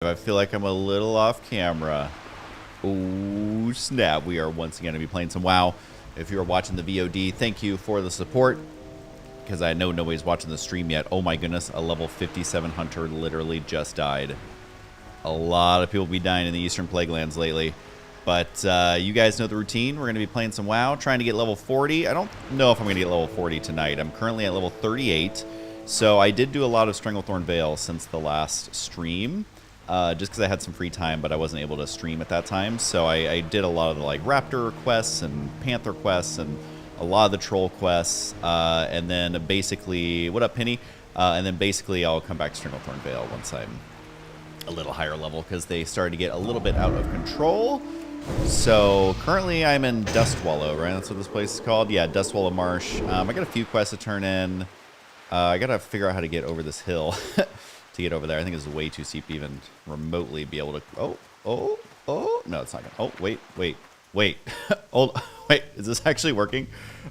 I feel like I'm a little off camera. Oh, snap. We are once again going to be playing some WoW. If you're watching the VOD, thank you for the support. Because I know nobody's watching the stream yet. Oh my goodness, a level 57 hunter literally just died. A lot of people be dying in the Eastern Plaguelands lately. But you guys know the routine. We're going to be playing some WoW, trying to get level 40. I don't know if I'm going to get level 40 tonight. I'm currently at level 38. So I did do a lot of Stranglethorn Vale since the last stream. Just because I had some free time, but I wasn't able to stream at that time. So I did a lot of the like Raptor quests and Panther quests and a lot of the Troll quests. And then basically, what up, Penny? And then basically I'll come back to Stranglethorn Vale once I'm a little higher level because they started to get a little bit out of control. So currently I'm in Dustwallow, right? That's what this place is called. Yeah, Dustwallow Marsh. I got a few quests to turn in. I got to figure out how to get over this hill. To get over there. I think it's way too steep to even remotely be able to... Oh. No, it's not going to... Oh, wait. Hold... Wait, is this actually working?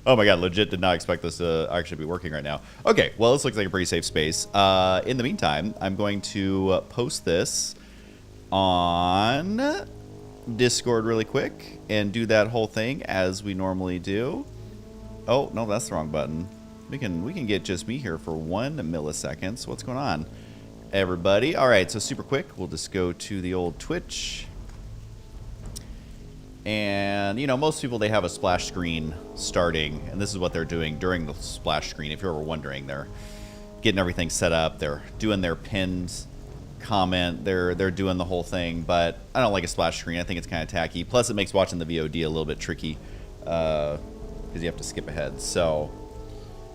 Oh my god, legit did not expect this to actually be working right now. Okay, well, this looks like a pretty safe space. In the meantime, I'm going to post this on Discord really quick and do that whole thing as we normally do. Oh, no, that's the wrong button. We can get just me here for 1 millisecond. So what's going on? Everybody. All right, so super quick, we'll just go to the old Twitch. And, you know, most people, they have a splash screen starting, and this is what they're doing during the splash screen. If you're ever wondering, they're getting everything set up. They're doing their pinned comment. They're doing the whole thing, but I don't like a splash screen. I think it's kind of tacky. Plus, it makes watching the VOD a little bit tricky because you have to skip ahead. So...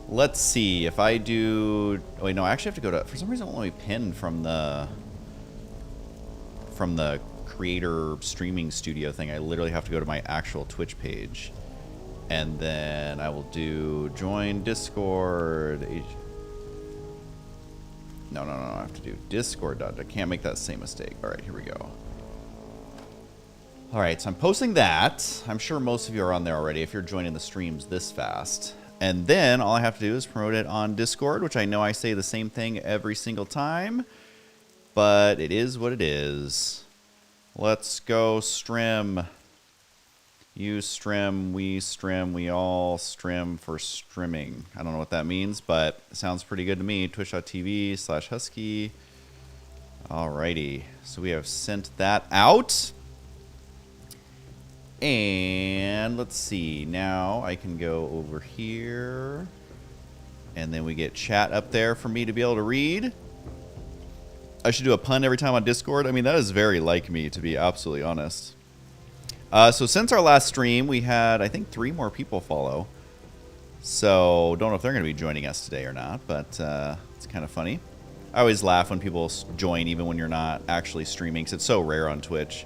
let's see if I do. Oh, wait, no, I actually have to go to. For some reason, it won't let me pin from the creator streaming studio thing. I literally have to go to my actual Twitch page, and then I will do join Discord. No. I have to do Discord. I can't make that same mistake. All right, here we go. All right, so I'm posting that. I'm sure most of you are on there already if you're joining the streams this fast. And then all I have to do is promote it on Discord, which I know I say the same thing every single time, but it is what it is. Let's go strim. You strim, we all strim for streaming. I don't know what that means, but it sounds pretty good to me. Twitch.tv/Husky. Alrighty, so we have sent that out. And let's see, now I can go over here and then we get chat up there for me to be able to read. I should do a pun every time on Discord. I mean, that is very like me, to be absolutely honest. So since our last stream, we had, I think, 3 more people follow. So don't know if they're going to be joining us today or not, but it's kind of funny. I always laugh when people join even when you're not actually streaming because it's so rare on Twitch.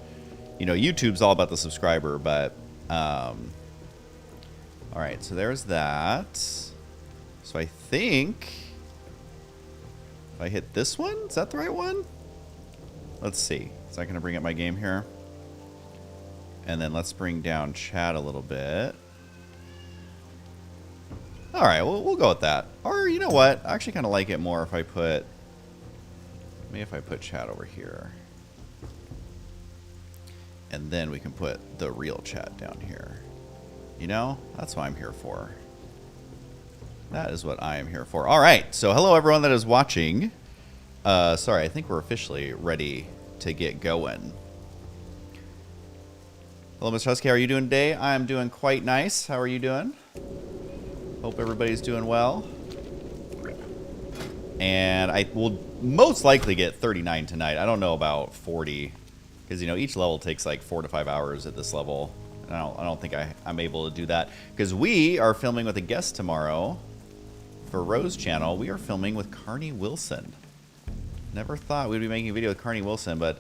You know, YouTube's all about the subscriber, but, all right, so there's that. So I think if I hit this one, is that the right one? Let's see. Is that going to bring up my game here? And then let's bring down chat a little bit. All right, well, we'll go with that. Or, you know what? I actually kind of like it more if I put, maybe if I put chat over here. And then we can put the real chat down here. You know, that's what I'm here for. That is what I am here for. All right, so hello everyone that is watching. Sorry, I think we're officially ready to get going. Hello, Mr. Husky, how are you doing today? I'm doing quite nice. How are you doing? Hope everybody's doing well. And I will most likely get 39 tonight. I don't know about 40. Because, you know, each level takes like 4 to 5 hours at this level. And I don't think I'm able to do that. Because we are filming with a guest tomorrow for Rose channel. We are filming with Carney Wilson. Never thought we'd be making a video with Carney Wilson. But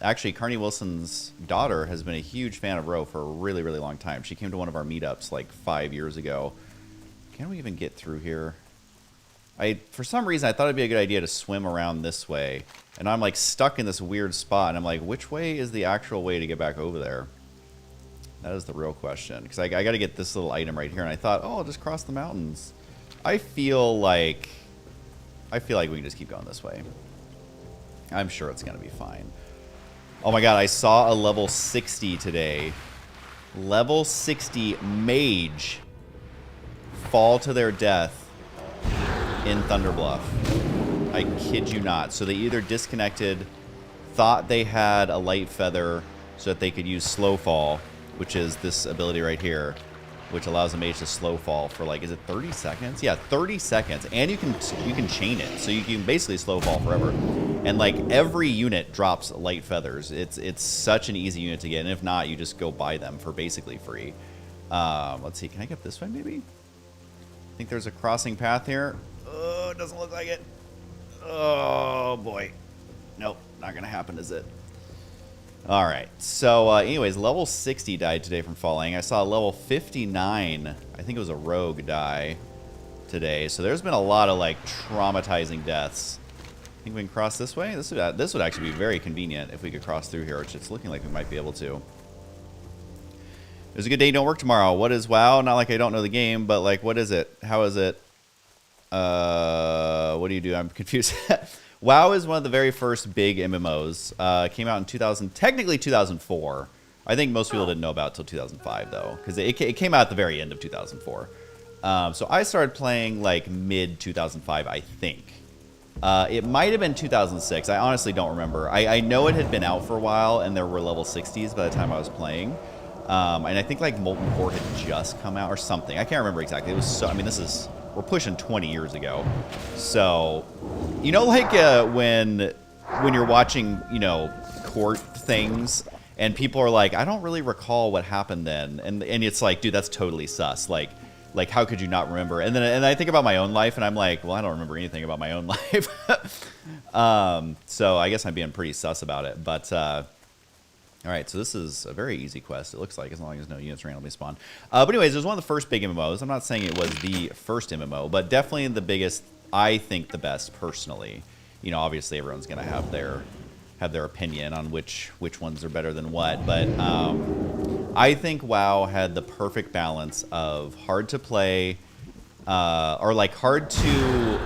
actually, Carney Wilson's daughter has been a huge fan of Ro for a really, really long time. She came to one of our meetups like 5 years ago. Can we even get through here? For some reason, I thought it'd be a good idea to swim around this way. And I'm like stuck in this weird spot. And I'm like, which way is the actual way to get back over there? That is the real question. Because I got to get this little item right here. And I thought, oh, I'll just cross the mountains. I feel like we can just keep going this way. I'm sure it's going to be fine. Oh my god, I saw a level 60 today. Level 60 mage fall to their death in Thunderbluff. I kid you not. So they either disconnected, thought they had a light feather so that they could use slow fall, which is this ability right here, which allows a mage to slow fall for like, is it 30 seconds? Yeah, 30 seconds. And you can chain it. So you can basically slow fall forever. And like every unit drops light feathers. It's such an easy unit to get. And if not, you just go buy them for basically free. Let's see, can I get this one maybe? I think there's a crossing path here. Oh, it doesn't look like it. Oh boy. Nope, not gonna happen, is it? All right, so anyways, level 60 died today from falling. I saw level 59, I think it was a rogue, die today. So there's been a lot of like traumatizing deaths. Think we can cross this way? This would actually be very convenient if we could cross through here, which it's looking like we might be able to. It was a good day, don't work tomorrow. What is WoW? Not like I don't know the game, but like, what is it? How is it? What do you do? I'm confused. WoW is one of the very first big MMOs. Came out in technically 2004. I think most people didn't know about it until 2005, though, because it came out at the very end of 2004. So I started playing like mid-2005, I think. It might have been 2006. I honestly don't remember. I know it had been out for a while, and there were level 60s by the time I was playing. And I think like Molten Core had just come out or something. I can't remember exactly. It was so. I mean, we're pushing 20 years ago. So, you know, like when you're watching, you know, court things, and people are like, I don't really recall what happened then, and it's like, dude, that's totally sus. Like how could you not remember? And then I think about my own life, and I'm like, well, I don't remember anything about my own life. So I guess I'm being pretty sus about it. But all right, so this is a very easy quest, it looks like, as long as no units randomly spawn. But anyways, it was one of the first big MMOs. I'm not saying it was the first MMO, but definitely the biggest, I think the best, personally. You know, obviously everyone's going to have their opinion on which ones are better than what, but I think WoW had the perfect balance of hard to play, or like hard to,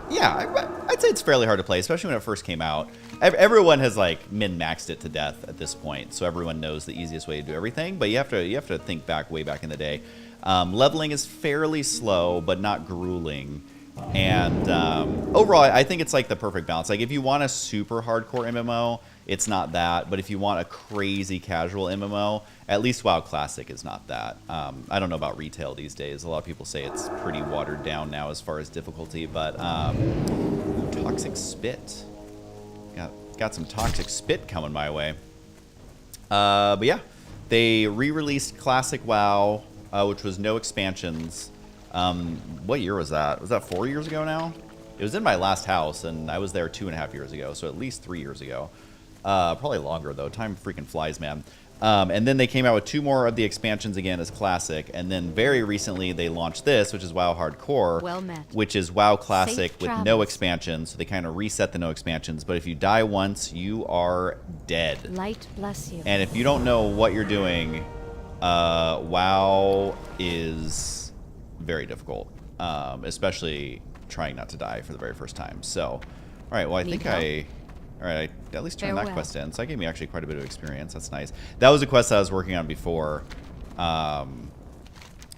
yeah, I'd say it's fairly hard to play, especially when it first came out. Everyone has like min-maxed it to death at this point, so everyone knows the easiest way to do everything. But you have to think back way back in the day. Leveling is fairly slow, but not grueling. And overall, I think it's like the perfect balance. Like if you want a super hardcore MMO, it's not that. But if you want a crazy casual MMO, at least WoW Classic is not that. I don't know about retail these days. A lot of people say it's pretty watered down now as far as difficulty. But Toxic Spit. Got some Toxic Spit coming my way. But yeah, they re-released Classic WoW, which was no expansions. What year was that? Was that 4 years ago now? It was in my last house, and I was there 2.5 years ago, so at least 3 years ago. Probably longer, though. Time freaking flies, man. And then they came out with 2 more of the expansions again as Classic, and then very recently they launched this, which is WoW Hardcore, well met. Which is WoW Classic Safe with travels. no expansions. So they kind of reset the no expansions, but if you die once, you are dead. Light bless you. And if you don't know what you're doing, WoW is very difficult, especially trying not to die for the very first time. So, all right, well, I think all right, I at least turned that quest in, so that gave me actually quite a bit of experience. That's nice. That was a quest that I was working on before.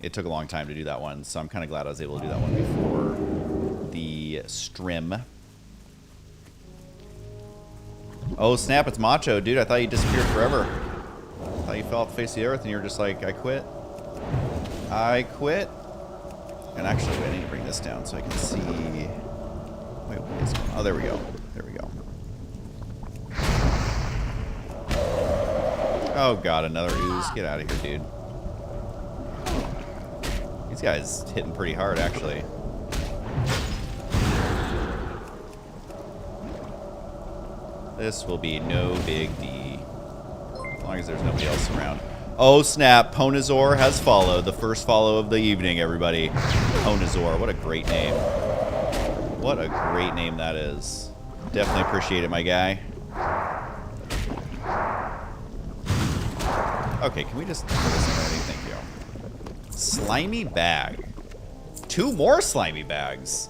It took a long time to do that one, so I'm kind of glad I was able to do that one before the stream. Oh, snap, it's Macho. Dude, I thought you disappeared forever. I thought you fell off the face of the earth, and you were just like, I quit. I quit. And actually, wait, I need to bring this down so I can see. Wait, what is going on? Oh, there we go. There we go. Oh god, another ooze. Get out of here, dude. These guys hitting pretty hard, actually. This will be no big D. As long as there's nobody else around. Oh snap, Ponazor has followed. The first follow of the evening, everybody. Ponazor, what a great name. What a great name that is. Definitely appreciate it, my guy. Okay, can we just put this in already? Thank you. Slimy bag. 2 more slimy bags.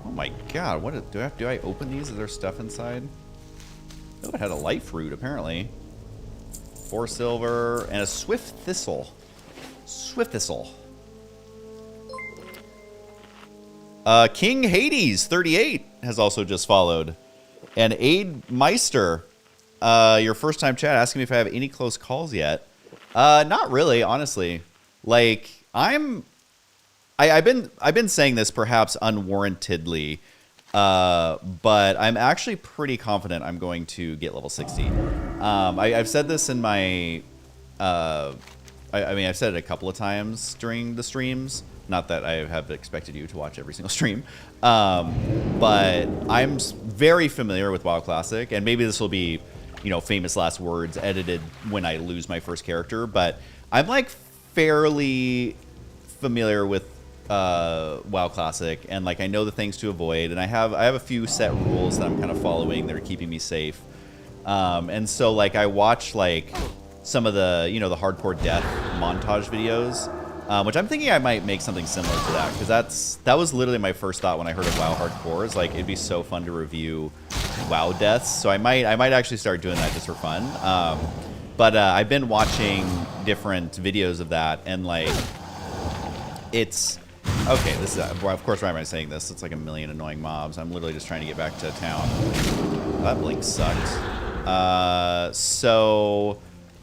Oh my god, what do I open these? Is there stuff inside? Oh, it had a life root, apparently. 4 silver and a swift thistle. Swift thistle. King Hades 38 has also just followed. And Aid Meister, your first time chat, asking me if I have any close calls yet. Not really, honestly. Like, I've been saying this perhaps unwarrantedly, but I'm actually pretty confident I'm going to get level 60. I've said this in my, I mean, I've said it a couple of times during the streams. Not that I have expected you to watch every single stream, but I'm very familiar with WoW Classic, and maybe this will be, you know, famous last words edited when I lose my first character, but I'm like fairly familiar with WoW Classic, and like I know the things to avoid, and I have a few set rules that I'm kind of following that are keeping me safe, and so like I watch like some of the, you know, the hardcore death montage videos. Which I'm thinking I might make something similar to that, because that was literally my first thought when I heard of WoW Hardcore. Is like it'd be so fun to review WoW deaths. So I might actually start doing that just for fun. But I've been watching different videos of that, and like it's okay. This is of course why am I saying this? It's like a million annoying mobs. I'm literally just trying to get back to town. That blink sucked. So.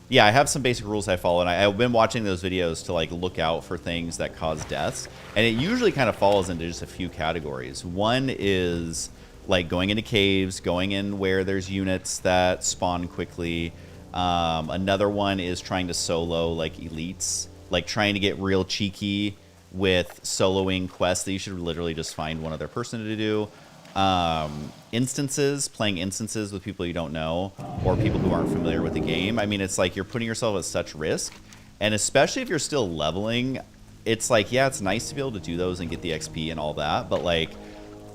Yeah, I have some basic rules I follow, and I've been watching those videos to like look out for things that cause deaths, and it usually kind of falls into just a few categories. One is like going into caves, going in where there's units that spawn quickly. Another one is trying to solo like elites, like trying to get real cheeky with soloing quests that you should literally just find one other person to do. Instances, playing instances with people you don't know or people who aren't familiar with the game. I mean, it's like you're putting yourself at such risk, and especially if you're still leveling, it's like, yeah, it's nice to be able to do those and get the XP and all that, but like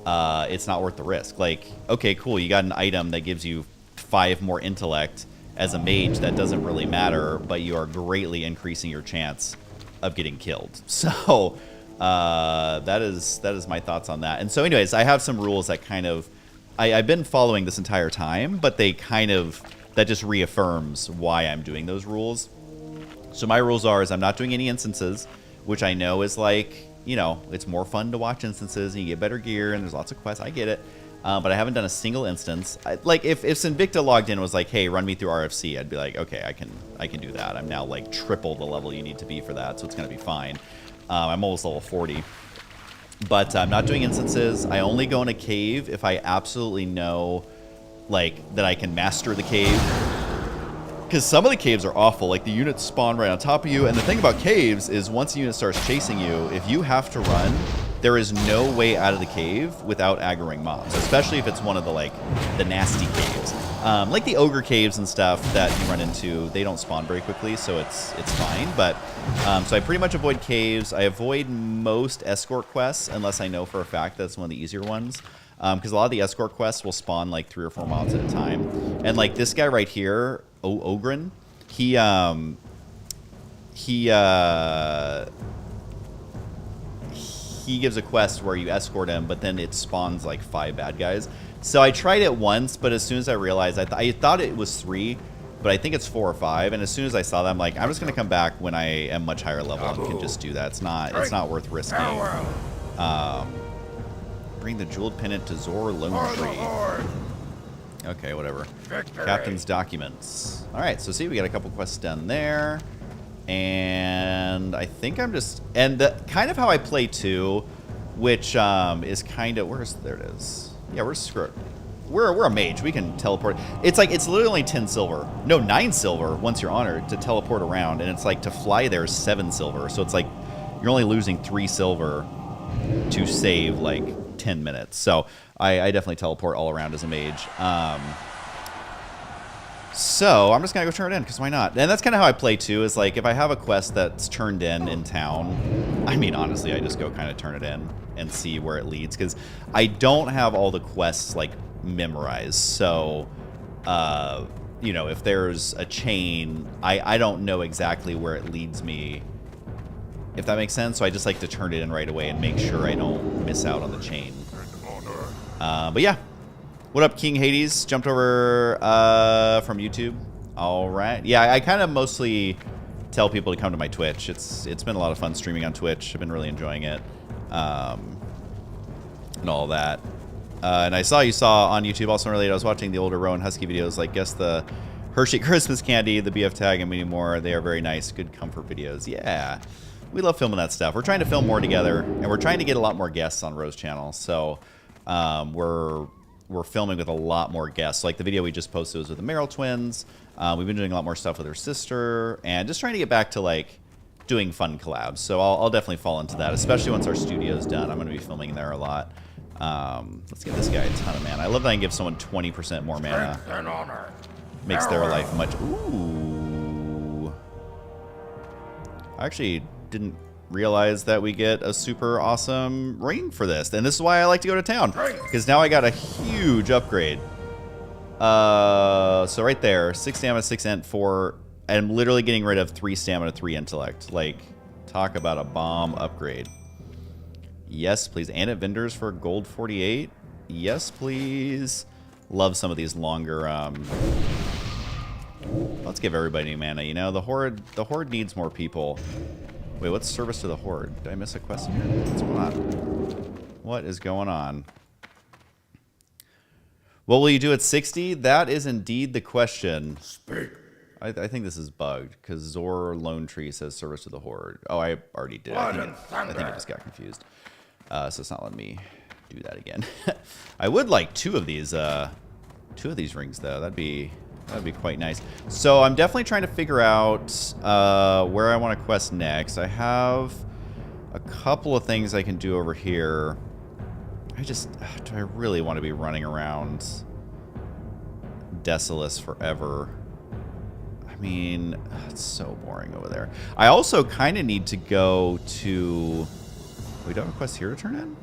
it's not worth the risk. Like, okay, cool, you got an item that gives you 5 more intellect as a mage, that doesn't really matter, but you are greatly increasing your chance of getting killed. So that is my thoughts on that. And so anyways, I have some rules that kind of I've been following this entire time, but they kind of, that just reaffirms why I'm doing those rules. So my rules are, is I'm not doing any instances, which I know is like, you know, it's more fun to watch instances and you get better gear and there's lots of quests. I get it. But I haven't done a single instance. Like if Sinvicta logged in and was like, hey, run me through RFC, I'd be like, okay, I can do that. I'm now like triple the level you need to be for that, so it's going to be fine. I'm almost level 40. But I'm not doing instances. I only go in a cave if I absolutely know, like, that I can master the cave. Because some of the caves are awful. Like, the units spawn right on top of you. And the thing about caves is once a unit starts chasing you, if you have to run, there is no way out of the cave without aggroing mobs. Especially if it's one of the, like, the nasty caves. Like the ogre caves and stuff that you run into, they don't spawn very quickly, so it's fine. But so I pretty much avoid caves. I avoid most escort quests unless I know for a fact that's one of the easier ones. Because a lot of the escort quests will spawn like 3 or 4 mobs at a time. And like this guy right here, Ogren, he gives a quest where you escort him, but then it spawns like 5 bad guys. So I tried it once, but as soon as I realized, I thought it was 3, but I think it's 4 or 5. And as soon as I saw that, I'm like, I'm just gonna come back when I am much higher level and can just do that. It's not worth risking. Bring the jeweled pennant to Zor Lone Tree. Okay, whatever. Captain's documents. All right, so see, we got a couple quests done there, and I think I'm just, and the kind of how I play too, which is kind of, there it is. Yeah, we're a mage. We can teleport. It's like, it's literally only 10 silver. No, 9 silver once you're honored to teleport around. And it's like to fly there is 7 silver. So it's like you're only losing 3 silver to save like 10 minutes. So I definitely teleport all around as a mage. So I'm just going to go turn it in because why not? And that's kind of how I play too, is like if I have a quest that's turned in town, I mean, honestly, I just go kind of turn it in and see where it leads because I don't have all the quests like memorized. So, you know, if there's a chain, I don't know exactly where it leads me, if that makes sense. So I just like to turn it in right away and make sure I don't miss out on the chain. But yeah, What up, King Hades? Jumped over from YouTube. All right. Yeah, I kind of mostly tell people to come to my Twitch. It's been a lot of fun streaming on Twitch. I've been really enjoying it, and all that. And I saw you saw on YouTube also related. I was watching the older Rowan Husky videos, like guess the Hershey Christmas candy, the BF tag, and many more. They are very nice, good comfort videos. Yeah, we love filming that stuff. We're trying to film more together, and we're trying to get a lot more guests on Ro's channel. So we're filming with a lot more guests. Like the video we just posted was with the Merrill twins. We've been doing a lot more stuff with her sister, and just trying to get back to like doing fun collabs. So I'll definitely fall into that, especially once our studio's done. I'm going to be filming there a lot. Let's give this guy a ton of mana. I love that I can give someone 20% more mana. And honor. Makes their life much... Ooh. I actually didn't realize that we get a super awesome ring for this. And this is why I like to go to town. Because now I got a huge upgrade. So right there, 6 stamina, 6 int, 4... I'm literally getting rid of 3 stamina, 3 intellect. Like, talk about a bomb upgrade. Yes, please. And at vendors for gold 48. Yes, please. Love some of these longer. Let's give everybody mana. You know, the horde needs more people. Wait, what's service to the horde? Did I miss a quest here? What's going on? What is going on? What will you do at 60? That is indeed the question. Speak. I think this is bugged because Zor Lone Tree says service to the horde. Oh, I already did. I think I just got confused. So it's not letting me do that again. I would like two of these rings though. That'd be quite nice. So I'm definitely trying to figure out where I want to quest next. I have a couple of things I can do over here. Do I really want to be running around Desolus forever? I mean, it's so boring over there. I also kind of need to go to... We don't have a quest here to turn in?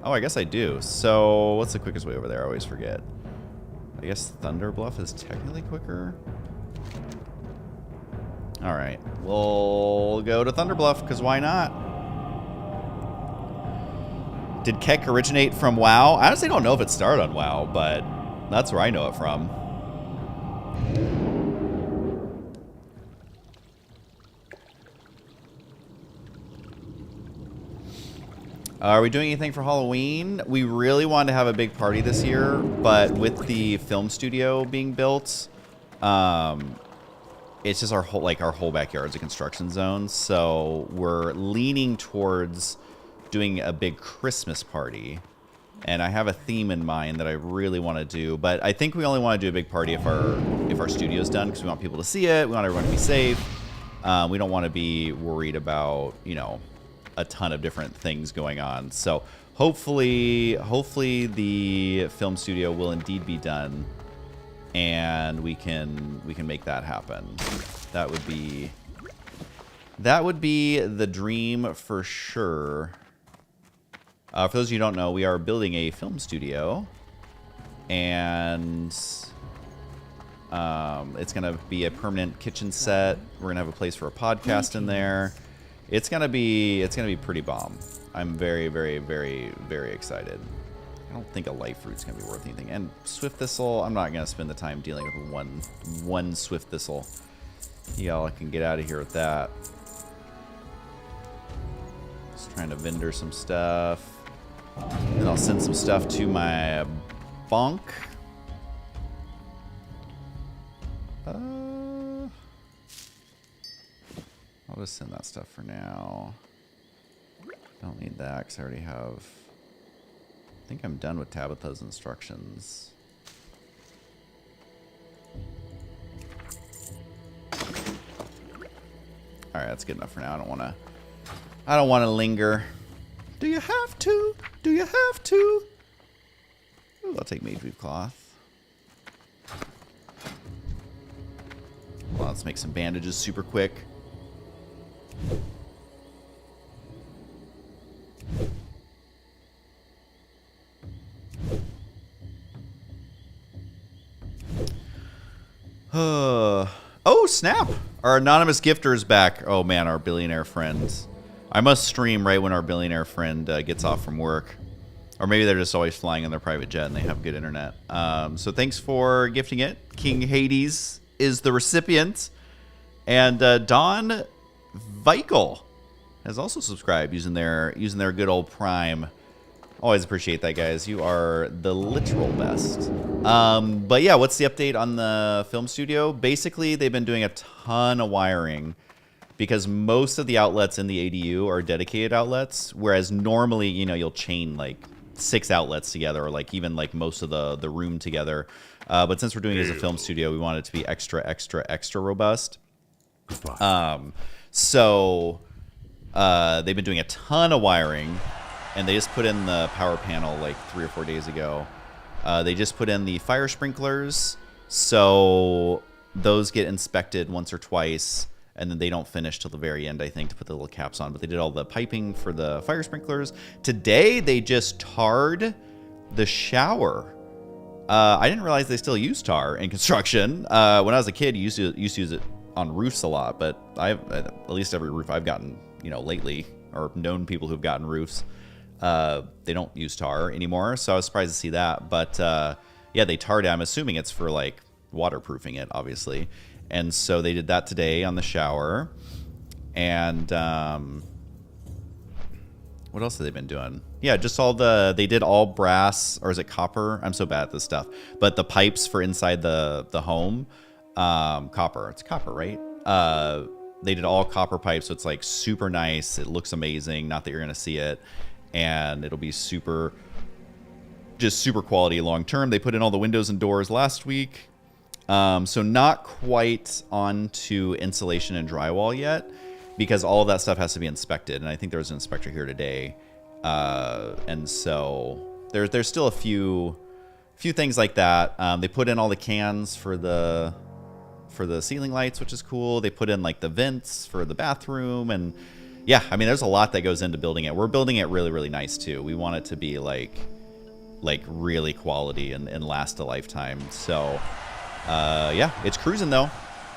Oh, I guess I do. So, what's the quickest way over there? I always forget. I guess Thunder Bluff is technically quicker. Alright. We'll go to Thunder Bluff, because why not? Did Keck originate from WoW? I honestly don't know if it started on WoW, but that's where I know it from. Are we doing anything for Halloween? We really wanted to have a big party this year, but with the film studio being built, it's just our whole backyard's a construction zone. So we're leaning towards doing a big Christmas party, and I have a theme in mind that I really want to do. But I think we only want to do a big party if our studio's done, because we want people to see it. We want everyone to be safe. We don't want to be worried about, you know, a ton of different things going on. So hopefully the film studio will indeed be done, and we can make that happen. That would be the dream for sure. For those of you who don't know, we are building a film studio, and it's gonna be a permanent kitchen set. We're gonna have a place for a podcast in there. It's gonna be pretty bomb. I'm very, very, very, very excited. I don't think a life fruit's gonna be worth anything. And Swift Thistle, I'm not gonna spend the time dealing with one Swift Thistle. Y'all can get out of here with that. Just trying to vendor some stuff. Then I'll send some stuff to my bonk. I'll just send that stuff for now. Don't need that because I already have... I think I'm done with Tabitha's instructions. Alright, that's good enough for now. I don't wanna linger. Do you have to? Do you have to? Ooh, I'll take Mage Weave Cloth. Well, let's make some bandages super quick. Oh, snap! Our anonymous gifter is back. Oh, man, our billionaire friend. I must stream right when our billionaire friend gets off from work. Or maybe they're just always flying in their private jet and they have good internet. So thanks for gifting it. King Hades is the recipient. And Don Vikel has also subscribed using their good old Prime. Always appreciate that, guys. You are the literal best. But yeah, what's the update on the film studio? Basically, they've been doing a ton of wiring because most of the outlets in the ADU are dedicated outlets, whereas normally, you know, you'll chain like 6 outlets together, or like even like most of the room together. But since we're doing it as a film studio, we want it to be extra robust. So they've been doing a ton of wiring, and they just put in the power panel like 3 or 4 days ago. They just put in the fire sprinklers, so those get inspected once or twice, and then they don't finish till the very end, I think, to put the little caps on. But they did all the piping for the fire sprinklers. Today, they just tarred the shower. I didn't realize they still use tar in construction. When I was a kid, you used to use it on roofs a lot, but at least every roof I've gotten, you know, lately, or known people who've gotten roofs, they don't use tar anymore. So I was surprised to see that. But yeah, they tarred it. I'm assuming it's for like waterproofing it, obviously. And so they did that today on the shower. And what else have they been doing? Yeah, just they did all brass, or is it copper? I'm so bad at this stuff. But the pipes for inside the home, copper. It's copper, right? They did all copper pipes, so it's like super nice. It looks amazing. Not that you're gonna see it, and it'll be super quality long term. They put in all the windows and doors last week, so not quite onto insulation and drywall yet, because all of that stuff has to be inspected. And I think there was an inspector here today, and so there's still a few things like that. They put in all the cans for the ceiling lights, which is cool. They put in like the vents for the bathroom, and yeah, I mean, there's a lot that goes into building it. We're building it really, really nice too. We want it to be like really quality and last a lifetime. So yeah, it's cruising though.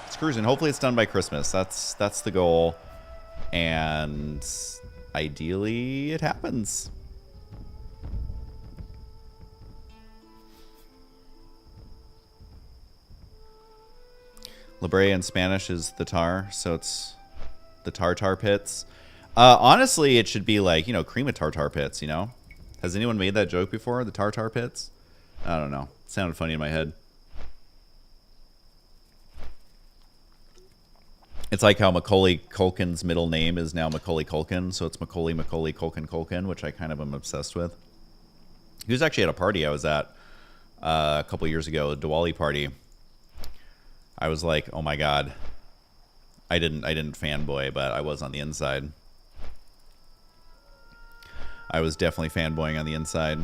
It's cruising. Hopefully it's done by Christmas. That's the goal, and ideally it happens. La Brea in Spanish is the tar, so it's the tartar pits. Honestly, it should be like, you know, cream of tartar pits, you know? Has anyone made that joke before, the tartar pits? I don't know. It sounded funny in my head. It's like how Macaulay Culkin's middle name is now Macaulay Culkin, so it's Macaulay Culkin, which I kind of am obsessed with. He was actually at a party I was at a couple years ago, a Diwali party. I was like, oh my god. I didn't fanboy, but I was on the inside. I was definitely fanboying on the inside.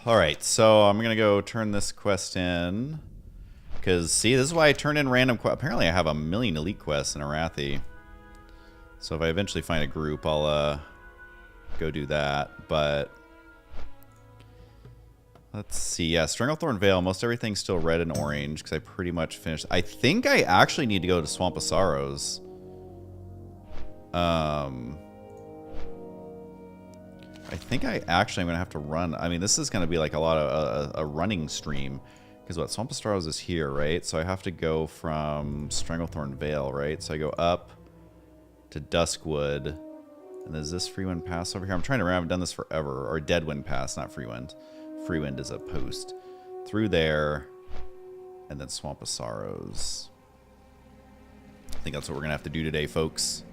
All right, so I'm gonna go turn this quest in, because see, this is why I turn in random quests. Apparently, I have a million elite quests in Arathi. So if I eventually find a group, I'll go do that. But let's see. Yeah, Stranglethorn Vale. Most everything's still red and orange because I pretty much finished. I think I actually need to go to Swamp of Sorrows. I think I actually am going to have to run. I mean, this is going to be like a lot of a running stream. Because what, Swamp of Sorrows is here, right? So I have to go from Stranglethorn Vale, right? So I go up to Duskwood. And there's this Freewind Pass over here. I'm trying to remember. I haven't done this forever. Or Deadwind Pass, not Freewind. Freewind is a post. Through there. And then Swamp of Sorrows. I think that's what we're going to have to do today, folks.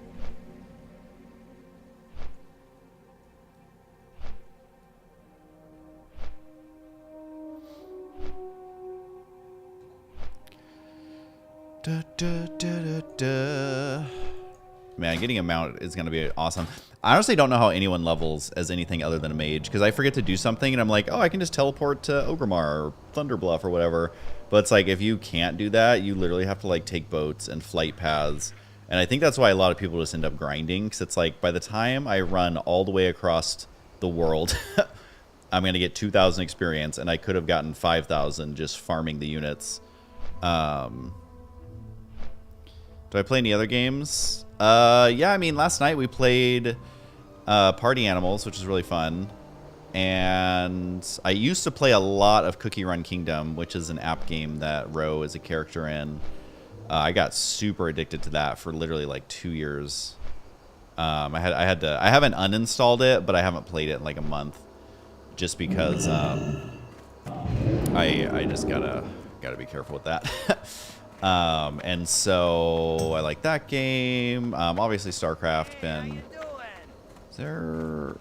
Man, getting a mount is going to be awesome. I honestly don't know how anyone levels as anything other than a mage, because I forget to do something and I'm like, oh, I can just teleport to Ogrimmar or Thunderbluff or whatever. But it's like, if you can't do that, you literally have to like take boats and flight paths. And I think that's why a lot of people just end up grinding, because it's like, by the time I run all the way across the world I'm going to get 2,000 experience, and I could have gotten 5,000 just farming the units. Do I play any other games? Yeah, I mean, last night we played Party Animals, which is really fun. And I used to play a lot of Cookie Run Kingdom, which is an app game that Ro is a character in. I got super addicted to that for literally like 2 years. I haven't uninstalled it, but I haven't played it in like a month, just because I just gotta be careful with that. And so I like that game. Obviously StarCraft. Is there?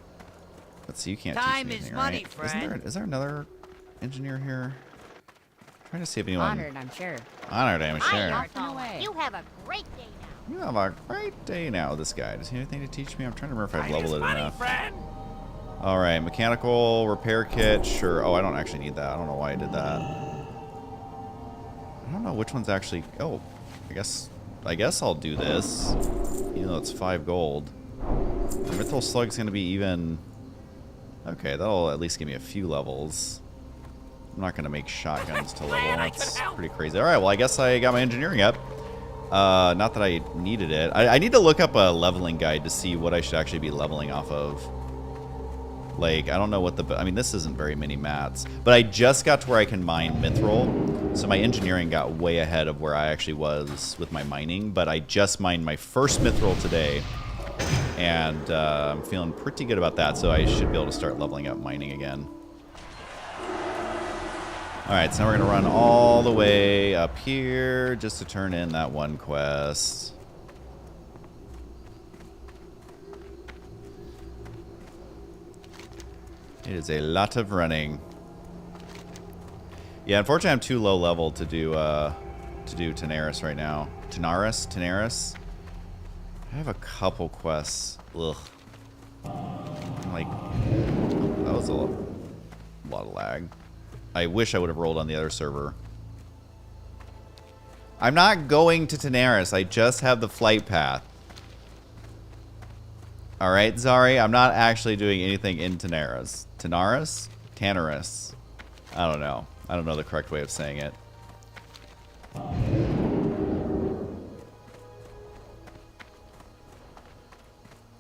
Let's see. You can't teach me anything, right? Is there another engineer here? I'm trying to see if anyone. Honored, I'm sure. Honored, I'm sure. You have a great day now. You have a great day now. This guy. Does he have anything to teach me? I'm trying to remember if I've leveled it enough. All right, mechanical repair kit. Sure. Oh, I don't actually need that. I don't know why I did that. I don't know which one's actually. Oh, I guess I'll do this, even though it's 5 gold. The Mithril Slug's gonna be even. Okay, that'll at least give me a few levels. I'm not gonna make shotguns to level. That's pretty crazy. All right, well I guess I got my engineering up. Not that I needed it. I need to look up a leveling guide to see what I should actually be leveling off of. Like, I don't know what the... I mean, this isn't very many mats. But I just got to where I can mine mithril. So my engineering got way ahead of where I actually was with my mining. But I just mined my first mithril today. And I'm feeling pretty good about that. So I should be able to start leveling up mining again. Alright, so now we're going to run all the way up here just to turn in that one quest. It is a lot of running. Yeah, unfortunately I'm too low level to do Tenaris right now. Tenaris? I have a couple quests. Ugh. I'm like, that was a lot of lag. I wish I would have rolled on the other server. I'm not going to Tenaris. I just have the flight path. Alright, Zari, I'm not actually doing anything in Tenaris. Tenaris? Tanaris. I don't know. I don't know the correct way of saying it.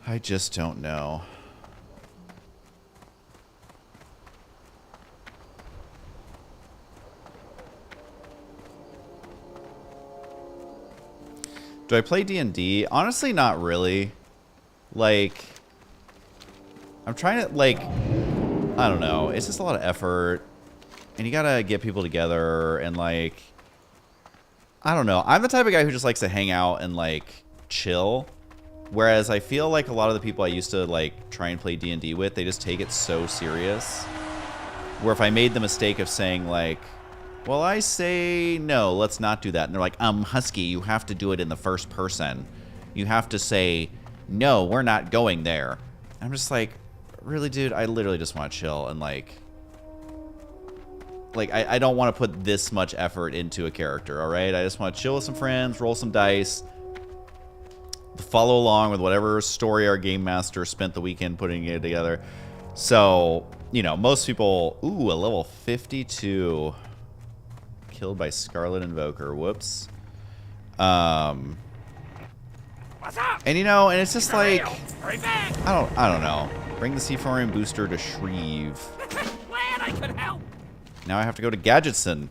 I just don't know. Do I play D&D? Honestly, not really. Like, I'm trying to, like, I don't know. It's just a lot of effort. And you gotta get people together and, like, I don't know. I'm the type of guy who just likes to hang out and, like, chill. Whereas I feel like a lot of the people I used to, like, try and play D&D with, they just take it so serious. Where if I made the mistake of saying, like, well, I say, no, let's not do that. And they're like, Husky, you have to do it in the first person. You have to say, no, we're not going there. And I'm just like, really, dude? I literally just want to chill and, like I don't want to put this much effort into a character, all right? I just want to chill with some friends, roll some dice, follow along with whatever story our game master spent the weekend putting it together. So, you know, most people... Ooh, a level 52. Killed by Scarlet Invoker. Whoops. And, you know, and it's just like... I don't know. Bring the Seafaring Booster to Shreve. Glad I could help. Now I have to go to Gadgetson.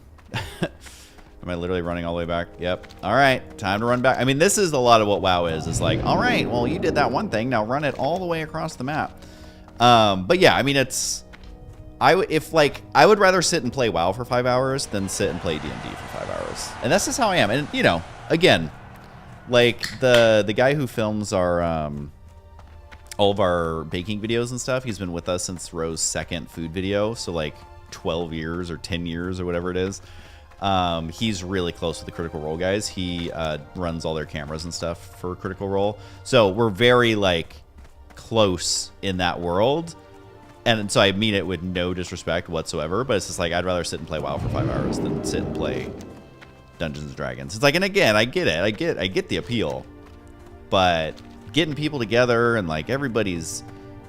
Am I literally running all the way back? Yep. All right, time to run back. I mean, this is a lot of what WoW is. It's like, all right, well, you did that one thing. Now run it all the way across the map. But yeah, I mean, it's... I would rather sit and play WoW for 5 hours than sit and play D&D for 5 hours. And that's just how I am. And, you know, again, like, the guy who films our... all of our baking videos and stuff, he's been with us since Rose's second food video. So, like, 12 years or 10 years or whatever it is. He's really close with the Critical Role guys. He runs all their cameras and stuff for Critical Role. So we're very, like, close in that world. And so I mean it with no disrespect whatsoever, but it's just like, I'd rather sit and play WoW for 5 hours than sit and play Dungeons & Dragons. It's like, and again, I get it. I get the appeal. But getting people together and, like, everybody's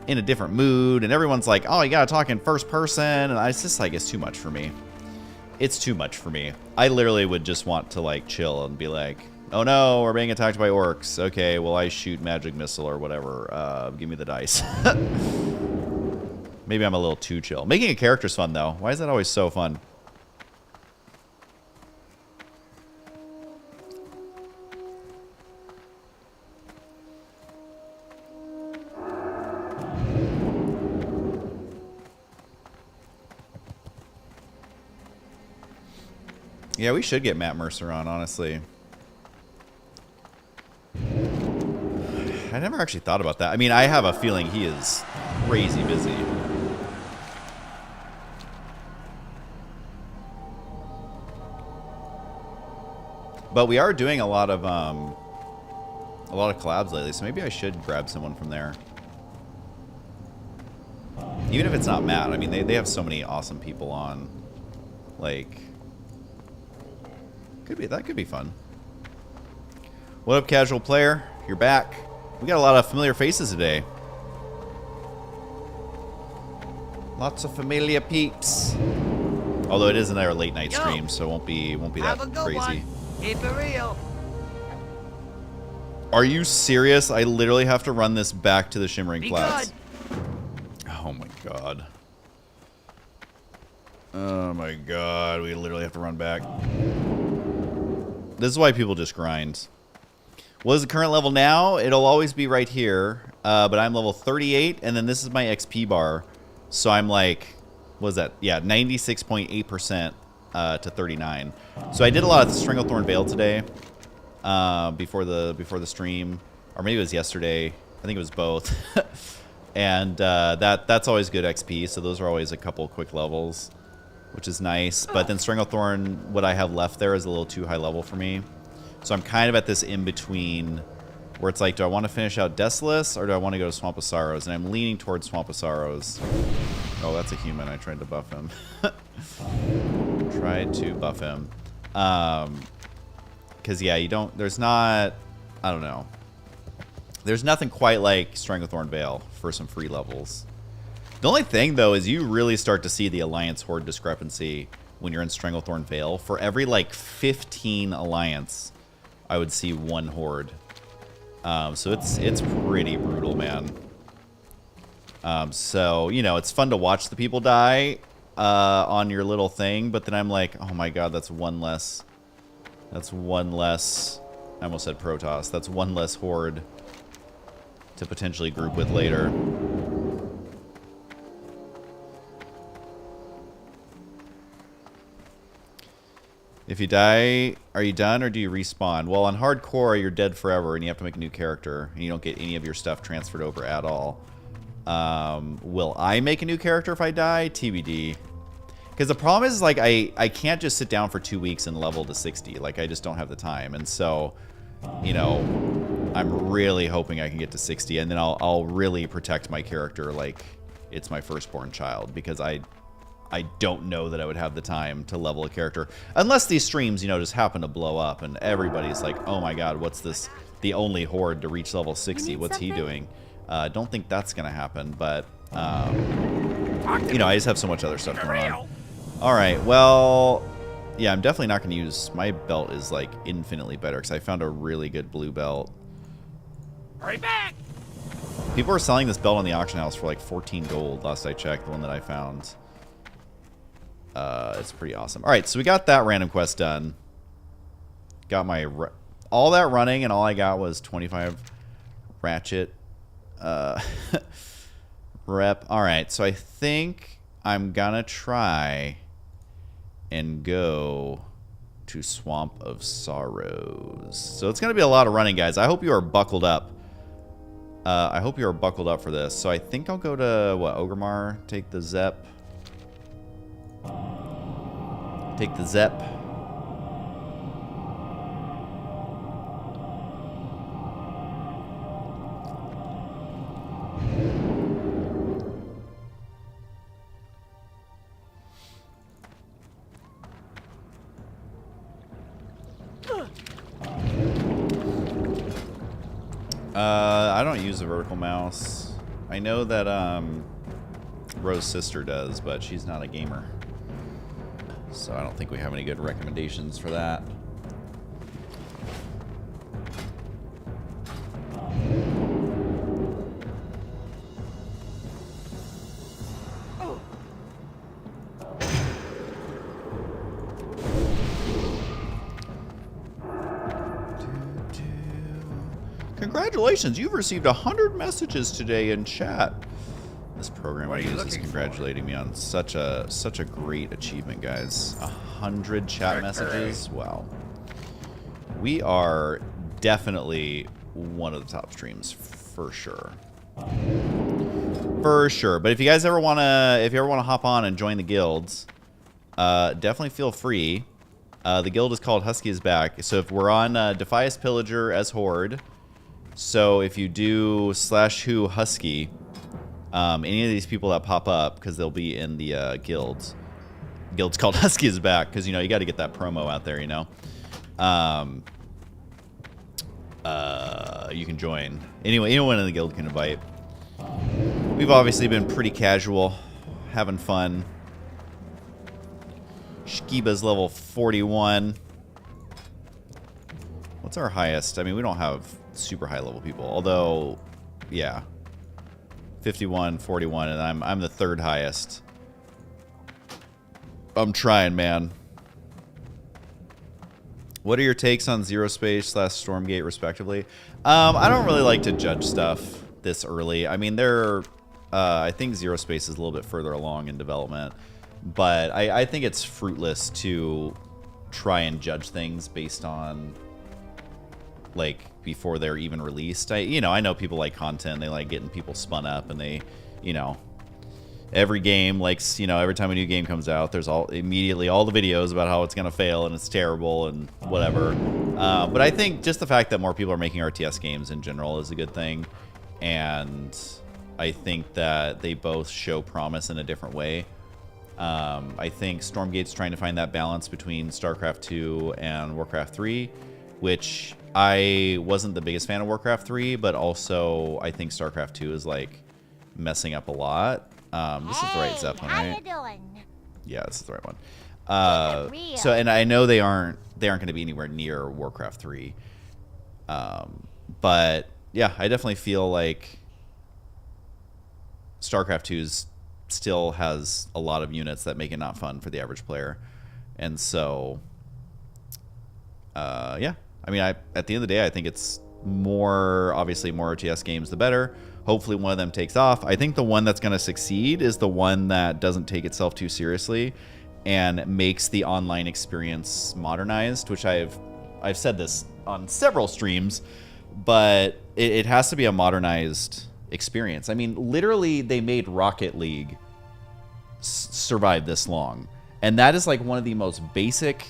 in a different mood, and everyone's like, oh, you gotta talk in first person, and it's just like, it's too much for me. It's too much for me. I literally would just want to like chill and be like, oh no, we're being attacked by orcs. Okay, well I shoot magic missile or whatever. Give me the dice. Maybe I'm a little too chill. Making a character's fun though. Why is that always so fun? Yeah, we should get Matt Mercer on, honestly. I never actually thought about that. I mean, I have a feeling he is crazy busy. But we are doing a lot of collabs lately, so maybe I should grab someone from there. Even if it's not Matt. I mean, they have so many awesome people on. Like, that could be fun. What up, casual player? You're back. We got a lot of familiar faces today. Lots of familiar peeps. Although it is another late night stream, so it won't be that crazy. Keep it real. Are you serious? I literally have to run this back to the Shimmering Be Flats. good. Oh my god. Oh my god, we literally have to run back. This is why people just grind. What is the current level now? It'll always be right here, but I'm level 38, and then this is my XP bar. So I'm like, what is that? Yeah, 96.8% to 39. So I did a lot of Stranglethorn Vale today, before the stream, or maybe it was yesterday. I think it was both. And that's always good XP. So those are always a couple quick levels, which is nice. But then Stranglethorn, what I have left there is a little too high level for me. So I'm kind of at this in-between where it's like, do I want to finish out Desolus or do I want to go to Swamp of Sorrows? And I'm leaning towards Swamp of Sorrows. Oh, that's a human. I tried to buff him. Tried to buff him. Because, yeah, you don't... There's not... I don't know. There's nothing quite like Stranglethorn Vale for some free levels. The only thing, though, is you really start to see the Alliance Horde discrepancy when you're in Stranglethorn Vale. For every, like, 15 Alliance, I would see one Horde. So it's pretty brutal, man. So, you know, it's fun to watch the people die on your little thing, but then I'm like, oh my god, that's one less. That's one less. I almost said Protoss. That's one less Horde to potentially group with later. If you die, are you done or do you respawn? Well, on hardcore, you're dead forever and you have to make a new character and you don't get any of your stuff transferred over at all. Will I make a new character if I die? TBD. Because the problem is, like, I can't just sit down for 2 weeks and level to 60. Like, I just don't have the time. And so, you know, I'm really hoping I can get to 60 and then I'll really protect my character like it's my firstborn child, because I don't know that I would have the time to level a character. Unless these streams, you know, just happen to blow up and everybody's like, oh my god, what's this? The only Horde to reach level 60. What's he doing? Don't think that's going to happen, but, you know, I just have so much other stuff going on. Alright, well, yeah, I'm definitely not going to use... My belt is, like, infinitely better because I found a really good blue belt. Hurry back! People are selling this belt on the auction house for, like, 14 gold last I checked, the one that I found. It's pretty awesome. Alright, so we got that random quest done. Got my... all that running, and all I got was 25 ratchet rep. Alright, so I think I'm gonna try and go to Swamp of Sorrows. So it's gonna be a lot of running, guys. I hope you are buckled up. I hope you are buckled up for this. So I think I'll go to, what, Ogremar, take the Zep. Take the Zep. I don't use the vertical mouse. I know that Rose's sister does, but she's not a gamer. So I don't think we have any good recommendations for that. Congratulations, you've received 100 messages today in chat. This program I use is congratulating me on such a great achievement, guys. 100 chat messages. Wow. We are definitely one of the top streams for sure. For sure. But if you guys ever wanna hop on and join the guilds, definitely feel free. The guild is called Husky is Back. So if we're on Defias Pillager as Horde, so if you do /who Husky, any of these people that pop up, because they'll be in the guilds. Guild's called Husky is Back, because, you know, you got to get that promo out there, you know. You can join. Anyway, anyone in the guild can invite. We've obviously been pretty casual, having fun. Shkiba's level 41. What's our highest? I mean, we don't have super high level people, although, yeah. 51, 41, and I'm the third highest. I'm trying, man. What are your takes on Zero Space / Stormgate, respectively? I don't really like to judge stuff this early. I mean, I think Zero Space is a little bit further along in development, but I think it's fruitless to try and judge things based on, like, before they're even released. I know people like content, they like getting people spun up, and they, you know, every game likes, you know, every time a new game comes out, there's immediately all the videos about how it's gonna fail and it's terrible and whatever. But I think just the fact that more people are making RTS games in general is a good thing, and I think that they both show promise in a different way. I think Stormgate's trying to find that balance between StarCraft 2 and Warcraft 3, which I wasn't the biggest fan of Warcraft 3, but also I think StarCraft 2 is, like, messing up a lot. This is the right Zeppelin, right? How you doing? Yeah, this is the right one. So, and I know they aren't going to be anywhere near Warcraft 3. But yeah, I definitely feel like StarCraft 2 still has a lot of units that make it not fun for the average player. And so, yeah. I mean, at the end of the day, I think it's obviously more RTS games, the better. Hopefully one of them takes off. I think the one that's going to succeed is the one that doesn't take itself too seriously and makes the online experience modernized, which I've said this on several streams, but it has to be a modernized experience. I mean, literally, they made Rocket League survive this long, and that is like one of the most basic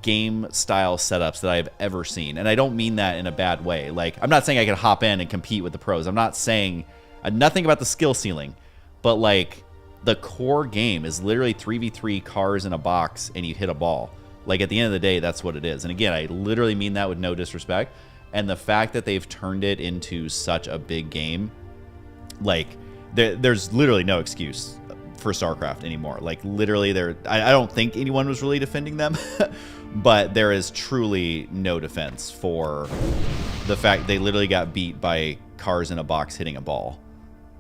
game style setups that I've ever seen. And I don't mean that in a bad way. Like, I'm not saying I can hop in and compete with the pros. I'm not saying nothing about the skill ceiling, but like the core game is literally 3v3 cars in a box and you hit a ball. Like, at the end of the day, that's what it is. And again, I literally mean that with no disrespect. And the fact that they've turned it into such a big game, like, there's literally no excuse for StarCraft anymore. Like, literally, I don't think anyone was really defending them, but there is truly no defense for the fact they literally got beat by cars in a box hitting a ball.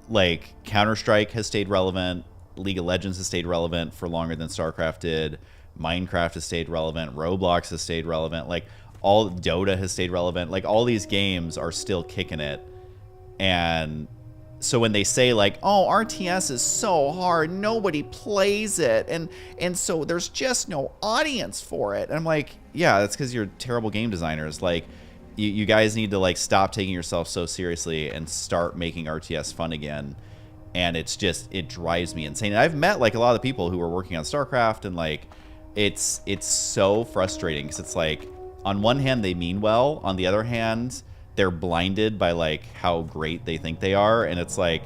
Like, Counter-Strike has stayed relevant, League of Legends has stayed relevant for longer than StarCraft did, Minecraft has stayed relevant, Roblox has stayed relevant, like, all Dota has stayed relevant. Like, all these games are still kicking it. And so when they say, like, oh, RTS is so hard, nobody plays it, and so there's just no audience for it. And I'm like, yeah, that's because you're terrible game designers. Like, you guys need to, like, stop taking yourself so seriously and start making RTS fun again. And it's just, it drives me insane. And I've met, like, a lot of the people who are working on StarCraft, and, like, it's so frustrating because it's like, on one hand, they mean well. On the other hand, they're blinded by, like, how great they think they are. And it's like,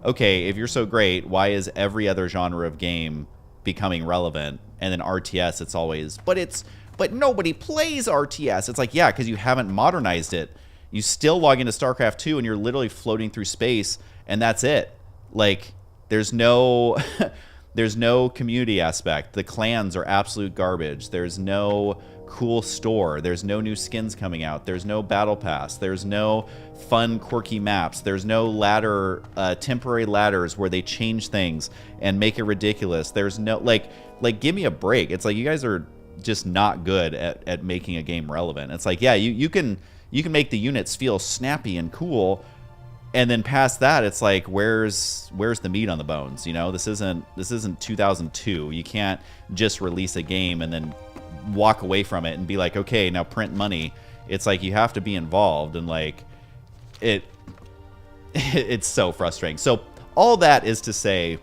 okay, if you're so great, why is every other genre of game becoming relevant? And then RTS, it's always, but nobody plays RTS. It's like, yeah, because you haven't modernized it. You still log into StarCraft 2 and you're literally floating through space, and that's it. Like, there's no there's no community aspect. The clans are absolute garbage. There's no cool store. There's no new skins coming out. There's no battle pass. There's no fun, quirky maps. There's no ladder, temporary ladders where they change things and make it ridiculous. There's no, like, give me a break. It's like, you guys are just not good at making a game relevant. It's like, yeah, you can make the units feel snappy and cool, and then past that, it's like, where's the meat on the bones? You know, this isn't 2002. You can't just release a game and then walk away from it and be like, okay, now print money. It's like, you have to be involved, and like, it's so frustrating. So all that is to say,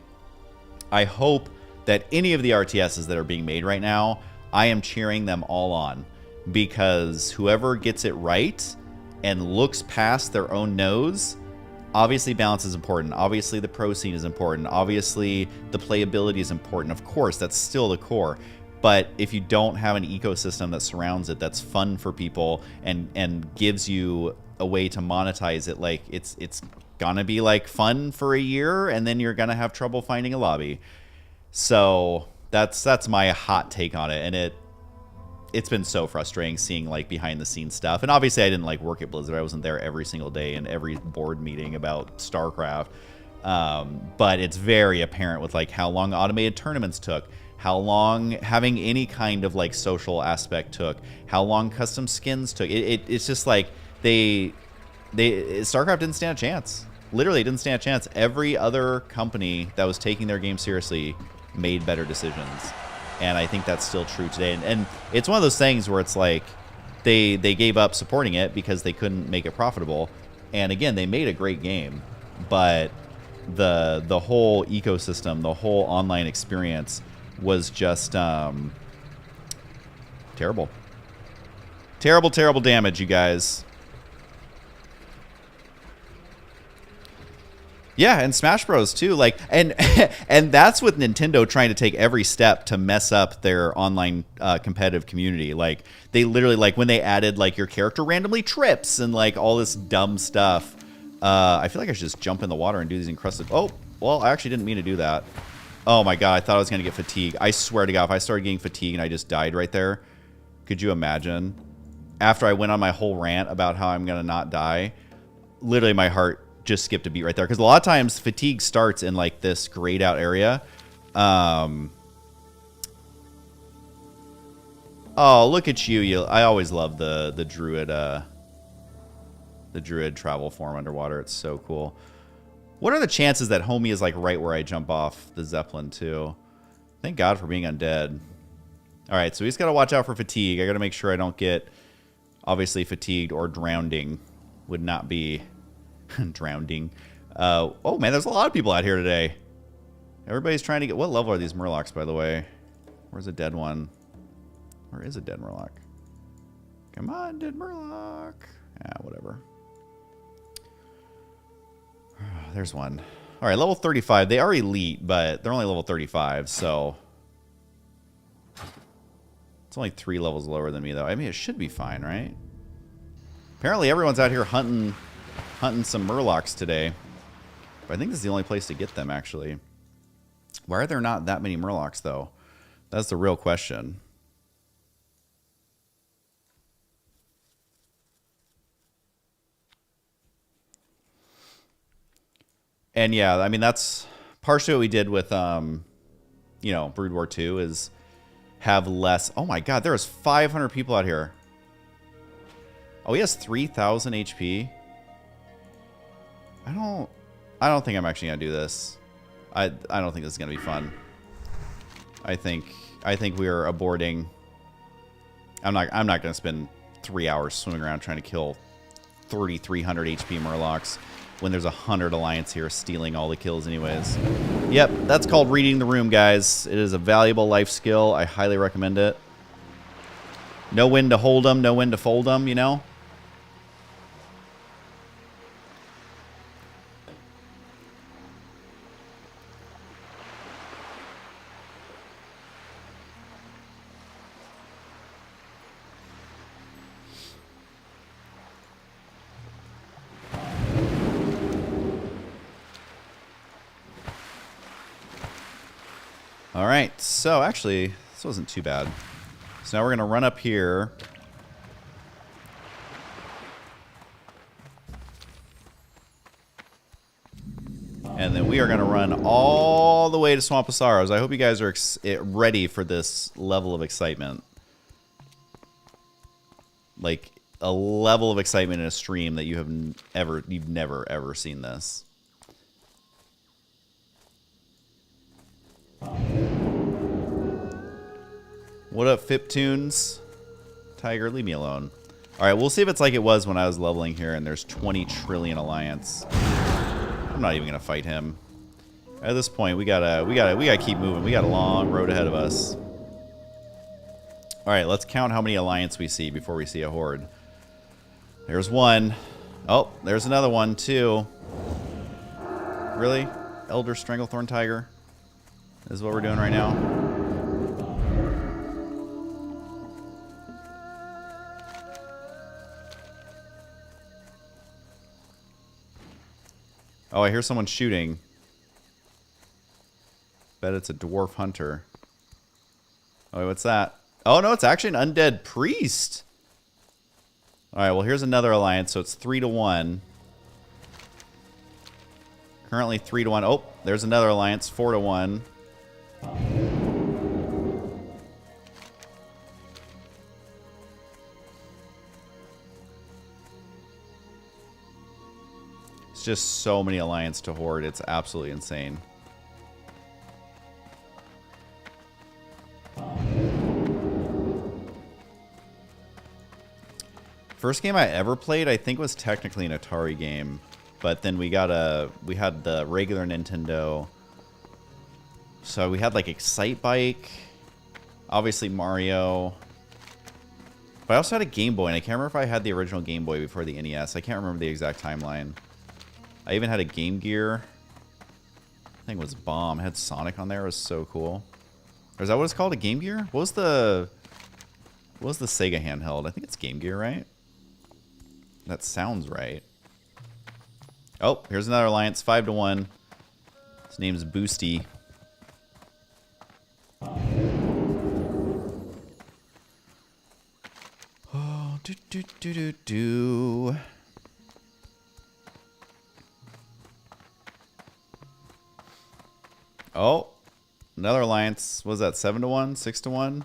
I hope that any of the RTSs that are being made right now, I am cheering them all on, because whoever gets it right and looks past their own nose. Obviously, balance is important. Obviously, the pro scene is important. Obviously, the playability is important. Of course, that's still the core. But if you don't have an ecosystem that surrounds it, that's fun for people and gives you a way to monetize it, like, it's gonna be like fun for a year, and then you're gonna have trouble finding a lobby. So that's my hot take on it, and it's been so frustrating seeing like behind the scenes stuff. And obviously I didn't like work at Blizzard. I wasn't there every single day in every board meeting about StarCraft. But it's very apparent with like how long automated tournaments took, how long having any kind of like social aspect took, how long custom skins took. It's just like StarCraft didn't stand a chance. Literally didn't stand a chance. Every other company that was taking their game seriously made better decisions. And I think that's still true today. And it's one of those things where it's like they gave up supporting it because they couldn't make it profitable. And again, they made a great game, but the whole ecosystem, the whole online experience was just terrible. Terrible, terrible damage, you guys. Yeah, and Smash Bros too. Like, and that's with Nintendo trying to take every step to mess up their online competitive community. Like, they literally, like, when they added like your character randomly trips and like all this dumb stuff. I feel like I should just jump in the water and do these encrusted. Oh, well, I actually didn't mean to do that. Oh my god, I thought I was gonna get fatigue. I swear to God, if I started getting fatigue and I just died right there, could you imagine? After I went on my whole rant about how I'm gonna not die, literally my heart just skipped a beat right there, because a lot of times fatigue starts in like this grayed out area. Oh, look at you! I always love the druid travel form underwater. It's so cool. What are the chances that homie is like right where I jump off the Zeppelin too? Thank God for being undead. All right, so we just gotta watch out for fatigue. I gotta make sure I don't get obviously fatigued or drowning. Would not be drowning. Oh man, there's a lot of people out here today. Everybody's trying to get. What level are these Murlocs, by the way? Where's a dead one? Where is a dead Murloc? Come on, dead Murloc. Ah, whatever. There's one. All right, level 35. They are elite, but they're only level 35, so it's only 3 levels lower than me, though. I mean, it should be fine, right? Apparently, everyone's out here hunting some Murlocs today. But I think this is the only place to get them, actually. Why are there not that many Murlocs, though? That's the real question. And yeah, I mean, that's partially what we did with, you know, Brood War 2 is have less. Oh my God, there's 500 people out here. Oh, he has 3,000 HP. I don't think I'm actually gonna do this. I don't think this is gonna be fun. I think we are aborting. I'm not gonna spend 3 hours swimming around trying to kill 3,300 HP Murlocs when there's 100 Alliance here stealing all the kills anyways. Yep, that's called reading the room, guys. It is a valuable life skill. I highly recommend it. Know when to hold them, know when to fold them, you know? All right, so actually, this wasn't too bad. So now we're going to run up here. And then we are going to run all the way to Swamp of Sorrows. I hope you guys are ready for this level of excitement. Like, a level of excitement in a stream that you've never, ever seen this. What up, Fiptunes? Tiger, leave me alone. All right, we'll see if it's like it was when I was leveling here and there's 20 trillion alliance. I'm not even gonna fight him. At this point, we gotta keep moving. We got a long road ahead of us. All right, let's count how many alliance we see before we see a horde. There's one. Oh, there's another one too. Really? Elder Stranglethorn Tiger? This is what we're doing right now. Oh, I hear someone shooting. Bet it's a dwarf hunter. Oh, wait, what's that? Oh, no, it's actually an undead priest. All right, well, here's another alliance, so it's 3-1. Currently 3-1. Oh, there's another alliance, 4-1. It's just so many alliance to horde. It's absolutely insane. First game I ever played, I think, was technically an Atari game, but then we had the regular Nintendo. So we had like Excite Bike, obviously Mario. But I also had a Game Boy, and I can't remember if I had the original Game Boy before the NES. I can't remember the exact timeline. I even had a Game Gear. I think it was bomb. It had Sonic on there. It was so cool. Or is that what it's called? A Game Gear? What was the Sega handheld? I think it's Game Gear, right? That sounds right. Oh, here's another alliance. 5-1. His name's Boosty. Oh, do. Oh, another alliance. What was that? 7-1? 6-1?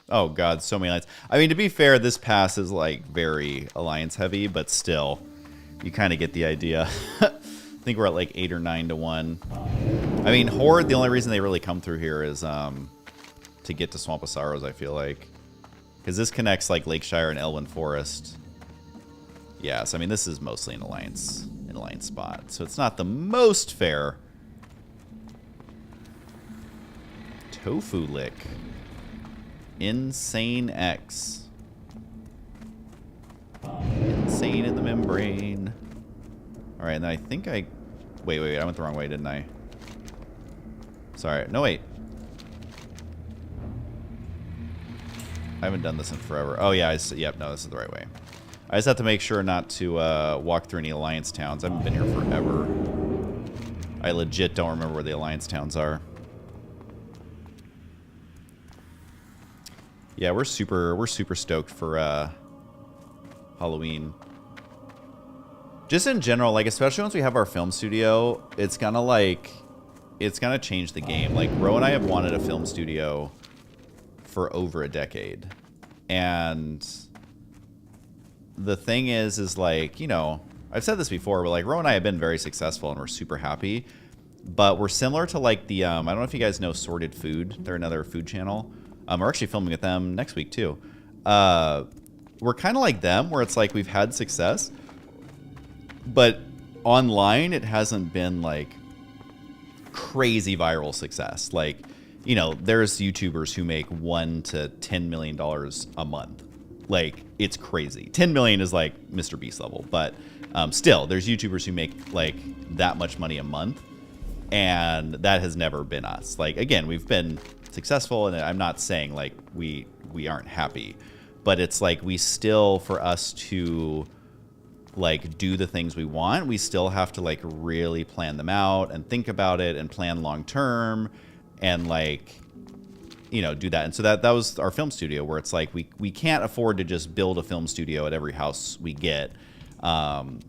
Oh god, so many alliance. I mean, to be fair, this pass is like very alliance heavy, but still, you kind of get the idea. I think we're at like 8 or 9-1. I mean, horde. The only reason they really come through here is to get to Swamp of Sorrows. I feel like, because this connects like Lakeshire and Elwyn Forest. Yeah, so I mean, this is mostly an alliance spot, so it's not the most fair. Tofu Lick. Insane X. Insane in the membrane. Alright, and then I think I... Wait, I went the wrong way, didn't I? Sorry. No, wait. I haven't done this in forever. Oh, yeah. Yep, no, this is the right way. I just have to make sure not to walk through any Alliance towns. I haven't been here forever. I legit don't remember where the Alliance towns are. Yeah, we're super stoked for Halloween. Just in general, like, especially once we have our film studio, it's gonna change the game. Like, Ro and I have wanted a film studio for over a decade. And the thing is like, you know, I've said this before, but like, Ro and I have been very successful and we're super happy. But we're similar to like the, I don't know if you guys know Sorted Food. They're another food channel. We're actually filming with them next week too. We're kind of like them, where it's like we've had success, but online it hasn't been like crazy viral success. Like, you know, there's YouTubers who make $1 to $10 million a month. Like, it's crazy. 10 million is like Mr. Beast level, but still, there's YouTubers who make like that much money a month, and that has never been us. Like, again, we've been successful, and I'm not saying like we aren't happy, but it's like we still, for us to like do the things we want. We still have to like really plan them out and think about it and plan long term and like, you know, do that. And so that was our film studio, where it's like we can't afford to just build a film studio at every house we get,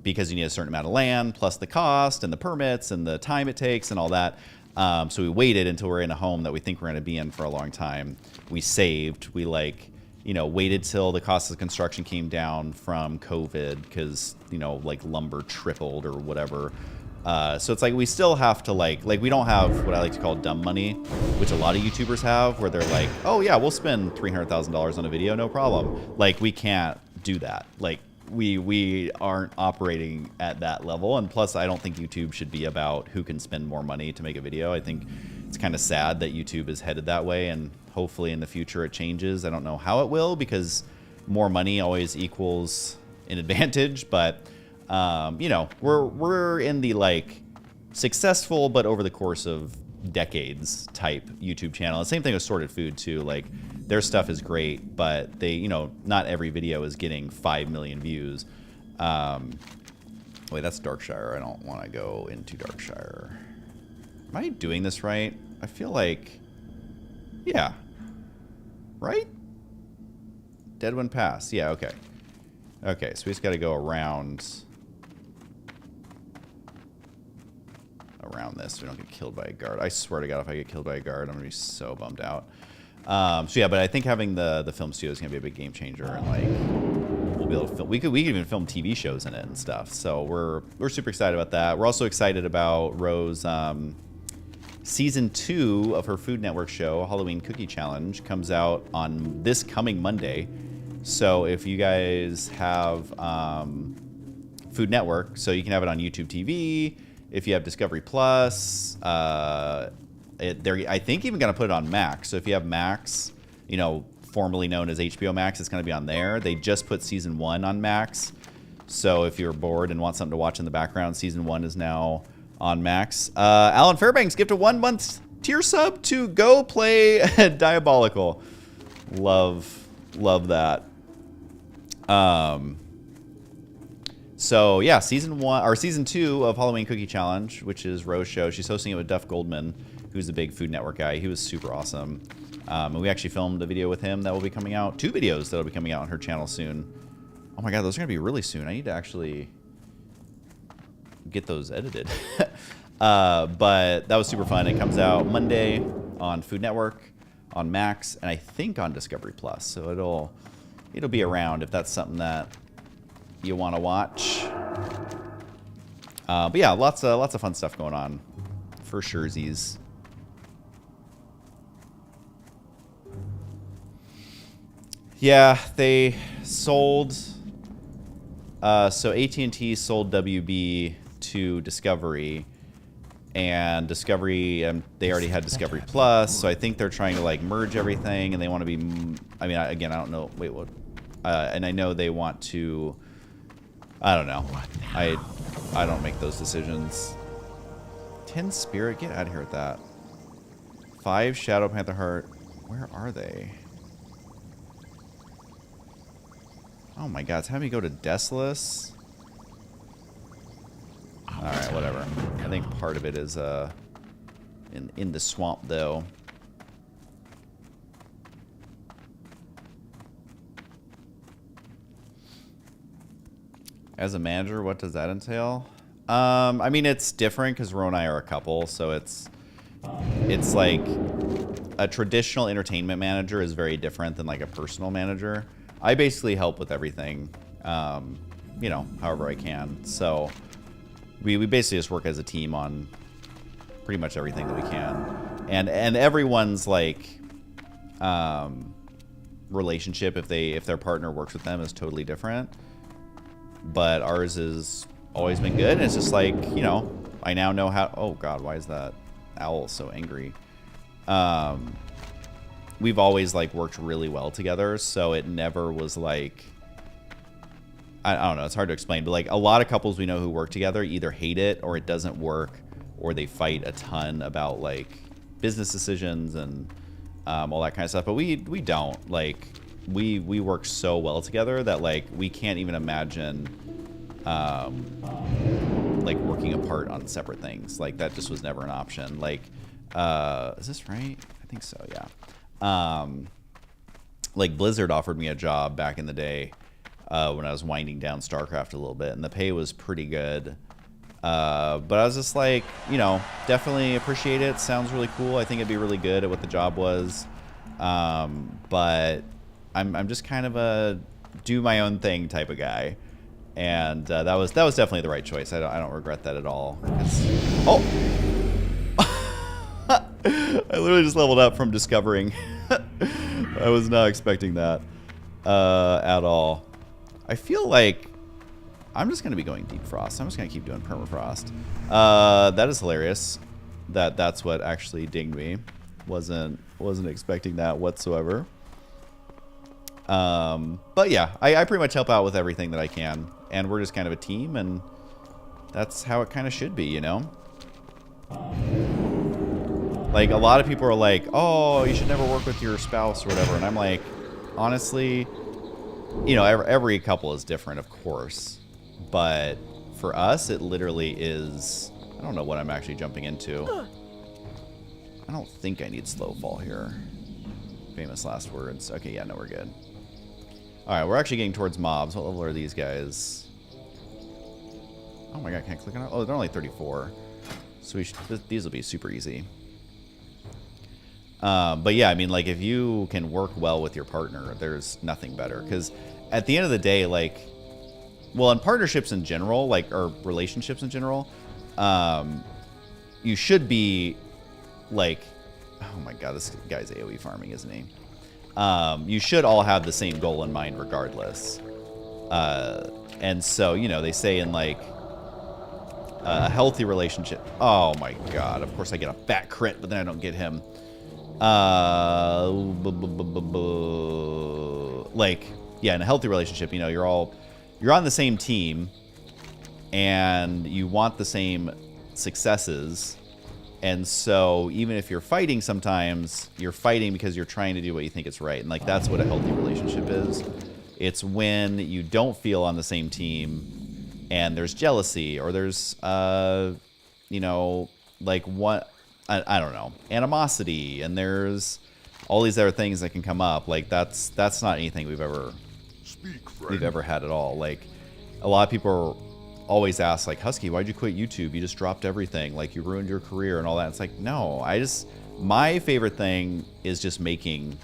because you need a certain amount of land plus the cost and the permits and the time it takes and all that. So we waited until we're in a home that we think we're going to be in for a long time. We saved. We like, you know, waited till the cost of construction came down from COVID because, you know, like lumber tripled or whatever. So it's like we still have to like we don't have what I like to call dumb money, which a lot of YouTubers have, where they're like, oh yeah, we'll spend $300,000 on a video, no problem. Like we can't do that. Like we aren't operating at that level. And plus, I don't think YouTube should be about who can spend more money to make a video. I think it's kind of sad that YouTube is headed that way, and hopefully in the future it changes. I don't know how it will, because more money always equals an advantage, but you know, we're in the like successful but over the course of decades type YouTube channel. The same thing with Sorted Food too. Like their stuff is great, but they, you know, not every video is getting 5 million views. Wait, that's Darkshire. I don't want to go into Darkshire. Am I doing this right? I feel like, yeah, right? Deadwind Pass. Yeah, okay. Okay, so we just got to go around this so we don't get killed by a guard. I swear to God, if I get killed by a guard, I'm gonna be so bummed out. So yeah, but I think having the film studio is gonna be a big game changer, and like we'll be able to film. We could even film TV shows in it and stuff. So we're super excited about that. We're also excited about Rose. Season 2 of her Food Network show, Halloween Cookie Challenge, comes out on this coming Monday. So if you guys have Food Network, so you can have it on YouTube TV. If you have Discovery Plus, they're, I think, even going to put it on Max. So if you have Max, you know, formerly known as HBO Max, it's going to be on there. They just put Season 1 on Max. So if you're bored and want something to watch in the background, Season 1 is now on Max. Alan Fairbanks, gift a 1-month tier sub to go play Diabolical. Love that. So yeah, Season 2 of Halloween Cookie Challenge, which is Rose's show. She's hosting it with Duff Goldman, who's a big Food Network guy. He was super awesome. And we actually filmed a video with him that will be coming out. 2 videos that will be coming out on her channel soon. Oh my God, those are gonna be really soon. I need to actually get those edited. But that was super fun. It comes out Monday on Food Network, on Max, and I think on Discovery Plus. So it'll be around if that's something that you want to watch. But yeah, lots of fun stuff going on for surezies. Yeah, they sold. So AT&T sold WB to Discovery, and Discovery, they already had Discovery Plus. So I think they're trying to like merge everything, and they want to be. I mean, again, I don't know. Wait, what? And I know they want to. I don't know. I don't make those decisions. 10 Spirit, get out of here with that. 5 Shadow Panther Heart. Where are they? Oh my God, it's having me go to Desolus. Alright, whatever. I think part of it is in the swamp though. As a manager, what does that entail? I mean, it's different because Ro and I are a couple, so it's like a traditional entertainment manager is very different than like a personal manager. I basically help with everything, you know, however I can. So we basically just work as a team on pretty much everything that we can, and everyone's like relationship, if their partner works with them, is totally different. But ours has always been good, and it's just like, you know, I now know how. Oh God, why is that owl so angry? We've always like worked really well together, so it never was like, I don't know, it's hard to explain, but like a lot of couples we know who work together either hate it or it doesn't work, or they fight a ton about like business decisions and all that kind of stuff. But we don't. Like we work so well together that like we can't even imagine like working apart on separate things. Like that just was never an option. Like, is this right? I think so. Yeah. Like Blizzard offered me a job back in the day when I was winding down StarCraft a little bit, and the pay was pretty good. But I was just like, you know, definitely appreciate it. Sounds really cool. I think it'd be really good at what the job was. But I'm just kind of a do my own thing type of guy. And that was definitely the right choice. I don't regret that at all. Oh, I literally just leveled up from discovering. I was not expecting that at all. I feel like I'm just gonna be going deep frost. I'm just gonna keep doing permafrost. That is hilarious. That's what actually dinged me. Wasn't expecting that whatsoever. But yeah, I pretty much help out with everything that I can, and we're just kind of a team, and that's how it kind of should be, you know? Like, a lot of people are like, oh, you should never work with your spouse or whatever, and I'm like, honestly, you know, every couple is different, of course, but for us, it literally is, I don't know what I'm actually jumping into. I don't think I need slow fall here. Famous last words. Okay, yeah, no, we're good. Alright, we're actually getting towards mobs. What level are these guys? Oh my god, can't click on it? Oh, they're only 34. So these will be super easy. But yeah, I mean, like, if you can work well with your partner, there's nothing better. Because at the end of the day, like, well, in partnerships in general, like, or relationships in general, you should be, like, oh my god, this guy's AoE farming, isn't he? You should all have the same goal in mind regardless. And so, you know, they say in, like, a healthy relationship. Oh my god, of course I get a fat crit, but then I don't get him. Like, yeah, in a healthy relationship, you know, you're on the same team, and you want the same successes. And so even if you're fighting sometimes, you're fighting because you're trying to do what you think is right. And, like, that's what a healthy relationship is. It's when you don't feel on the same team and there's jealousy, or there's, you know, like, what, I don't know, animosity, and there's all these other things that can come up. Like, that's not anything we've ever had at all. Like, a lot of people always ask, like, Husky, why'd you quit YouTube? You just dropped everything. Like, you ruined your career and all that. It's like, no, my favorite thing is just making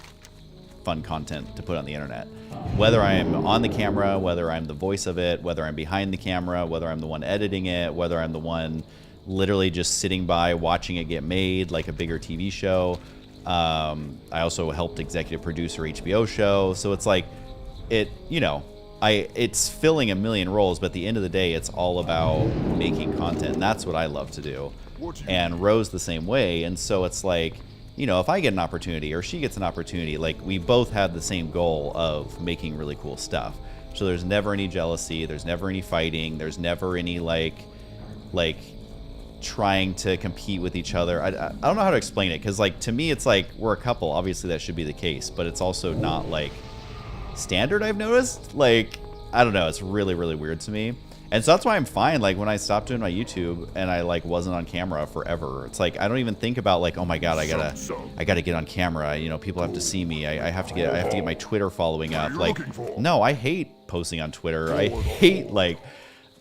fun content to put on the internet. Whether I'm on the camera, whether I'm the voice of it, whether I'm behind the camera, whether I'm the one editing it, whether I'm the one literally just sitting by watching it get made, like a bigger TV show. I also helped executive produce her HBO show. So it's like, you know, it's filling a million roles, but at the end of the day, it's all about making content. And that's what I love to do. And Rose the same way. And so it's like, you know, if I get an opportunity or she gets an opportunity, like, we both had the same goal of making really cool stuff. So there's never any jealousy. There's never any fighting. There's never any, like trying to compete with each other. I don't know how to explain it, because, like, to me, it's like we're a couple. Obviously, that should be the case, but it's also not, like, standard, I've noticed. Like, I don't know, it's really, really weird to me. And so that's why I'm fine, like, when I stopped doing my YouTube and I, like, wasn't on camera forever, it's like I don't even think about, like, oh my god, I gotta get on camera, you know, people have to see me, I have to get my Twitter following up. Like, no, I hate posting on Twitter. I hate, like,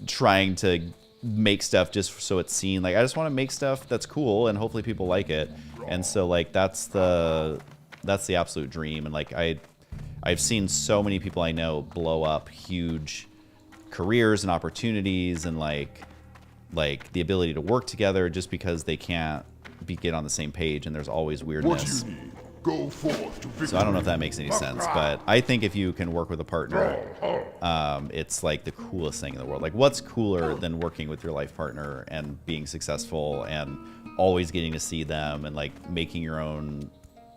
trying to make stuff just so it's seen. Like, I just want to make stuff that's cool and hopefully people like it. And so, like, that's the absolute dream. And, like, I've seen so many people I know blow up huge careers and opportunities, and like the ability to work together just because they can't get on the same page, and there's always weirdness. Go forth to victory. So I don't know if that makes any sense, but I think if you can work with a partner, it's like the coolest thing in the world. Like, what's cooler than working with your life partner and being successful and always getting to see them and, like, making your own,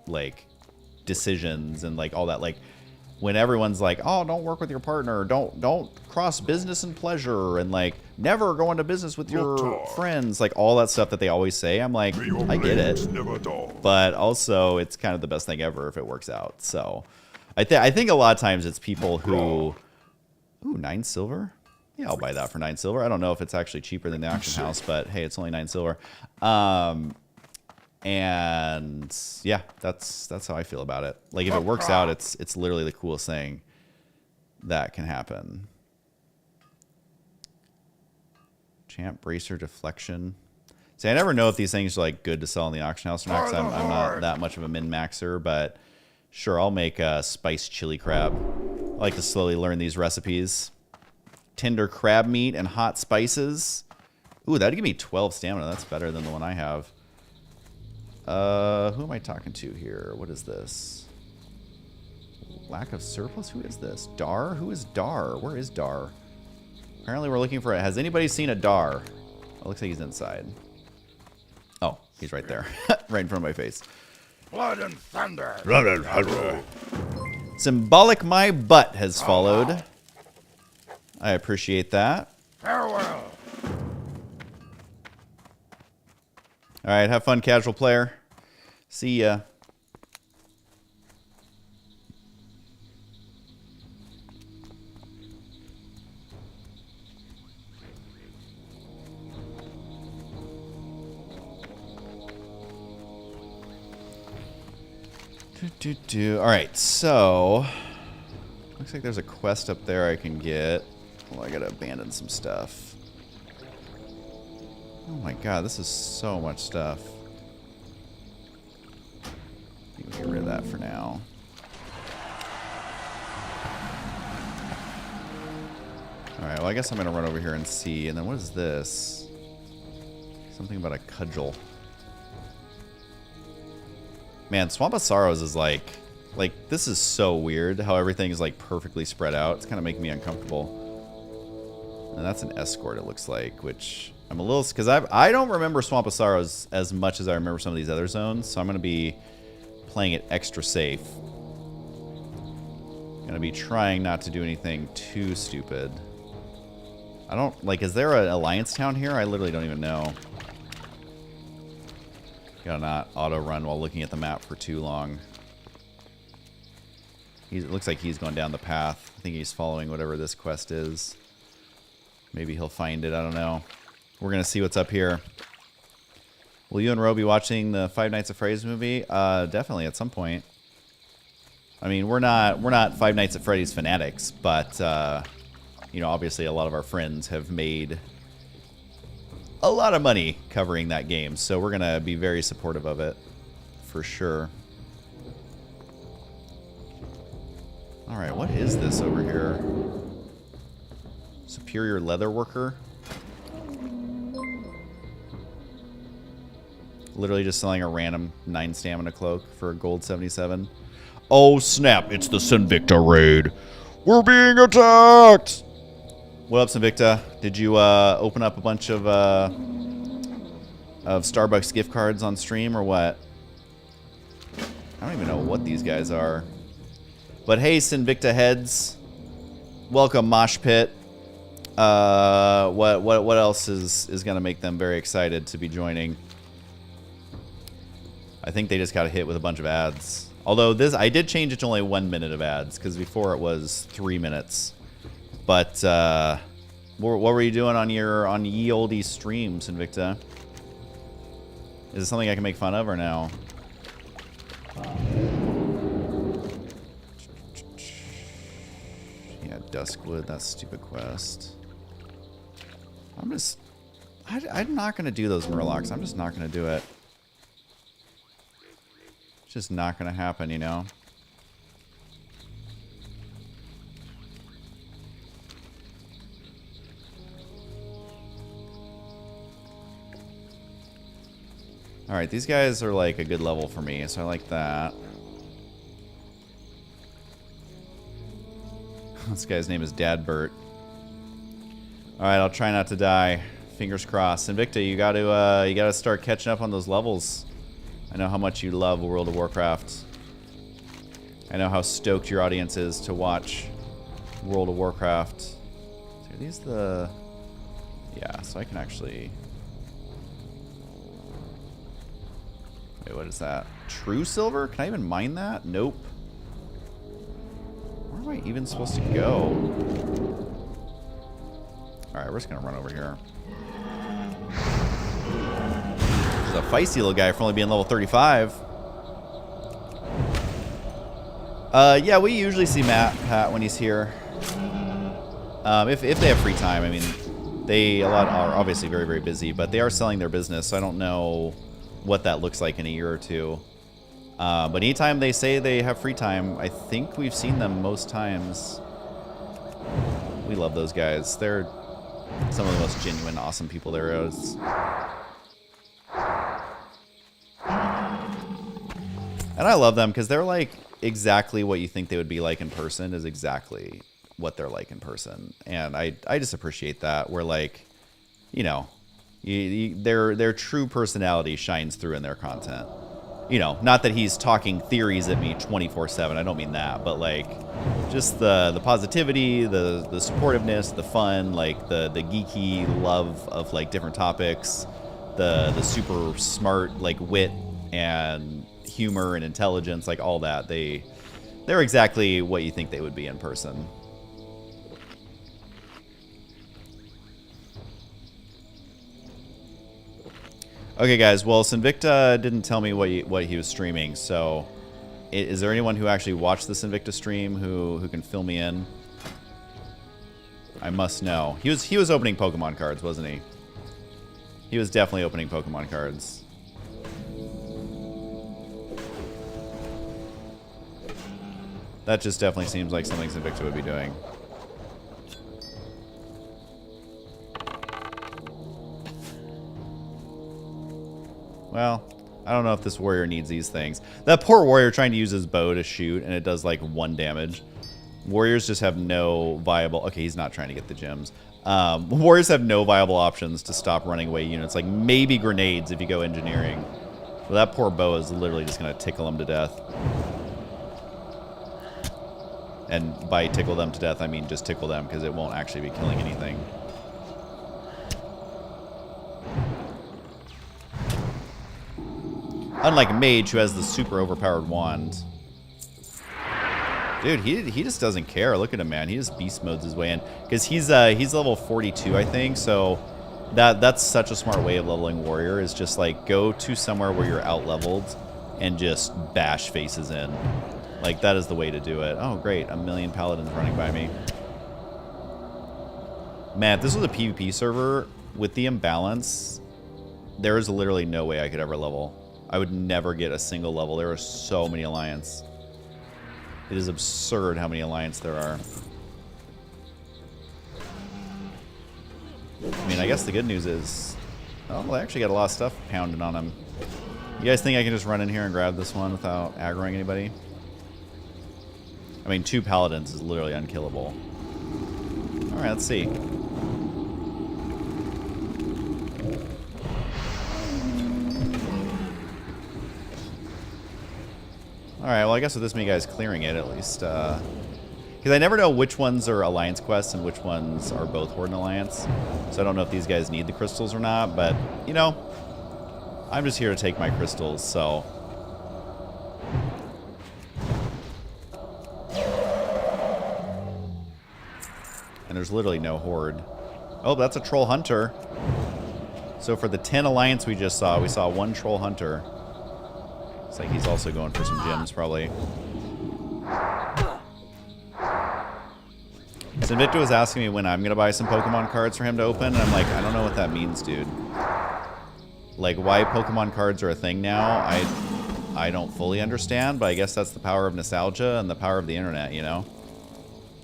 like, decisions and, like, all that. Like, when everyone's like, oh, don't work with your partner, don't cross business and pleasure, and, like, never go into business with your friends, like, all that stuff that they always say, I'm like, I get it, but also it's kind of the best thing ever if it works out. So I think a lot of times it's people who, ooh, 9 silver, Yeah, I'll buy that for 9 silver. I don't know if it's actually cheaper than the auction house, but hey, it's only 9 silver. And yeah, that's how I feel about it. Like if it works out, it's literally the coolest thing that can happen. Champ bracer deflection. See, I never know if these things are like good to sell in the auction house or not, 'cause I'm not that much of a min-maxer, but sure, I'll make a spiced chili crab. I like to slowly learn these recipes. Tender crab meat and hot spices. Ooh, that'd give me 12 stamina. That's better than the one I have. Who am I talking to here? What is this? Lack of surplus? Who is this? Dar? Who is Dar? Where is Dar? Apparently we're looking for it. Has anybody seen a Dar? It looks like he's inside. Oh, he's right there. Right in front of my face. Blood and thunder. Symbolic my butt has followed. I appreciate that. Farewell. Alright, have fun, casual player. See ya. Alright, so looks like there's a quest up there I can get. Well, I gotta abandon some stuff. Oh my god, this is so much stuff. I think we'll get rid of that for now. Alright, well I guess I'm gonna run over here and see. And then what is this? Something about a cudgel. Man, Swamp of Sorrows is like this is so weird how everything is like perfectly spread out. It's kind of making me uncomfortable. And that's an escort, it looks like, which I'm a little, because I don't remember Swamp of Sorrows as much as I remember some of these other zones, so I'm going to be playing it extra safe. Going to be trying not to do anything too stupid. I don't, like, is there an Alliance town here? I literally don't even know. Gotta not auto-run while looking at the map for too long. It looks like he's going down the path. I think he's following whatever this quest is. Maybe he'll find it, I don't know. We're gonna see what's up here. Will you and Ro be watching the Five Nights at Freddy's movie? Definitely at some point. I mean, we're not Five Nights at Freddy's fanatics, but you know, obviously a lot of our friends have made a lot of money covering that game, so we're gonna be very supportive of it for sure. All right, what is this over here? Superior leather worker. Literally just selling a random 9 stamina cloak for a gold 77. Oh snap, it's the Sinvicta raid. We're being attacked! What up, Sinvicta? Did you open up a bunch of Starbucks gift cards on stream or what? I don't even know what these guys are. But hey, Sinvicta heads. Welcome, Mosh Pit. What else is gonna make them very excited to be joining? I think they just got hit with a bunch of ads. Although this, I did change it to only 1 minute of ads, because before it was 3 minutes. But what were you doing on ye olde streams, Invicta? Is it something I can make fun of or no? Yeah, Duskwood, that's a stupid quest. I'm not gonna do those Murlocs. I'm just not gonna do it. It's just not gonna happen, you know? Alright, these guys are like a good level for me, so I like that. This guy's name is Dadbert. Alright, I'll try not to die. Fingers crossed. Invicta, you gotta start catching up on those levels. I know how much you love World of Warcraft. I know how stoked your audience is to watch World of Warcraft. So are these the... Yeah, so I can actually... Wait, what is that? True silver? Can I even mine that? Nope. Where am I even supposed to go? Alright, we're just gonna run over here. There's a feisty little guy for only being level 35. Yeah, we usually see Pat when he's here. If they have free time. I mean, a lot are obviously very, very busy, but they are selling their business, so I don't know what that looks like in a year or two. But anytime they say they have free time, I think we've seen them most times. We love those guys. They're some of the most genuine, awesome people there is. And I love them because they're like exactly what you think they would be like in person is exactly what they're like in person. And I just appreciate that. Where like, you know, their true personality shines through in their content. You know, not that he's talking theories at me 24/7. I don't mean that, but like just the positivity, the supportiveness, the fun, like the geeky love of like different topics, the super smart like wit and humor and intelligence, like all that. They're exactly what you think they would be in person. Okay, guys. Well, Sinvicta didn't tell me what he was streaming. So, is there anyone who actually watched the Sinvicta stream who can fill me in? I must know. He was opening Pokemon cards, wasn't he? He was definitely opening Pokemon cards. That just definitely seems like something Sinvicta would be doing. Well, I don't know if this warrior needs these things. That poor warrior trying to use his bow to shoot, and it does like 1 damage. Warriors just have no viable... Okay, he's not trying to get the gems. Warriors have no viable options to stop running away units. Like, maybe grenades if you go engineering. Well, that poor bow is literally just going to tickle him to death. And by tickle them to death, I mean just tickle them, because it won't actually be killing anything. Unlike Mage, who has the super overpowered wand. Dude, he just doesn't care. Look at him, man. He just beast modes his way in. Because he's level 42, I think. So that's such a smart way of leveling warrior. Is just like go to somewhere where you're out leveled and just bash faces in. Like that is the way to do it. Oh, great. 1,000,000 paladins running by me. Man, if this was a PvP server with the imbalance, there is literally no way I could ever level. I would never get a single level. There are so many alliance. It is absurd how many alliance there are. I mean, I guess the good news is... Oh, well, I actually got a lot of stuff pounding on him. You guys think I can just run in here and grab this one without aggroing anybody? I mean, 2 paladins is literally unkillable. Alright, let's see. Alright, well I guess with this many guys clearing it, at least, because I never know which ones are Alliance quests and which ones are both Horde and Alliance. So I don't know if these guys need the crystals or not, but, you know, I'm just here to take my crystals, so... And there's literally no Horde. Oh, that's a Troll Hunter. So for the 10 Alliance we just saw, we saw 1 Troll Hunter. It's like he's also going for some gems, probably. Sinvicta was asking me when I'm going to buy some Pokemon cards for him to open, and I'm like, I don't know what that means, dude. Like, why Pokemon cards are a thing now, I don't fully understand, but I guess that's the power of nostalgia and the power of the internet, you know?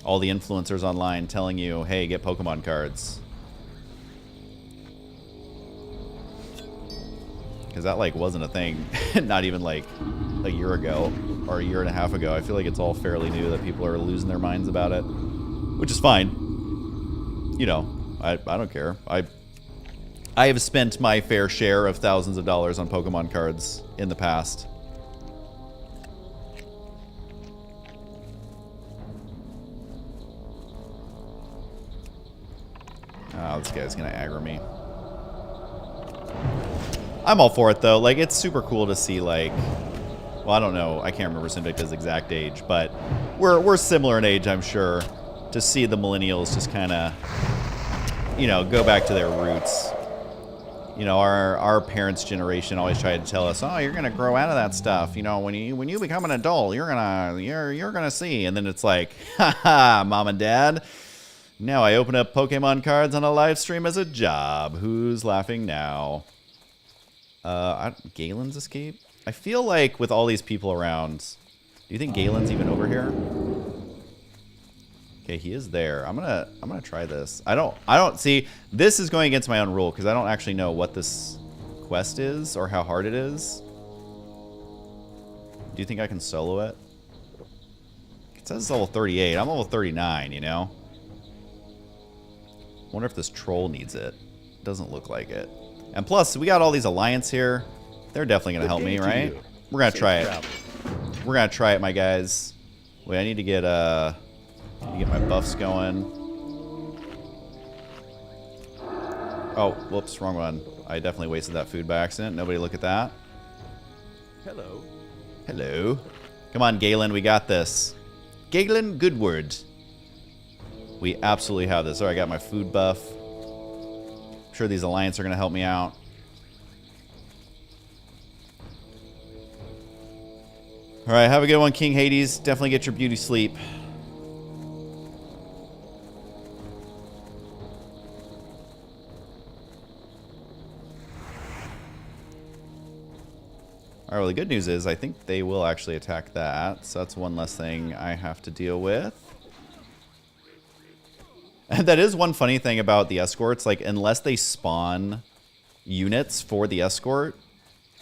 All the influencers online telling you, hey, get Pokemon cards. Because that, like, wasn't a thing. Not even, like, a year ago or a year and a half ago. I feel like it's all fairly new that people are losing their minds about it. Which is fine. You know, I don't care. I have spent my fair share of thousands of dollars on Pokemon cards in the past. Oh, this guy's gonna aggro me. I'm all for it, though. Like, it's super cool to see, like... Well, I don't know. I can't remember Sinvicta's exact age, but we're similar in age, I'm sure. To see the millennials just kind of you know, go back to their roots. You know, our parents' generation always tried to tell us, "Oh, you're gonna grow out of that stuff. You know, when you become an adult, you're gonna see." And then it's like, "Ha ha, mom and dad. Now I open up Pokemon cards on a live stream as a job. Who's laughing now?" Galen's escape. I feel like with all these people around, do you think Galen's even over here? Okay, he is there. I'm gonna try this. I don't see, this is going against my own rule because I don't actually know what this quest is or how hard it is. Do you think I can solo it? It says it's level 38. I'm level 39, you know? Wonder if this troll needs it. Doesn't look like it. And plus, we got all these alliance here. They're definitely gonna help me, right? We're gonna try it. We're gonna try it, my guys. Wait, I need to get my buffs going. Oh, whoops, wrong one. I definitely wasted that food by accident. Nobody look at that. Hello. Hello. Come on, Galen, we got this. Galen Goodward. We absolutely have this. All right, I got my food buff. I'm sure these alliance are going to help me out. All right, have a good one, King Hades. Definitely get your beauty sleep. All right, well, the good news is I think they will actually attack that. So that's one less thing I have to deal with. And that is one funny thing about the escorts. Like, unless they spawn units for the escort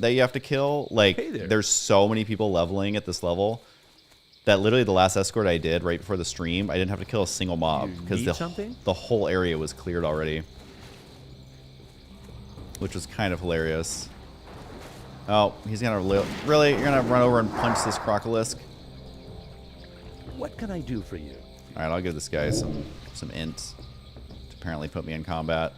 that you have to kill, like, there's so many people leveling at this level that literally the last escort I did right before the stream, I didn't have to kill a single mob because the whole area was cleared already. Which was kind of hilarious. Oh, he's gonna really? You're gonna run over and punch this crocolisk? What can I do for you? All right, I'll give this guy some int to apparently put me in combat.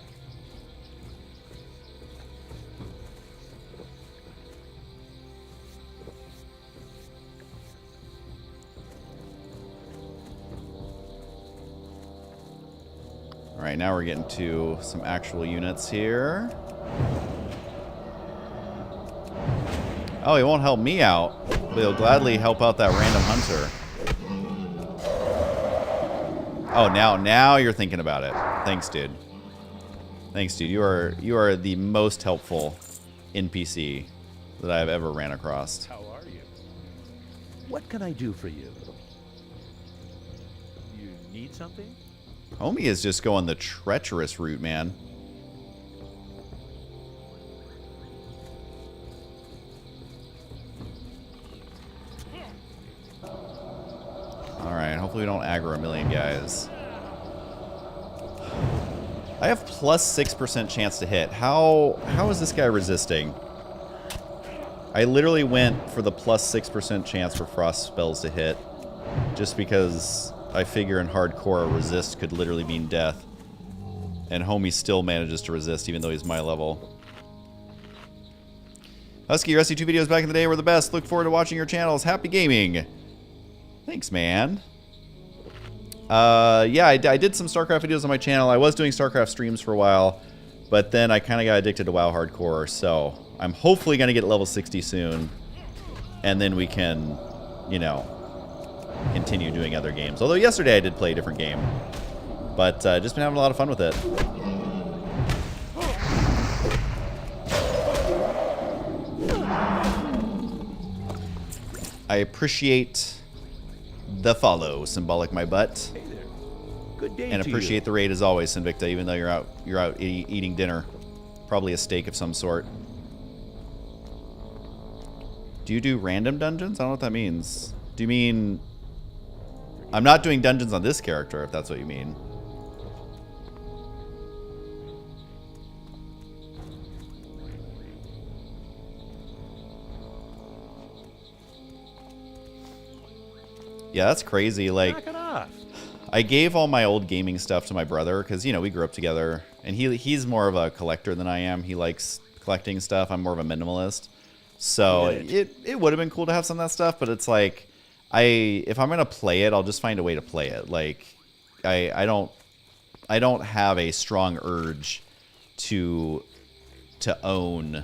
All right, now we're getting to some actual units here. Oh, he won't help me out, but he'll gladly help out that random hunter. Oh, now you're thinking about it. Thanks, dude. Thanks, dude. You are the most helpful NPC that I've ever ran across. How are you? What can I do for you? You need something? Homie is just going the treacherous route, man. Alright, hopefully we don't aggro a million guys. I have plus 6% chance to hit. How is this guy resisting? I literally went for the plus 6% chance for frost spells to hit. Just because I figure in hardcore a resist could literally mean death. And homie still manages to resist even though he's my level. Husky, your SC2 videos back in the day were the best. Look forward to watching your channels. Happy gaming. Thanks, man. Yeah, I did some StarCraft videos on my channel. I was doing StarCraft streams for a while, but then I kind of got addicted to WoW Hardcore, so I'm hopefully going to get level 60 soon, and then we can, you know, continue doing other games. Although yesterday I did play a different game, but just been having a lot of fun with it. I appreciate the follow, symbolic my butt. Hey there. Good day And to appreciate you. the raid as always, Invicta, even though you're out eating dinner. Probably a steak of some sort. Do you do random dungeons? I don't know what that means. Do you mean... I'm not doing dungeons on this character, if that's what you mean. Yeah, that's crazy. Like, Knock it off. I gave all my old gaming stuff to my brother because, you know, we grew up together. And he's more of a collector than I am. He likes collecting stuff. I'm more of a minimalist. So it would have been cool to have some of that stuff. But it's like, if I'm going to play it, I'll just find a way to play it. Like, I don't have a strong urge to own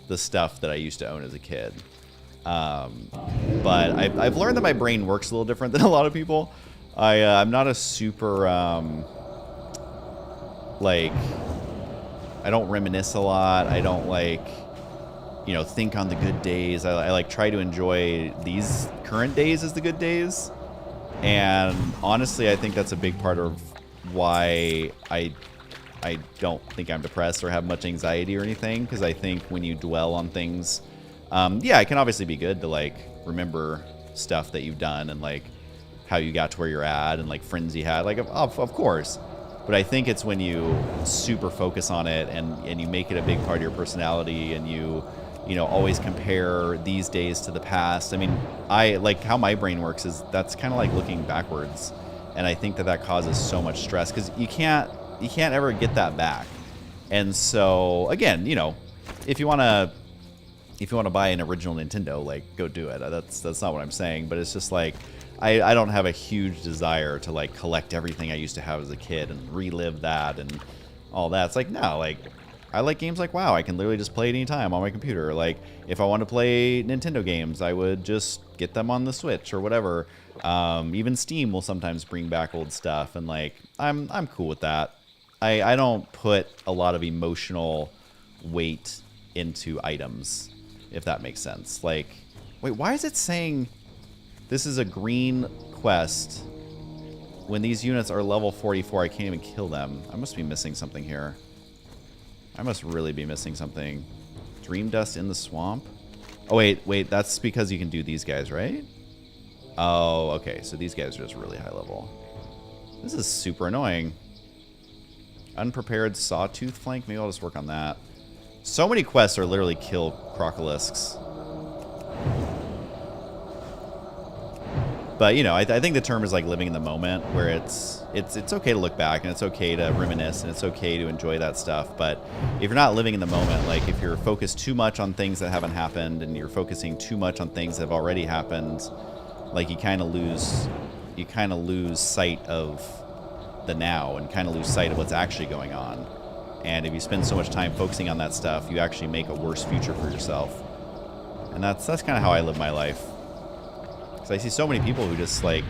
the stuff that I used to own as a kid. But I've learned that my brain works a little different than a lot of people. I'm not a super, like, I don't reminisce a lot. I don't, like, you know, think on the good days. I like, try to enjoy these current days as the good days. And honestly, I think that's a big part of why I don't think I'm depressed or have much anxiety or anything, because I think when you dwell on things, yeah, it can obviously be good to, like, remember stuff that you've done and, like, how you got to where you're at and, like, friends you had, like, of course. But I think it's when you super focus on it and you make it a big part of your personality and you know, always compare these days to the past. I mean, like, how my brain works is that's kind of like looking backwards. And I think that causes so much stress because you can't ever get that back. And so, again, you know, if you want to buy an original Nintendo, like, go do it. That's not what I'm saying, but it's just like I don't have a huge desire to, like, collect everything I used to have as a kid and relive that and all that. It's like, no, like, I like games like WoW. I can literally just play it anytime on my computer. Like, if I want to play Nintendo games, I would just get them on the Switch or whatever. Even Steam will sometimes bring back old stuff, and, like, I'm cool with that. I don't put a lot of emotional weight into items, if that makes sense. Like, wait, why is it saying this is a green quest when these units are level 44? I can't even kill them. I must be missing something here. I must really be missing something. Dream dust in the swamp? Oh, wait, that's because you can do these guys, right? Oh, okay, so these guys are just really high level. This is super annoying. Unprepared sawtooth flank? Maybe I'll just work on that. So many quests are literally kill crocolisks. But, you know, I think the term is like living in the moment, where it's okay to look back and it's okay to reminisce and it's okay to enjoy that stuff. But if you're not living in the moment, like if you're focused too much on things that haven't happened and you're focusing too much on things that have already happened, like you kind of lose sight of the now and kind of lose sight of what's actually going on. And if you spend so much time focusing on that stuff, you actually make a worse future for yourself. And that's kind of how I live my life. Because I see so many people who just, like,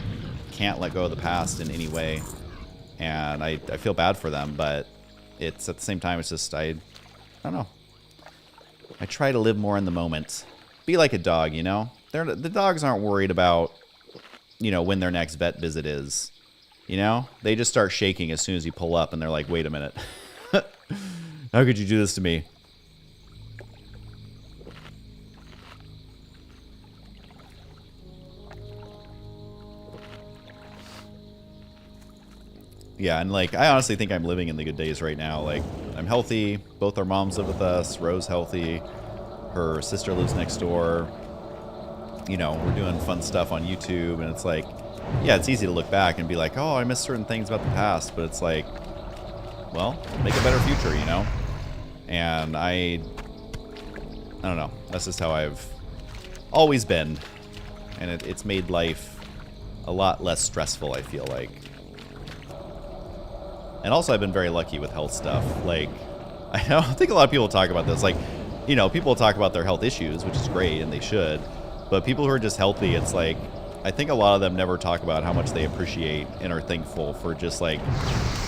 can't let go of the past in any way. And I feel bad for them, but it's at the same time, it's just, I don't know. I try to live more in the moment. Be like a dog, you know? The dogs aren't worried about, you know, when their next vet visit is. You know? They just start shaking as soon as you pull up, and they're like, wait a minute. How could you do this to me? Yeah, and, like, I honestly think I'm living in the good days right now. Like, I'm healthy. Both our moms live with us. Ro's healthy. Her sister lives next door. You know, we're doing fun stuff on YouTube, and it's like, yeah, it's easy to look back and be like, oh, I miss certain things about the past, but it's like, well, make a better future, you know? And I don't know. That's just how I've always been. And it's made life a lot less stressful, I feel like. And also, I've been very lucky with health stuff. Like, I don't think a lot of people talk about this. Like, you know, people talk about their health issues, which is great, and they should. But people who are just healthy, it's like, I think a lot of them never talk about how much they appreciate and are thankful for just, like,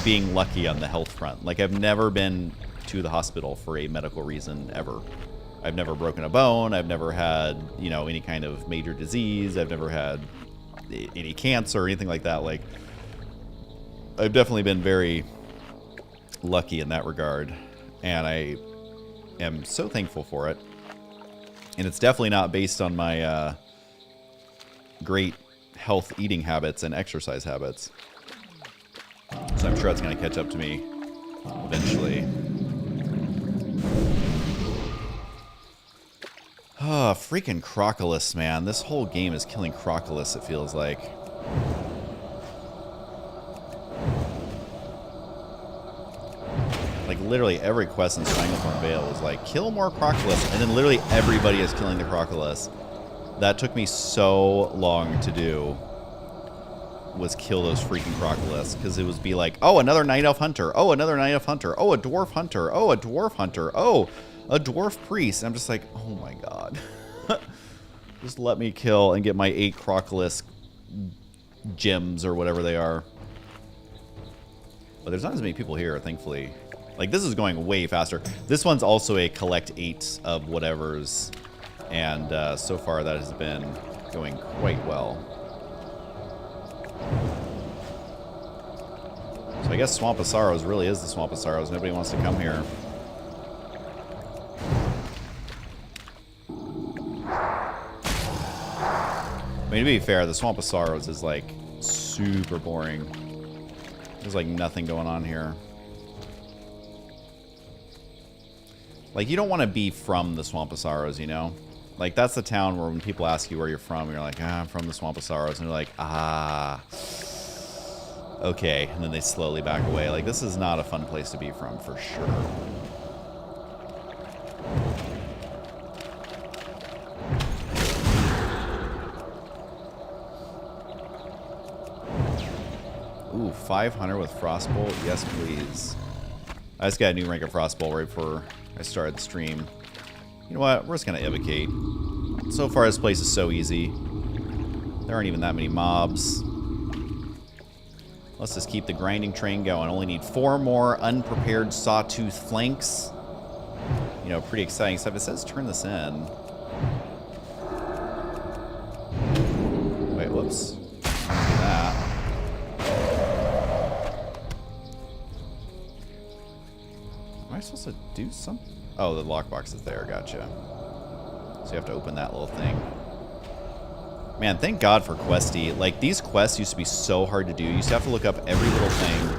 being lucky on the health front. Like, I've never been to the hospital for a medical reason, ever. I've never broken a bone. I've never had, you know, any kind of major disease. I've never had any cancer or anything like that. Like, I've definitely been very lucky in that regard, and I am so thankful for it. And it's definitely not based on my great health eating habits and exercise habits. So I'm sure it's going to catch up to me eventually. Oh, freaking Crocolis, man. This whole game is killing Crocolis, it feels like. Like, literally every quest in Stranglethorn Vale is like, kill more Crocolis, and then literally everybody is killing the Crocolis. That took me so long to do. was kill those freaking crocodiles, because it would be like, oh, another night elf hunter, oh, another night elf hunter, oh, a dwarf hunter, oh, a dwarf hunter, oh, a dwarf priest. I'm just like, oh my god. Just let me kill and get my 8 crocolisk gems or whatever they are. But there's not as many people here, thankfully. Like, this is going way faster. This one's also a collect 8 of whatevers. And so far that has been going quite well. So I guess Swamp of Sorrows really is the Swamp of Sorrows. Nobody wants to come here. I mean, to be fair, the Swamp of Sorrows is, like, super boring. There's, like, nothing going on here. Like, you don't want to be from the Swamp of Sorrows, you know? Like, that's the town where when people ask you where you're from, you're like, ah, I'm from the Swamp of Sorrows. And they're like, ah, okay. And then they slowly back away. Like, this is not a fun place to be from, for sure. Ooh, 500 with Frostbolt. Yes, please. I just got a new rank of Frostbolt right before I started the stream. You know what? We're just going to evocate. So far, this place is so easy. There aren't even that many mobs. Let's just keep the grinding train going. Only need 4 more unprepared sawtooth flanks. You know, pretty exciting stuff. It says turn this in. Wait, whoops. Look at that. Am I supposed to do something? Oh, the lockbox is there. Gotcha. So you have to open that little thing. Man, thank God for Questy. Like, these quests used to be so hard to do. You used to have to look up every little thing.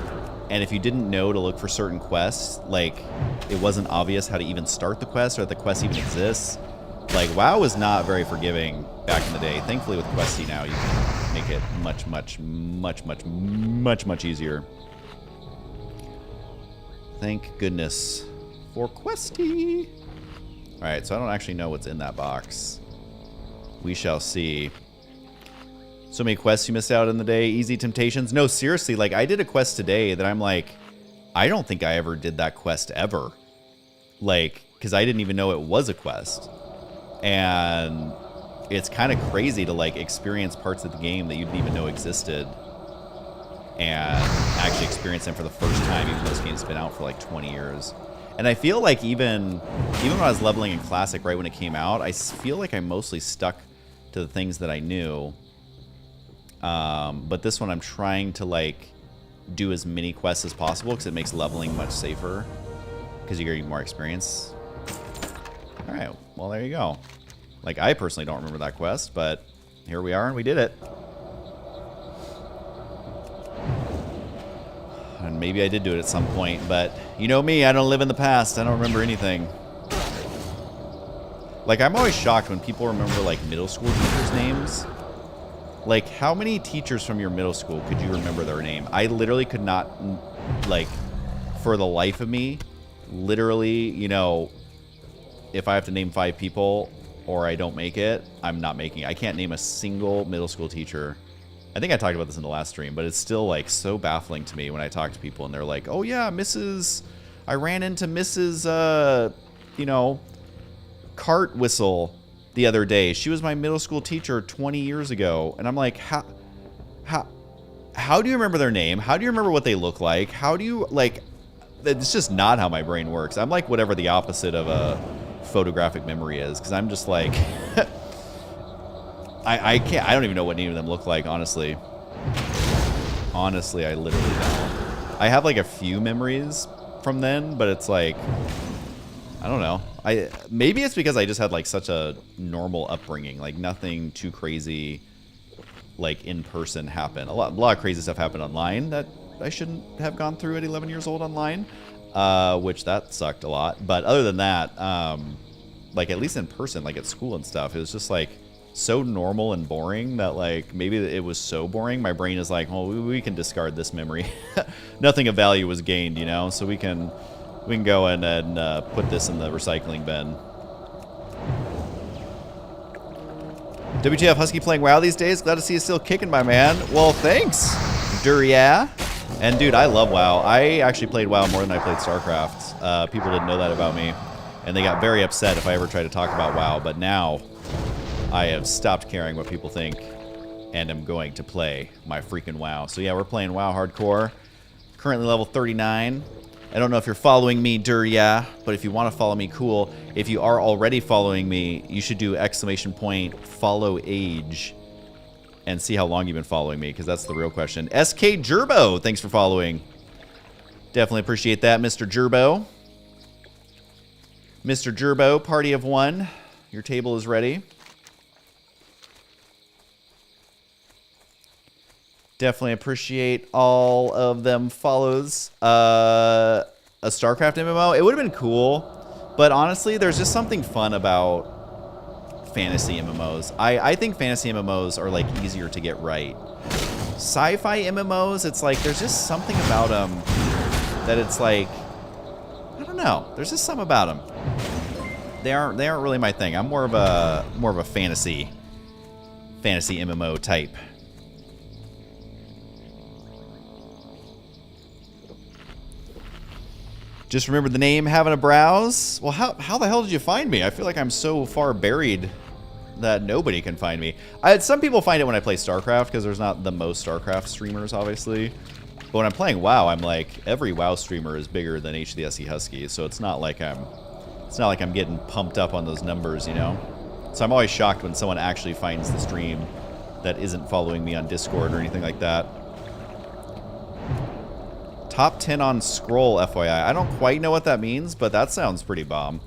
And if you didn't know to look for certain quests, like, it wasn't obvious how to even start the quest or that the quest even exists. Like, WoW was not very forgiving back in the day. Thankfully, with Questy now, you can make it much easier. Thank goodness for Questy. Alright, so I don't actually know what's in that box. We shall see. So many quests you missed out in the day. Easy temptations. No, seriously, like, I did a quest today that I'm like, I don't think I ever did that quest ever. Like, because I didn't even know it was a quest. And it's kind of crazy to, like, experience parts of the game that you didn't even know existed. And actually experience them for the first time, even though this game's been out for like 20 years. And I feel like even when I was leveling in Classic right when it came out, I feel like I mostly stuck to the things that I knew. But this one I'm trying to, like, do as many quests as possible because it makes leveling much safer. Because you're getting more experience. Alright, well there you go. Like, I personally don't remember that quest, but here we are and we did it. And maybe I did do it at some point, but you know me, I don't live in the past. I don't remember anything. Like, I'm always shocked when people remember, like, middle school teachers' names. Like, how many teachers from your middle school could you remember their name? I literally could not, like, for the life of me, literally, you know, if I have to name 5 people or I don't make it, I'm not making it. I can't name a single middle school teacher. I think I talked about this in the last stream, but it's still, like, so baffling to me when I talk to people and they're like, oh yeah, I ran into Mrs., you know, Cart Whistle the other day. She was my middle school teacher 20 years ago. And I'm like, how do you remember their name? How do you remember what they look like? How do you, like, it's just not how my brain works. I'm like whatever the opposite of a photographic memory is, because I'm just like... I don't even know what any of them look like, honestly. Honestly, I literally don't. I have, like, a few memories from then, but it's like, I don't know. Maybe it's because I just had, like, such a normal upbringing. Like, nothing too crazy, like, in person happened. A lot of crazy stuff happened online that I shouldn't have gone through at 11 years old online, which that sucked a lot. But other than that, like, at least in person, like, at school and stuff, it was just, like, so normal and boring that, like, maybe it was so boring my brain is like, well, we can discard this memory. Nothing of value was gained, you know, so we can go in and put this in the recycling bin. WTF, Husky playing WoW these days? Glad to see you still kicking, my man. Well, thanks, Duria. And dude, I love WoW. I actually played WoW more than I played StarCraft. People didn't know that about me, and they got very upset if I ever tried to talk about WoW. But now, I have stopped caring what people think, and I'm going to play my freaking WoW. So yeah, we're playing WoW Hardcore. Currently level 39. I don't know if you're following me, Duria, but if you want to follow me, cool. If you are already following me, you should do ! follow age and see how long you've been following me, because that's the real question. SK Gerbo, thanks for following. Definitely appreciate that, Mr. Gerbo. Mr. Gerbo, party of one. Your table is ready. Definitely appreciate all of them follows. A StarCraft MMO, it would have been cool, but honestly, there's just something fun about fantasy MMOs. I think fantasy MMOs are like easier to get right. Sci-fi MMOs, it's like there's just something about them that it's like, I don't know. There's just something about them. They aren't really my thing. I'm more of a fantasy MMO type. Just remember the name, having a browse. Well, how the hell did you find me? I feel like I'm so far buried that nobody can find me. Some people find it when I play StarCraft, because there's not the most StarCraft streamers, obviously. But when I'm playing WoW, I'm like, every WoW streamer is bigger than HDSC Husky, so it's not like I'm getting pumped up on those numbers, you know? So I'm always shocked when someone actually finds the stream that isn't following me on Discord or anything like that. Top 10 on scroll, FYI. I don't quite know what that means, but that sounds pretty bomb.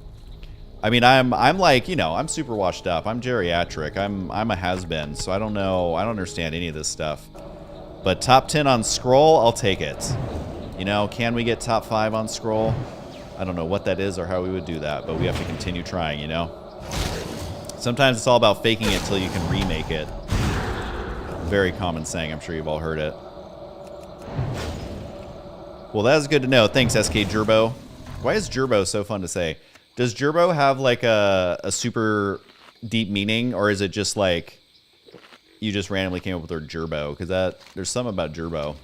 I mean, I'm like, you know, I'm super washed up. I'm geriatric. I'm a has-been, so I don't know. I don't understand any of this stuff. But top 10 on scroll, I'll take it. You know, can we get top 5 on scroll? I don't know what that is or how we would do that, but we have to continue trying, you know? Sometimes it's all about faking it till you can remake it. Very common saying. I'm sure you've all heard it. Well, that is good to know. Thanks, SK Gerbo. Why is Gerbo so fun to say? Does Gerbo have like a super deep meaning, or is it just like you just randomly came up with the word Gerbo? Because there's something about Gerbo.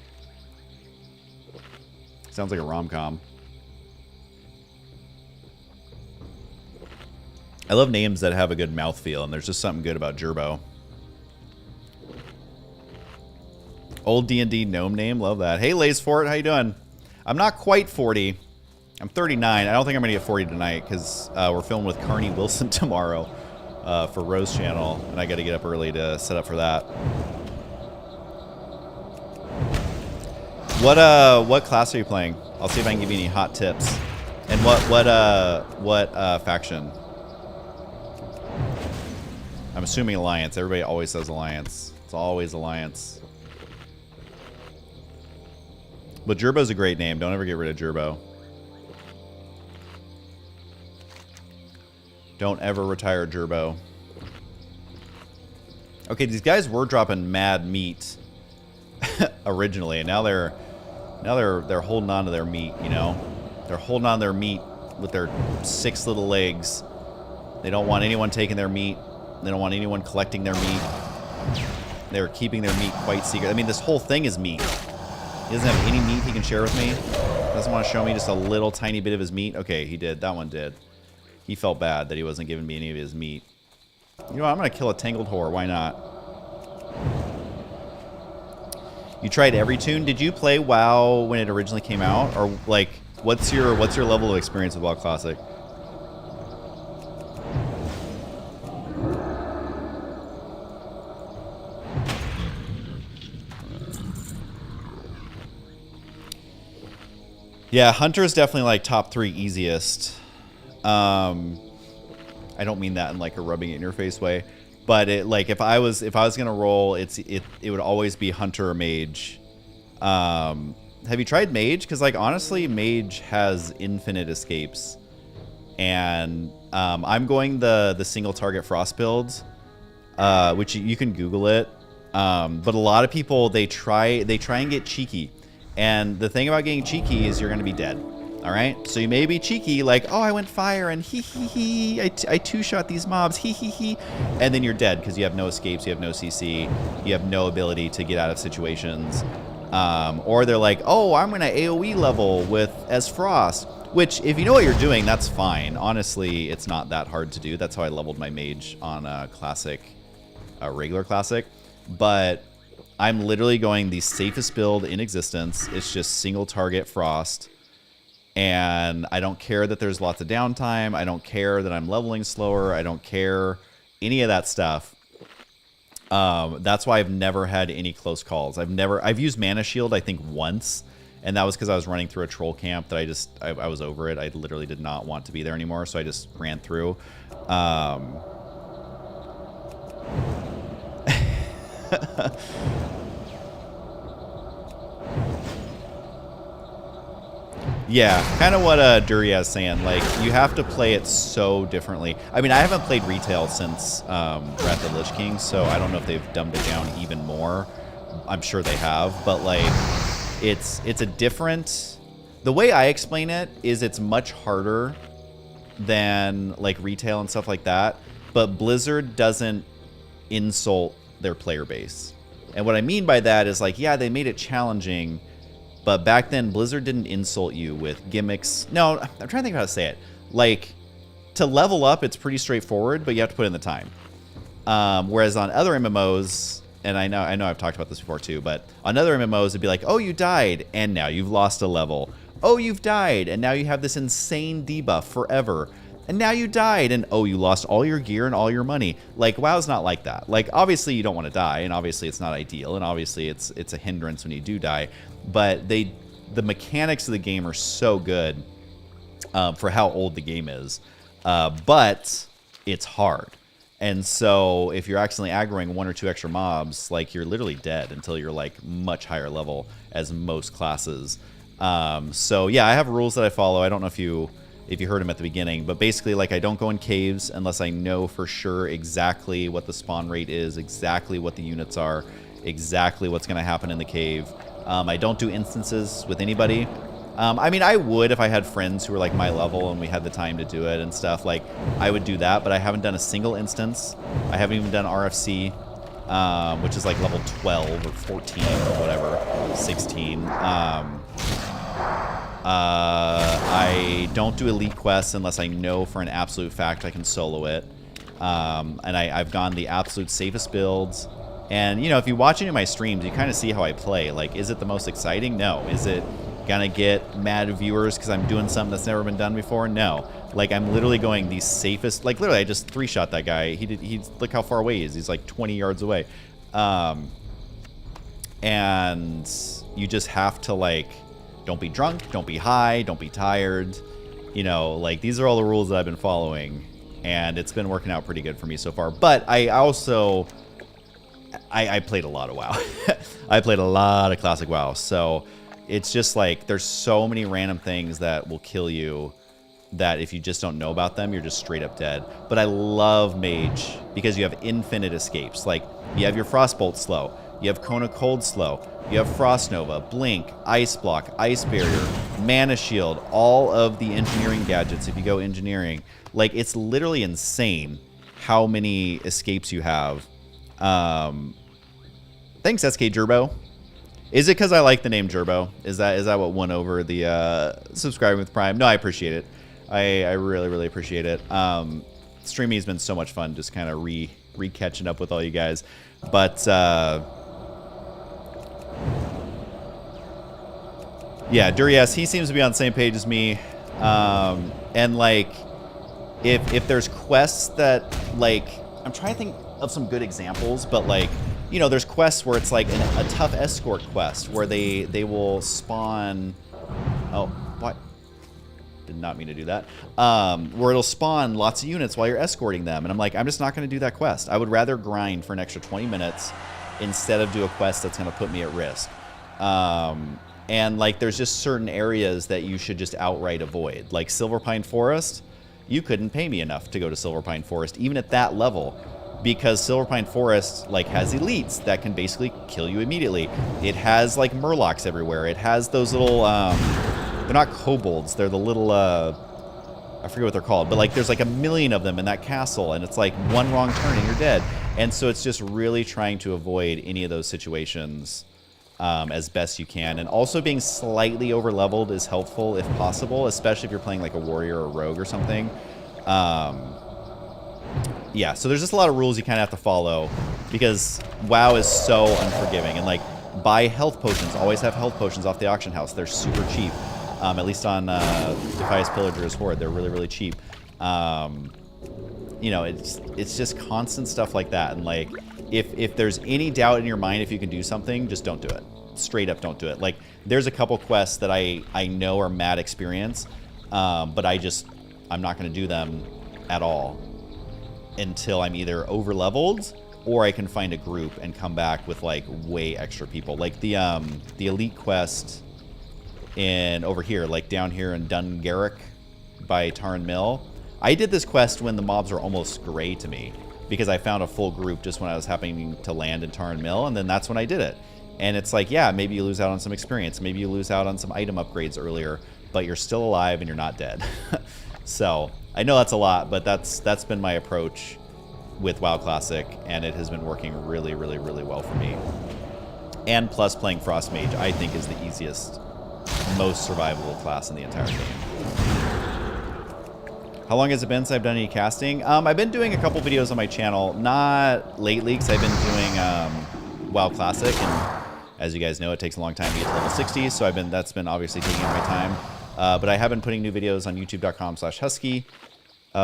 Sounds like a rom-com. I love names that have a good mouthfeel, and there's just something good about Gerbo. Old D&D gnome name, love that. Hey, Lays Fort, how you doing? I'm not quite 40. I'm 39. I don't think I'm going to get 40 tonight because we're filming with Carney Wilson tomorrow for Rose Channel, and I got to get up early to set up for that. What class are you playing? I'll see if I can give you any hot tips. And what faction? I'm assuming Alliance. Everybody always says Alliance. It's always Alliance. But Gerbo's a great name. Don't ever get rid of Gerbo. Don't ever retire Gerbo. Okay, these guys were dropping mad meat originally, and now they're holding on to their meat, you know? They're holding on to their meat with their 6 little legs. They don't want anyone taking their meat. They don't want anyone collecting their meat. They're keeping their meat quite secret. I mean, this whole thing is meat. He doesn't have any meat he can share with me. Doesn't want to show me just a little tiny bit of his meat. Okay, he did. That one did. He felt bad that he wasn't giving me any of his meat. You know what? I'm going to kill a tangled whore. Why not? You tried every tune. Did you play WoW when it originally came out? Or, like, what's your level of experience with WoW Classic? Yeah, Hunter is definitely like top 3 easiest. I don't mean that in like a rubbing it in your face way, but it like if I was gonna roll, it would always be Hunter or Mage. Have you tried Mage? Because like honestly, Mage has infinite escapes, and I'm going the single target frost build, which you can Google it. But a lot of people they try and get cheeky. And the thing about getting cheeky is you're going to be dead. All right, so you may be cheeky, like, oh, I went fire and I two-shot these mobs, and then you're dead because you have no escapes, you have no CC, you have no ability to get out of situations. Or they're like, oh, I'm gonna AoE level with as Frost, which if you know what you're doing, that's fine. Honestly, it's not that hard to do. That's how I leveled my mage on a classic, regular classic, but I'm literally going the safest build in existence. It's just single target Frost. And I don't care that there's lots of downtime. I don't care that I'm leveling slower. I don't care any of that stuff. That's why I've never had any close calls. I've used Mana Shield, I think, once. And that was because I was running through a troll camp that I was over it. I literally did not want to be there anymore. So I just ran through. Yeah, kind of what Duria's saying. Like, you have to play it so differently. I mean, I haven't played retail since Wrath of the Lich King, so I don't know if they've dumbed it down even more. I'm sure they have, but like, it's a different. The way I explain it is it's much harder than like retail and stuff like that. But Blizzard doesn't insult their player base, and what I mean by that is like, yeah, they made it challenging. But back then, Blizzard didn't insult you with gimmicks. No, I'm trying to think of how to say it. Like, to level up, it's pretty straightforward, but you have to put in the time. Whereas on other MMOs, and I know I've talked about this before too, but on other MMOs, it'd be like, oh, you died, and now you've lost a level. Oh, you've died, and now you have this insane debuff forever. And now you died, and oh, you lost all your gear and all your money. Like, WoW's not like that. Like, obviously, you don't want to die, and obviously, it's not ideal, and obviously, it's a hindrance when you do die. But the mechanics of the game are so good for how old the game is. But it's hard. And so if you're accidentally aggroing 1 or 2 extra mobs, like, you're literally dead until you're, like, much higher level as most classes. So, yeah, I have rules that I follow. I don't know if you heard them at the beginning, but basically, like, I don't go in caves unless I know for sure exactly what the spawn rate is, exactly what the units are, exactly what's going to happen in the cave. I don't do instances with anybody. I mean, I would if I had friends who were like my level and we had the time to do it and stuff. Like, I would do that, but I haven't done a single instance. I haven't even done RFC, which is like level 12 or 14 or whatever, 16. I don't do elite quests unless I know for an absolute fact I can solo it. And I've gone the absolute safest builds. And, you know, if you watch any of my streams, you kind of see how I play. Like, is it the most exciting? No. Is it gonna get mad viewers because I'm doing something that's never been done before? No. Like, I'm literally going the safest. Like, literally, I just 3-shot that guy. He's look how far away he is. He's like 20 yards away. And you just have to, like, don't be drunk, don't be high, don't be tired. You know, like, these are all the rules that I've been following. And it's been working out pretty good for me so far. But I also... I played a lot of WoW. I played a lot of classic WoW. So it's just like there's so many random things that will kill you that if you just don't know about them, you're just straight up dead. But I love Mage because you have infinite escapes. Like, you have your Frostbolt slow. You have Cone of Cold slow. You have Frost Nova, Blink, Ice Block, Ice Barrier, Mana Shield, all of the engineering gadgets if you go engineering. Like, it's literally insane how many escapes you have. Thanks, SK Gerbo. Is it because I like the name Gerbo? Is that what won over the subscribing with Prime? No, I appreciate it. I really, really appreciate it. Streaming has been so much fun, just kind of re-catching up with all you guys. But yeah, Durias, he seems to be on the same page as me. And like, if there's quests that, like, I'm trying to think of some good examples, but like, you know, there's quests where it's like a tough escort quest where they will spawn. Oh, what? Did not mean to do that. Where it'll spawn lots of units while you're escorting them, and I'm like, I'm just not going to do that quest. I would rather grind for an extra 20 minutes instead of do a quest that's going to put me at risk. And like, there's just certain areas that you should just outright avoid. Like Silverpine Forest, you couldn't pay me enough to go to Silverpine Forest, even at that level. Because Silverpine Forest, like, has elites that can basically kill you immediately. It has, like, murlocs everywhere. It has those little, they're not kobolds. They're the little, I forget what they're called, but like there's like a million of them in that castle, and it's like one wrong turn and you're dead. And so it's just really trying to avoid any of those situations as best you can. And also being slightly over leveled is helpful if possible, especially if you're playing like a warrior or a rogue or something. Yeah, so there's just a lot of rules you kind of have to follow because WoW is so unforgiving. And like, buy health potions. Always have health potions off the auction house. They're super cheap. At least on Defias Pillager's Horde, they're really, really cheap. You know, it's just constant stuff like that. And like, if there's any doubt in your mind if you can do something, just don't do it. Straight up, don't do it. Like, there's a couple quests that I know are mad experience, but I'm not going to do them at all until I'm either over leveled or I can find a group and come back with like way extra people. Like the elite quest in over here, like down here in Dungarrick by Tarn Mill. I did this quest when the mobs were almost gray to me because I found a full group just when I was happening to land in Tarn Mill, and then that's when I did it. And it's like, yeah, maybe you lose out on some experience, maybe you lose out on some item upgrades earlier, but you're still alive and you're not dead. So I know that's a lot, but that's been my approach with WoW Classic, and it has been working really, really, really well for me. And plus, playing Frost Mage, I think, is the easiest, most survivable class in the entire game. How long has it been since I've done any casting? I've been doing a couple videos on my channel, not lately, because I've been doing WoW Classic, and as you guys know, it takes a long time to get to level 60, so that's been obviously taking up my time. But I have been putting new videos on youtube.com/Husky,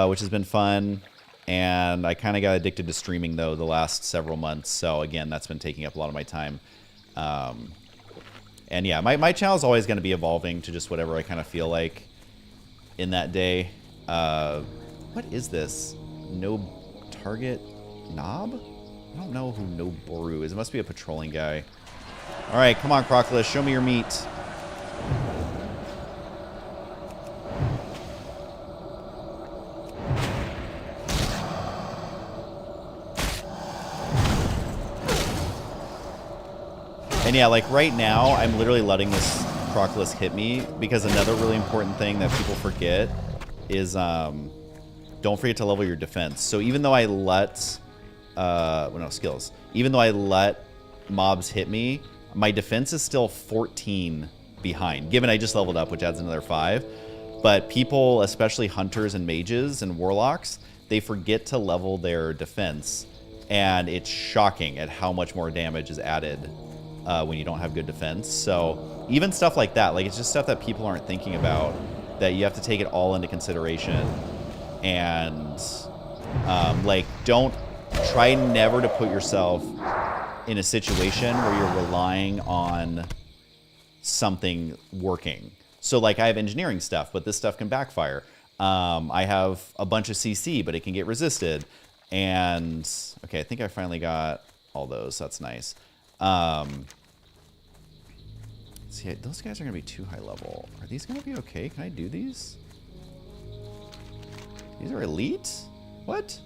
which has been fun. And I kind of got addicted to streaming, though, the last several months. So, again, that's been taking up a lot of my time. And, yeah, my channel is always going to be evolving to just whatever I kind of feel like in that day. What is this? No target knob? I don't know who No Boru is. It must be a patrolling guy. All right, come on, Crocodile. Show me your meat. And yeah, like right now, I'm literally letting this Crocodile hit me because another really important thing that people forget is don't forget to level your defense. So even though I let, skills. Even though I let mobs hit me, my defense is still 14 behind, given I just leveled up, which adds another 5. But people, especially hunters and mages and warlocks, they forget to level their defense. And it's shocking at how much more damage is added when you don't have good defense. So even stuff like that, like it's just stuff that people aren't thinking about, that you have to take it all into consideration. And like, try never to put yourself in a situation where you're relying on something working. So like I have engineering stuff, but this stuff can backfire. I have a bunch of CC, but it can get resisted. And okay, I think I finally got all those. That's nice. See, those guys are gonna be too high level. Are these gonna be okay? Can I do these? These are elite? What?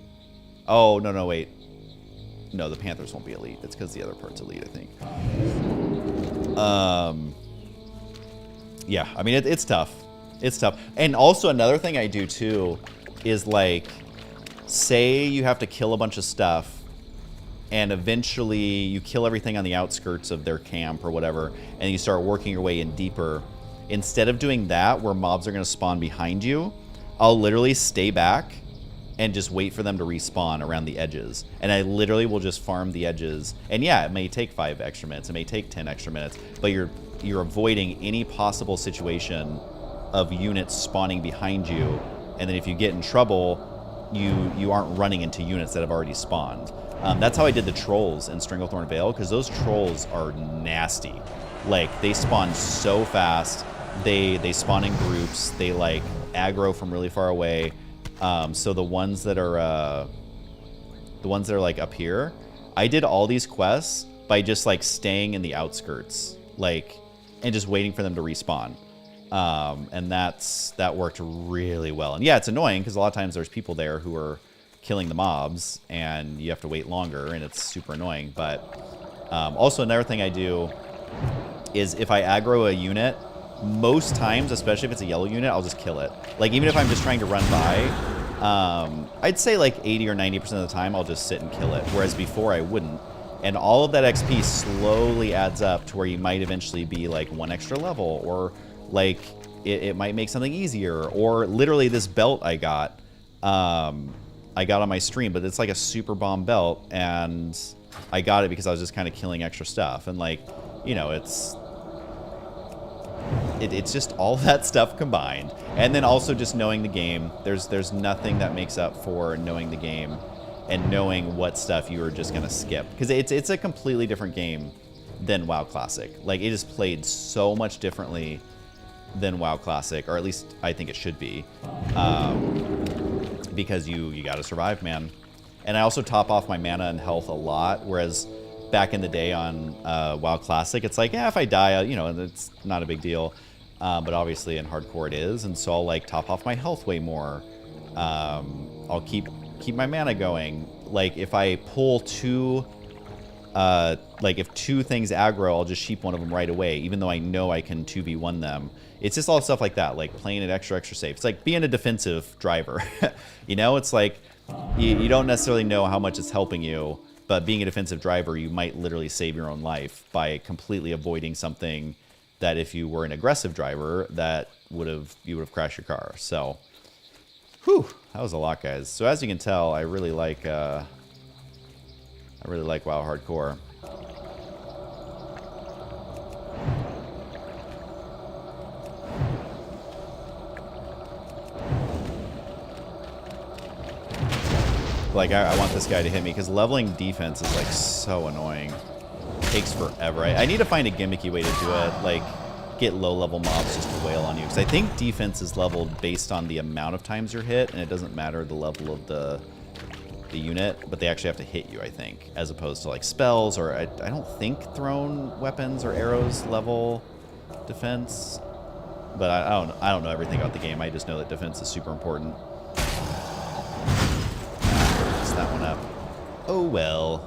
Oh, no, wait. No, the Panthers won't be elite. It's because the other part's elite, I think. Yeah, I mean, it's tough. It's tough. And also another thing I do, too, is like, say you have to kill a bunch of stuff, and eventually you kill everything on the outskirts of their camp or whatever, and you start working your way in deeper. Instead of doing that, where mobs are going to spawn behind you, I'll literally stay back and just wait for them to respawn around the edges. And I literally will just farm the edges. And yeah, it may take 5 extra minutes, it may take 10 extra minutes, but you're avoiding any possible situation of units spawning behind you. And then if you get in trouble, you aren't running into units that have already spawned. That's how I did the trolls in Stranglethorn Vale, because those trolls are nasty. Like, they spawn so fast. They spawn in groups. They like aggro from really far away. So the ones that are like up here, I did all these quests by just like staying in the outskirts, like, and just waiting for them to respawn. And that worked really well. And yeah, it's annoying because a lot of times there's people there who are killing the mobs and you have to wait longer, and it's super annoying. But also another thing I do is if I aggro a unit most times, especially if it's a yellow unit, I'll just kill it. Like, even if I'm just trying to run by, I'd say like 80 or 90% of the time, I'll just sit and kill it. Whereas before, I wouldn't. And all of that XP slowly adds up to where you might eventually be like 1 extra level, or like it might make something easier, or literally this belt I got on my stream, but it's like a super bomb belt, and I got it because I was just kind of killing extra stuff. And like, you know, it's just all that stuff combined. And then also just knowing the game. There's nothing that makes up for knowing the game and knowing what stuff you are just going to skip. Because it's a completely different game than WoW Classic. Like, it is played so much differently than WoW Classic, or at least I think it should be. Because you got to survive, man. And I also top off my mana and health a lot, whereas back in the day on WoW Classic, it's like, yeah, if I die, you know, it's not a big deal. But obviously in Hardcore it is, and so I'll like top off my health way more. I'll keep my mana going. Like, if I pull two, like if 2 things aggro, I'll just sheep one of them right away, even though I know I can 2v1 them. It's just all stuff like that, like playing it extra safe. It's like being a defensive driver. You know, it's like you don't necessarily know how much it's helping you, but being a defensive driver, you might literally save your own life by completely avoiding something that if you were an aggressive driver, that you would have crashed your car. So, whew, that was a lot, guys. So as you can tell, I really like WoW Hardcore. Like, I want this guy to hit me, because leveling defense is, like, so annoying. It takes forever. I need to find a gimmicky way to do it. Like, get low-level mobs just to wail on you. Because I think defense is leveled based on the amount of times you're hit, and it doesn't matter the level of the unit, but they actually have to hit you, I think, as opposed to, like, spells, or I don't think thrown weapons or arrows level defense. But I don't know everything about the game. I just know that defense is super important. That one up. Oh well.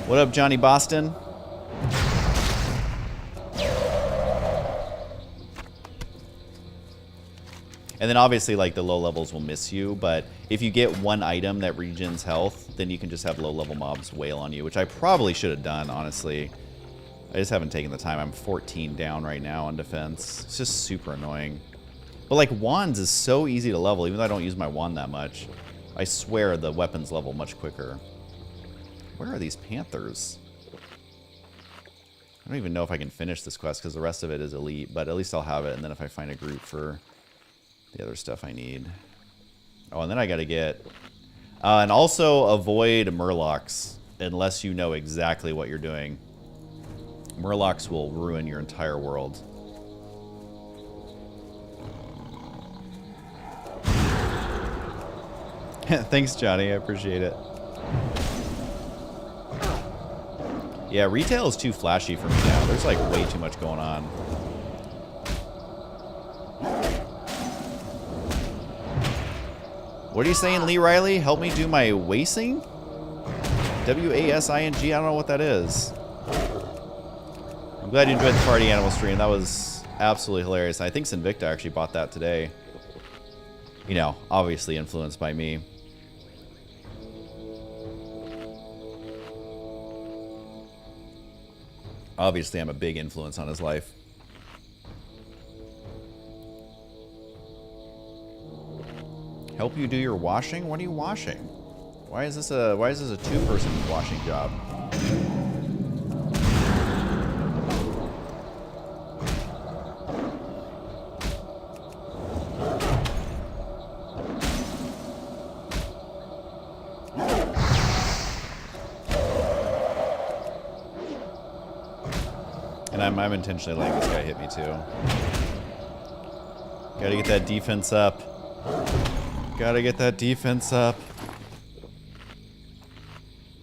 What up, Johnny Boston? And then obviously, like, the low levels will miss you, but if you get one item that regens health, then you can just have low level mobs wail on you, which I probably should have done, honestly. I just haven't taken the time. I'm 14 down right now on defense. It's just super annoying. But like, wands is so easy to level, even though I don't use my wand that much. I swear the weapons level much quicker. Where are these panthers? I don't even know if I can finish this quest because the rest of it is elite, but at least I'll have it, and then if I find a group for the other stuff I need. Oh, and then I gotta get... and also avoid murlocs unless you know exactly what you're doing. Murlocs will ruin your entire world. Thanks, Johnny. I appreciate it. Yeah, retail is too flashy for me now. There's like way too much going on. What are you saying, Lee Riley? Help me do my wasing? W-A-S-I-N-G? I don't know what that is. I'm glad you enjoyed the party animal stream. That was absolutely hilarious. I think Sinvicta actually bought that today. You know, obviously influenced by me. Obviously, I'm a big influence on his life. Help you do your washing? What are you washing? Why is this a 2-person washing job? And I'm intentionally letting this guy hit me too. Gotta get that defense up. Gotta get that defense up.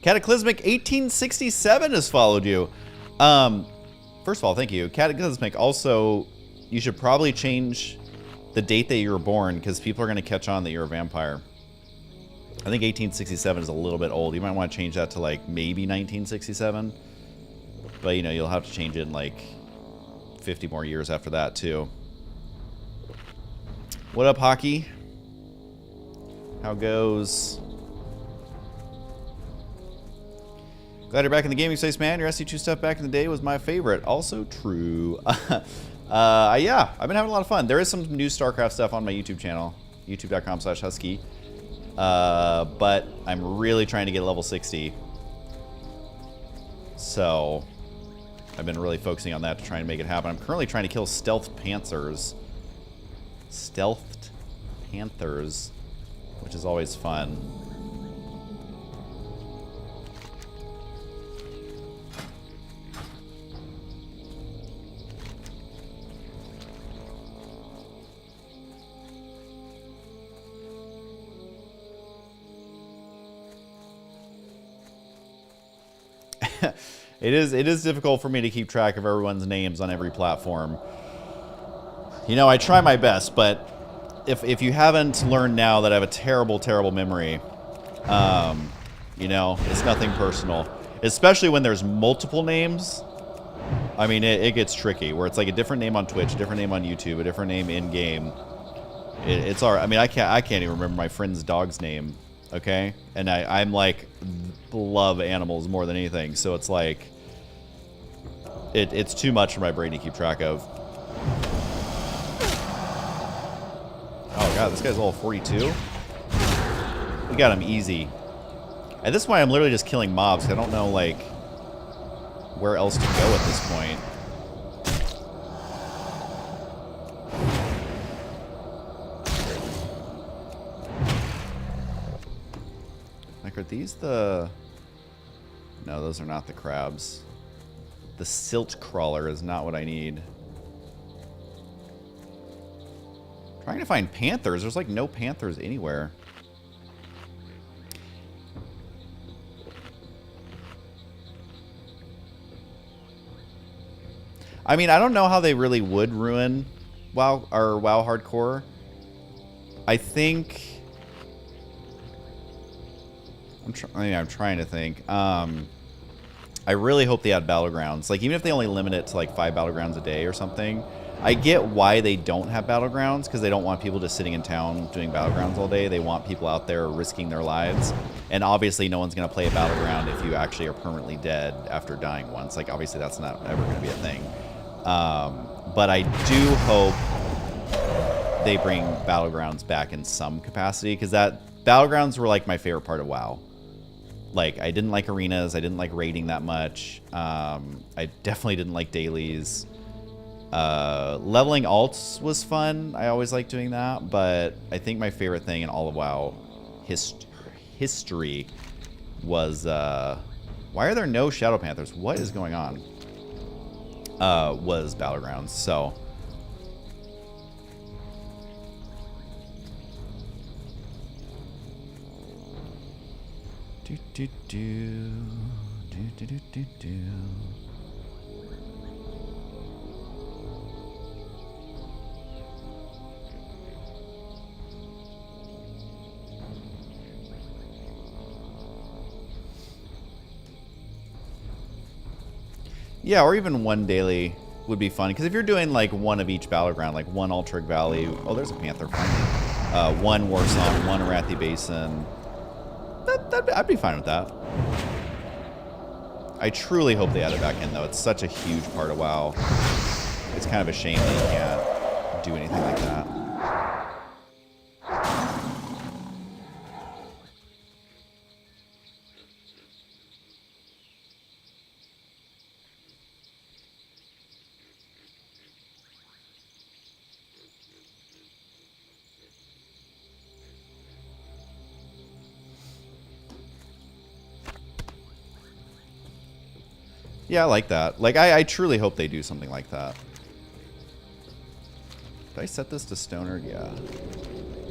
Cataclysmic 1867 has followed you. First of all, thank you. Cataclysmic, also, you should probably change the date that you were born, because people are going to catch on that you're a vampire. I think 1867 is a little bit old. You might want to change that to, like, maybe 1967. But, you know, you'll have to change it in, like, 50 more years after that, too. What up, Hockey? How goes? Glad you're back in the gaming space, man. Your SC2 stuff back in the day was my favorite. Also true. Yeah, I've been having a lot of fun. There is some new StarCraft stuff on my YouTube channel, youtube.com/Husky. But I'm really trying to get level 60. So I've been really focusing on that to try and make it happen. I'm currently trying to kill stealth panthers. Stealthed panthers, which is always fun. It is difficult for me to keep track of everyone's names on every platform. You know, I try my best, but if you haven't learned now that I have a terrible, terrible memory, you know, it's nothing personal. Especially when there's multiple names. I mean, it gets tricky, where it's like a different name on Twitch, a different name on YouTube, a different name in-game. It's all right. I mean, I can't even remember my friend's dog's name, okay? And I'm like, love animals more than anything, so it's like, it's too much for my brain to keep track of. Oh god, this guy's level 42? We got him easy. At this point, I'm literally just killing mobs. I don't know, like, where else to go at this point. Like, are these the... No, those are not the crabs. The silt crawler is not what I need. Trying to find panthers. There's like no panthers anywhere. I mean, I don't know how they really would ruin WoW or WoW Hardcore. I think I'm trying to think. I really hope they add battlegrounds. Like, even if they only limit it to like 5 battlegrounds a day or something. I get why they don't have battlegrounds, because they don't want people just sitting in town doing battlegrounds all day. They want people out there risking their lives. And obviously no one's going to play a battleground if you actually are permanently dead after dying once. Like, obviously that's not ever going to be a thing. But I do hope they bring battlegrounds back in some capacity, because battlegrounds were like my favorite part of WoW. Like, I didn't like arenas. I didn't like raiding that much. I definitely didn't like dailies. Leveling alts was fun. I always liked doing that. But I think my favorite thing in all of WoW history was... why are there no Shadow Panthers? What is going on? Was battlegrounds. So... Yeah, or even one daily would be fun. Because if you're doing like one of each battleground, like one Altrig Valley, oh, there's a Panther finally. One Warsong, one Arathi Basin. I'd be fine with that. I truly hope they add it back in, though. It's such a huge part of WoW. It's kind of a shame that you can't do anything like that. Yeah, I like that. Like, I truly hope they do something like that. Did I set this to Stoner? Yeah.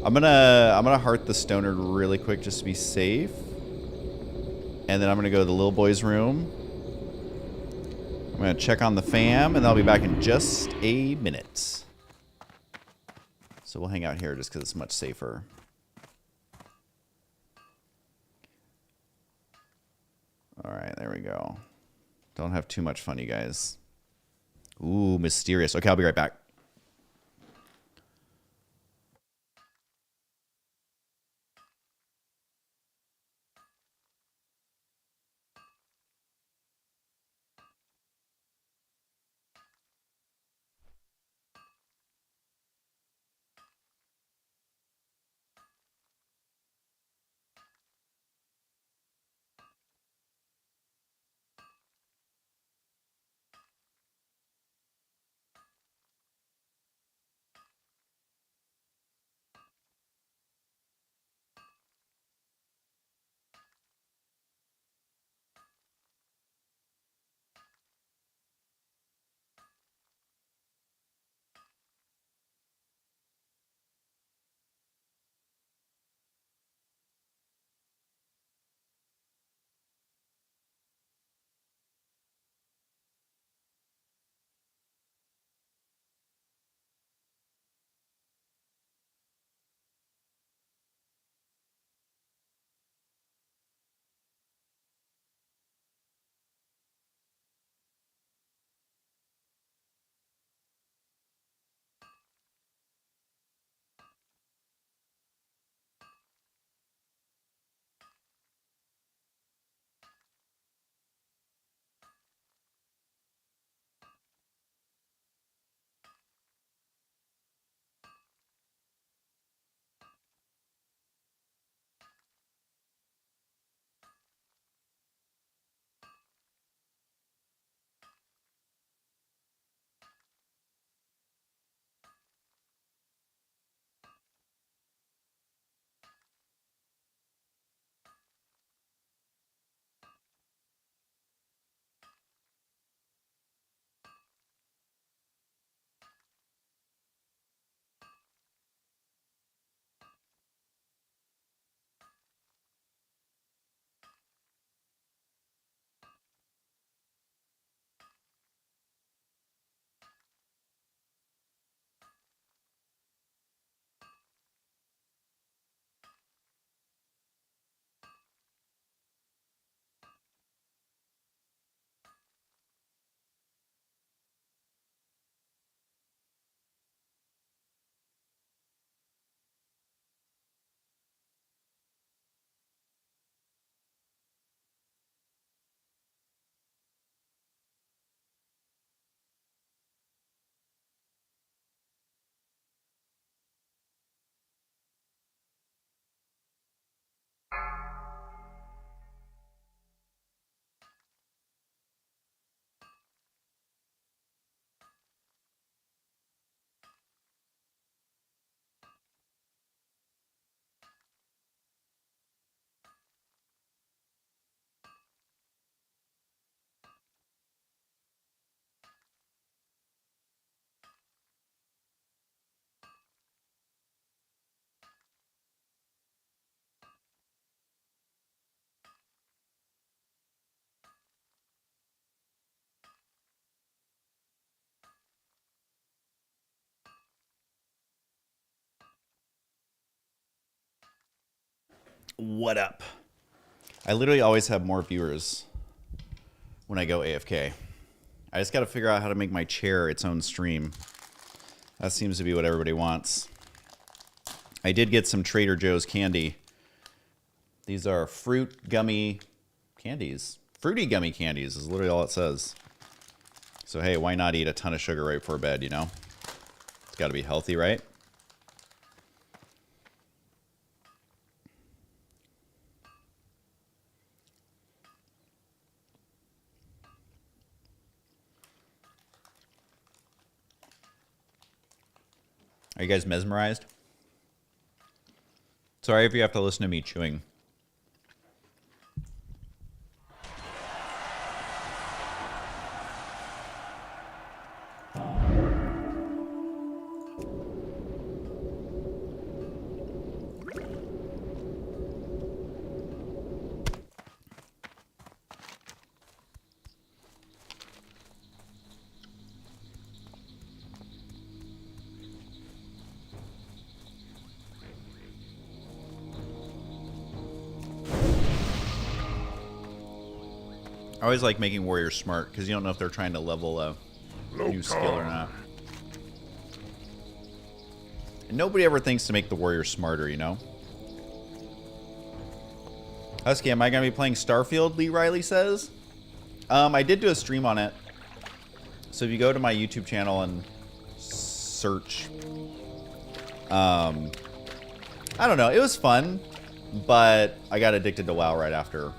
I'm gonna heart the Stoner really quick just to be safe. And then I'm gonna go to the little boy's room. I'm gonna check on the fam, and I'll be back in just a minute. So we'll hang out here just because it's much safer. Alright, there we go. Don't have too much fun, you guys. Ooh, mysterious. Okay, I'll be right back. What up? I literally always have more viewers when I go AFK. I just got to figure out how to make my chair its own stream. That seems to be what everybody wants. I did get some Trader Joe's candy. These are fruit gummy candies. Fruity gummy candies is literally all it says. So hey, why not eat a ton of sugar right before bed, you know? It's got to be healthy, right? Are you guys mesmerized? Sorry if you have to listen to me chewing. I always like making warriors smart because you don't know if they're trying to level new skill or not. And nobody ever thinks to make the warrior smarter, you know? Husky, am I going to be playing Starfield, Lee Riley says? I did do a stream on it. So if you go to my YouTube channel and search... I don't know. It was fun, but I got addicted to WoW right after,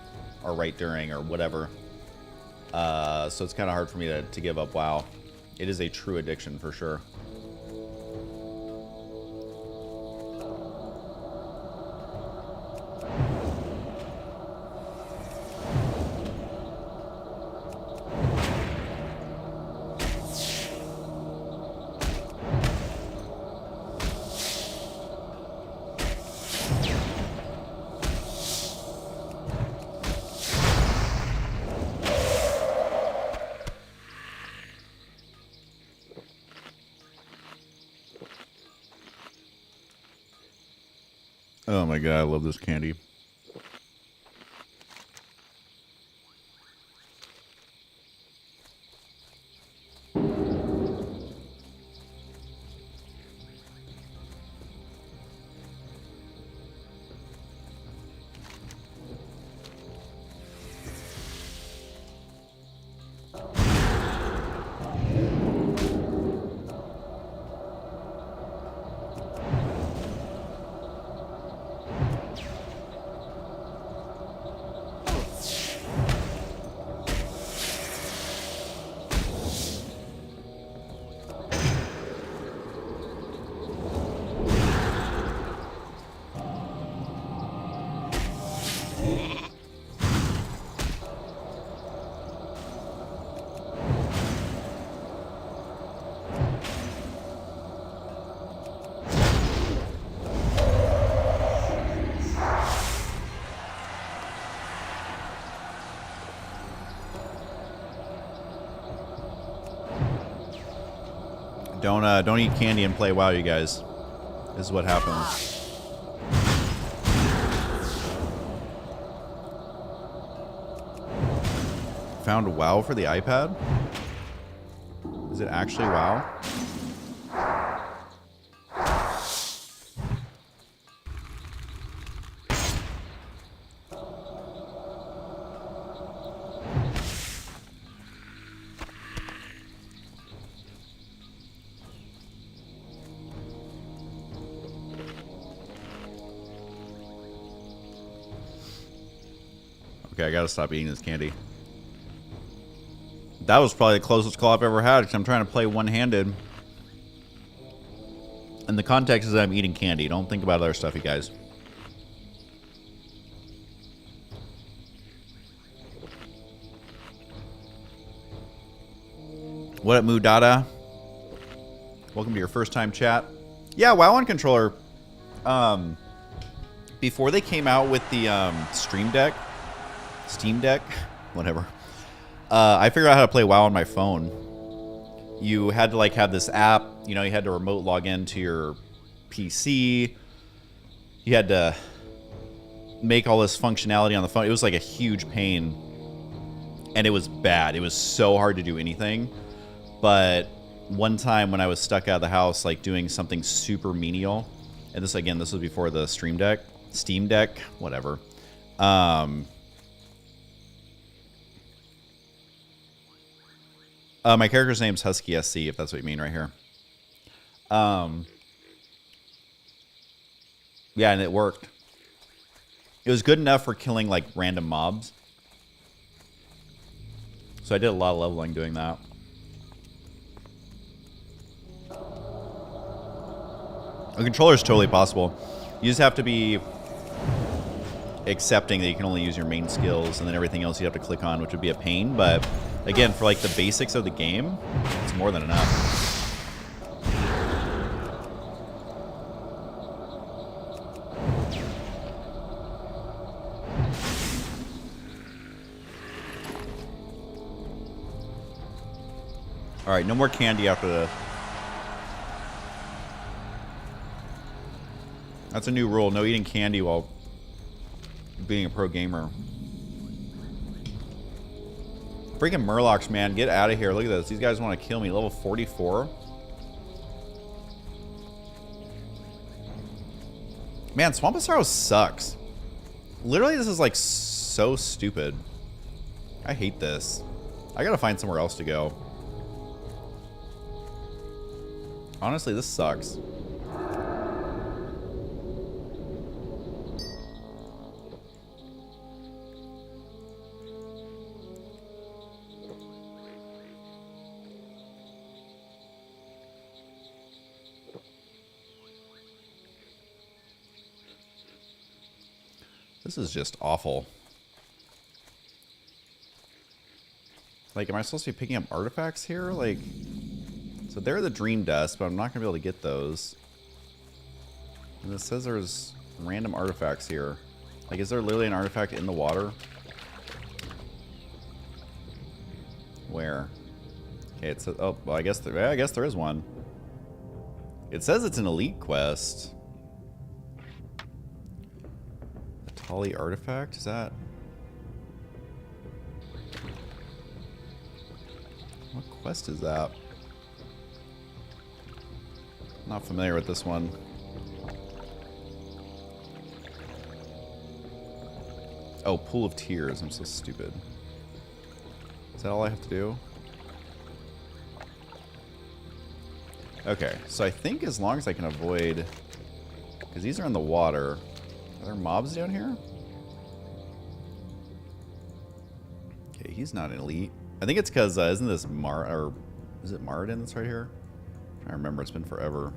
or right during, or whatever. So it's kind of hard for me to give up WoW. It is a true addiction for sure. Oh my god, I love this candy. Don't eat candy and play WoW, you guys. This is what happens. Found WoW for the iPad? Is it actually WoW? Okay, I gotta stop eating this candy. That was probably the closest call I've ever had because I'm trying to play one-handed. And the context is that I'm eating candy. Don't think about other stuff, you guys. What up, Mudada? Welcome to your first time chat. Yeah, WoW on controller. Before they came out with the Steam Deck, whatever. I figured out how to play WoW on my phone. You had to like have this app, you know, you had to remote log into your PC. You had to make all this functionality on the phone. It was like a huge pain. And it was bad. It was so hard to do anything. But one time when I was stuck out of the house, like doing something super menial, and this was before the Steam Deck, whatever. My character's name's Husky SC, if that's what you mean right here. Yeah, and it worked. It was good enough for killing, like, random mobs. So I did a lot of leveling doing that. A controller is totally possible. You just have to be accepting that you can only use your main skills, and then everything else you have to click on, which would be a pain, but again, for like the basics of the game, it's more than enough. All right, no more candy after this. That's a new rule. No eating candy while being a pro gamer. Freaking Murlocs, man. Get out of here. Look at this. These guys want to kill me. Level 44. Man, Swamposaurus sucks. Literally, this is like so stupid. I hate this. I gotta find somewhere else to go. Honestly, this sucks. This is just awful. Like, am I supposed to be picking up artifacts here? Like, so they're the dream dust, but I'm not going to be able to get those. And it says there's random artifacts here. Like, is there literally an artifact in the water? Where? Okay, it says, oh, well, I guess there is one. It says it's an elite quest. The Tali artifact, is that? What quest is that? Not familiar with this one. Oh, Pool of Tears. I'm so stupid. Is that all I have to do? Okay, so I think as long as I can avoid... Because these are in the water. Are there mobs down here? Okay, he's not an elite. I think it's because, isn't this is it Maradin that's right here? I remember, it's been forever.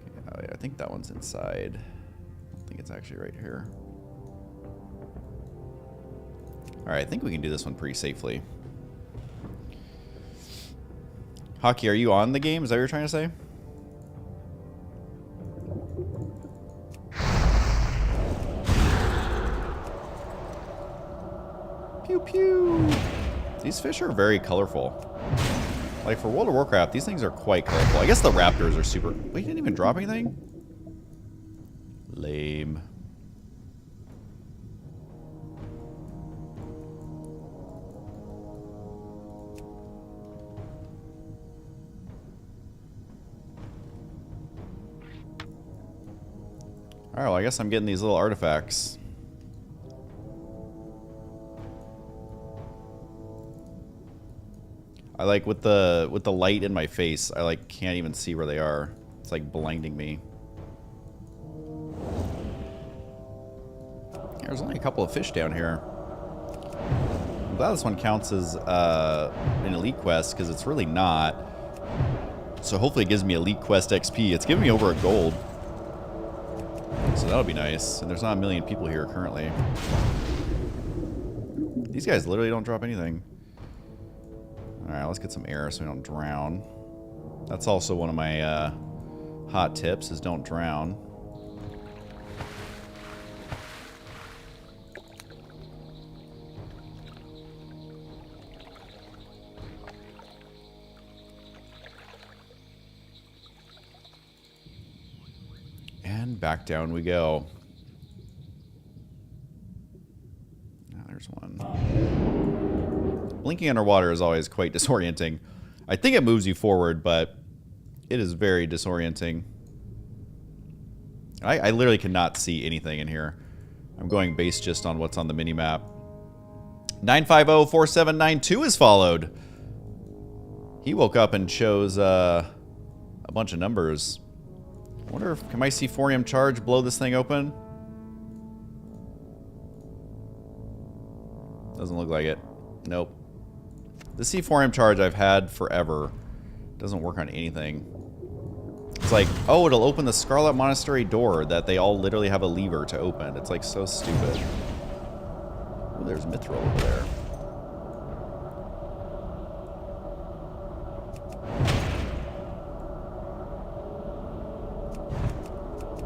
Okay, oh yeah, I think that one's inside. I don't think it's actually right here. Alright, I think we can do this one pretty safely. Husky, are you on the game? Is that what you're trying to say? Pew pew! These fish are very colorful. Like, for World of Warcraft, these things are quite colorful. I guess the raptors are super... Wait, you didn't even drop anything? Lame. Alright, well, I guess I'm getting these little artifacts. I like with the light in my face, I like can't even see where they are. It's like blinding me. There's only a couple of fish down here. I'm glad this one counts as an elite quest because it's really not. So hopefully it gives me elite quest XP. It's giving me over a gold. So that'll be nice. And there's not a million people here currently. These guys literally don't drop anything. Alright, let's get some air so we don't drown. That's also one of my hot tips, is don't drown. And back down we go. Now there's one. Blinking underwater is always quite disorienting. I think it moves you forward, but it is very disorienting. I literally cannot see anything in here. I'm going based just on what's on the mini-map. 9504792 is followed. He woke up and chose a bunch of numbers. I wonder if, can my C4M charge blow this thing open? Doesn't look like it. Nope. The C4M charge I've had forever. Doesn't work on anything. It's like, oh, it'll open the Scarlet Monastery door that they all literally have a lever to open. It's like so stupid. Oh, there's Mithril over there.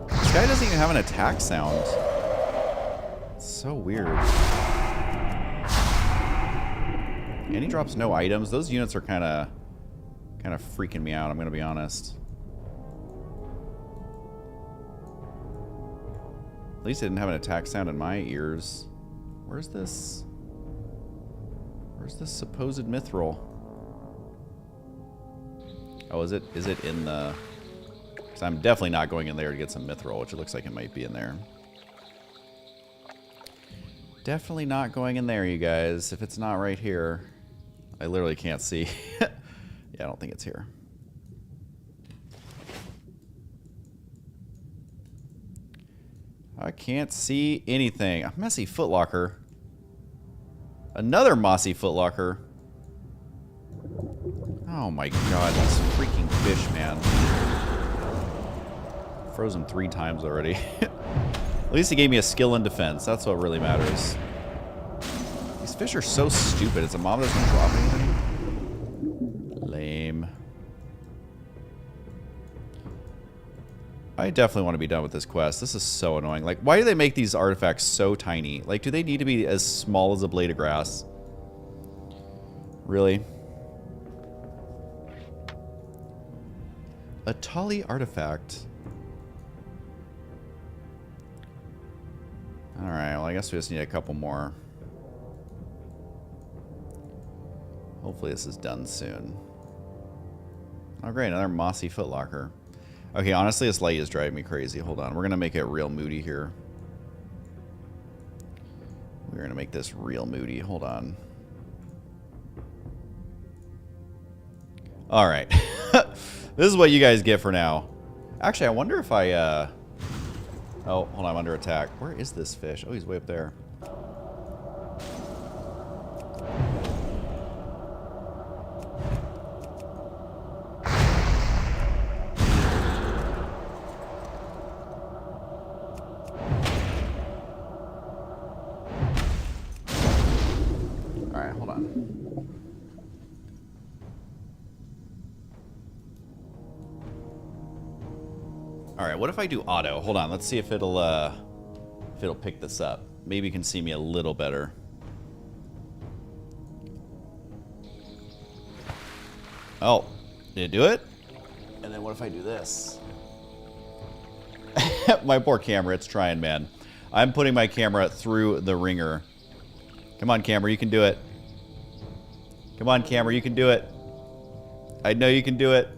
This guy doesn't even have an attack sound. It's so weird. And he drops no items. Those units are kind of freaking me out, I'm going to be honest. At least it didn't have an attack sound in my ears. Where's this? Where's the supposed mithril? Oh, is it in the... Because I'm definitely not going in there to get some mithril, which it looks like it might be in there. Definitely not going in there, you guys. If it's not right here, I literally can't see. Yeah, I don't think it's here. I can't see anything. A messy footlocker. Another mossy footlocker. Oh my god, this freaking fish, man. Frozen 3 times already. At least he gave me a skill in defense. That's what really matters. These fish are so stupid. It's a mob that's gonna drop anything. Lame. I definitely want to be done with this quest. This is so annoying. Like, why do they make these artifacts so tiny? Like, do they need to be as small as a blade of grass? Really? A Tali artifact. Alright, well, I guess we just need a couple more. Hopefully this is done soon. Oh, great, another mossy footlocker. Okay, honestly, this light is driving me crazy. Hold on, we're going to make it real moody here. We're going to make this real moody. Hold on. Alright. This is what you guys get for now. Actually, I wonder if I... Oh, hold on, I'm under attack. Where is this fish? Oh, he's way up there. Alright, hold on. Alright, what if I do auto? Hold on, let's see if it'll pick this up. Maybe you can see me a little better. Oh, did it do it? And then what if I do this? My poor camera, it's trying, man. I'm putting my camera through the ringer. Come on, camera, you can do it. Come on, camera, you can do it. I know you can do it.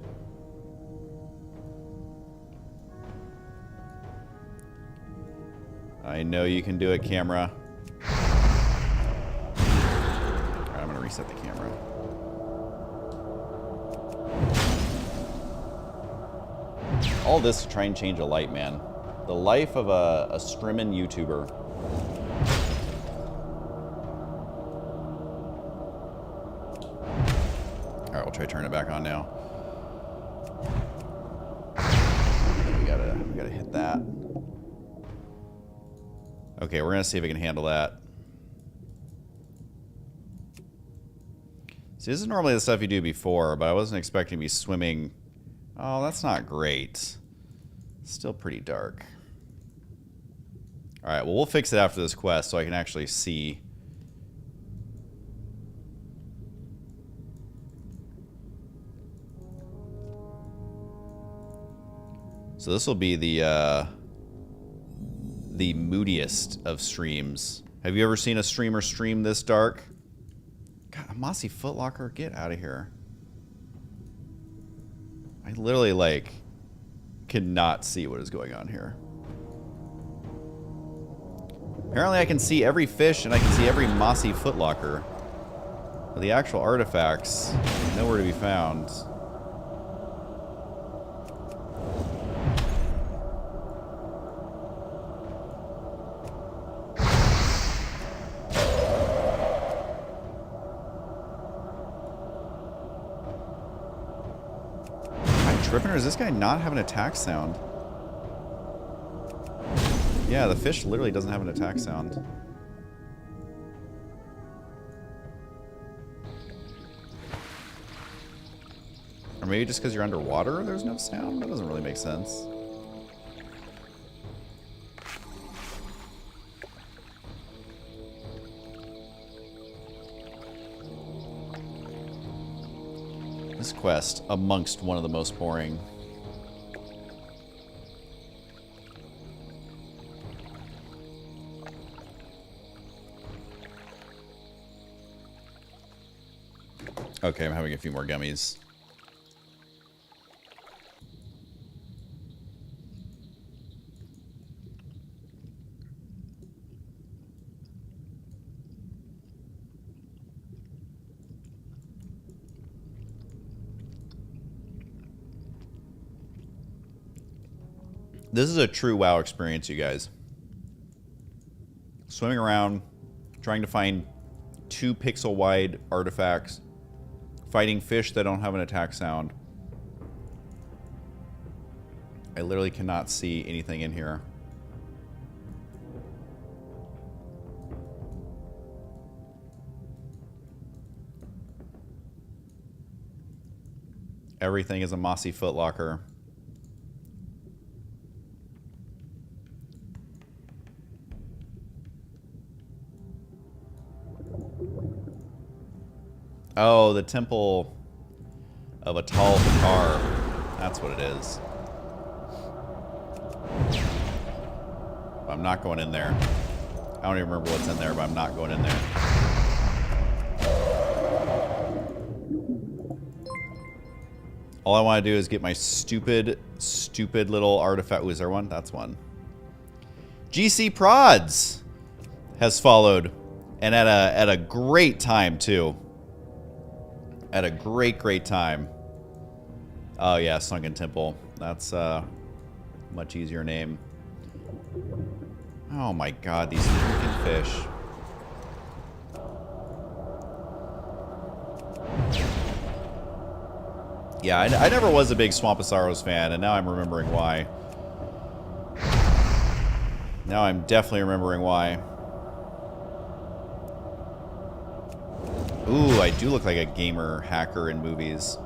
I know you can do it, camera. Alright, I'm gonna reset the camera. All this to try and change a light, man. The life of a scrimmin' YouTuber. Alright, we'll try to turn it back on now. We gotta hit that. Okay, we're gonna see if we can handle that. See, this is normally the stuff you do before, but I wasn't expecting to be swimming. Oh, that's not great. Still pretty dark. Alright, well, we'll fix it after this quest so I can actually see. So this will be the moodiest of streams. Have you ever seen a streamer stream this dark? God, a mossy footlocker? Get out of here. I literally, like, cannot see what is going on here. Apparently I can see every fish and I can see every mossy footlocker. But the actual artifacts, nowhere to be found. Tripping, or does this guy not have an attack sound? Yeah, the fish literally doesn't have an attack sound. Or maybe just because you're underwater there's no sound? That doesn't really make sense. This quest, amongst one of the most boring. Okay, I'm having a few more gummies. This is a true WoW experience, you guys. Swimming around, trying to find 2 pixel wide artifacts, fighting fish that don't have an attack sound. I literally cannot see anything in here. Everything is a mossy footlocker. Oh, the Temple of a Tall Car. That's what it is. I'm not going in there. I don't even remember what's in there, but I'm not going in there. All I want to do is get my stupid little artifact. Ooh, is there one? That's one. GC Prods has followed. And at a great time, too. At a great time. Oh, yeah, Sunken Temple. That's a much easier name. Oh, my God, these freaking fish. Yeah, I never was a big Swamposaurus fan, and now I'm remembering why. Now I'm definitely remembering why. Ooh, I do look like a gamer hacker in movies.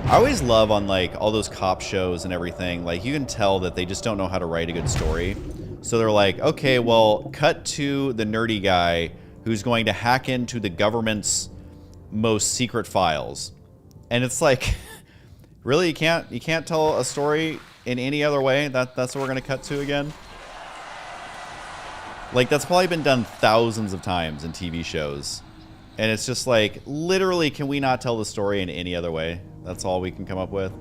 I always love on, like, all those cop shows and everything, like, you can tell that they just don't know how to write a good story. So they're like, okay, well, cut to the nerdy guy who's going to hack into the government's most secret files. And it's like, really, you can't tell a story in any other way? That's what we're gonna cut to again? Like, that's probably been done thousands of times in TV shows. And it's just like, literally, can we not tell the story in any other way? That's all we can come up with.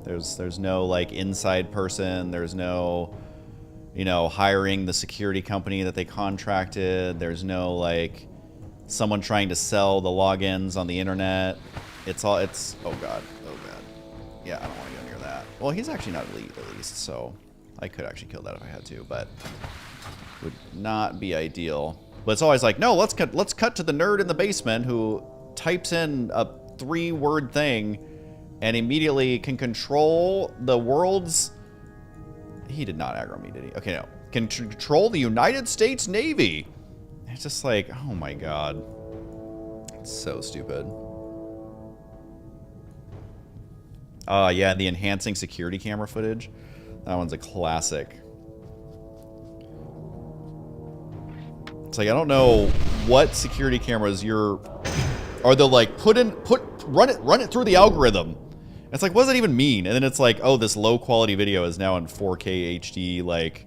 There's no, like, inside person. There's no, you know, hiring the security company that they contracted. There's no, like, someone trying to sell the logins on the internet. It's, oh god. Yeah, I don't want to go near that. Well, he's actually not elite, at least, so I could actually kill that if I had to, but would not be ideal. But it's always like, no, let's cut to the nerd in the basement who types in a 3-word thing and immediately can control the world's... He did not aggro me, did he? Okay, no. Can control the United States Navy. It's just like, oh my god. It's so stupid. Yeah, the enhancing security camera footage. That one's a classic. It's like, I don't know what security cameras you're... Or they'll like, run it through the algorithm. It's like, what does that even mean? And then it's like, oh, this low quality video is now in 4K HD, like...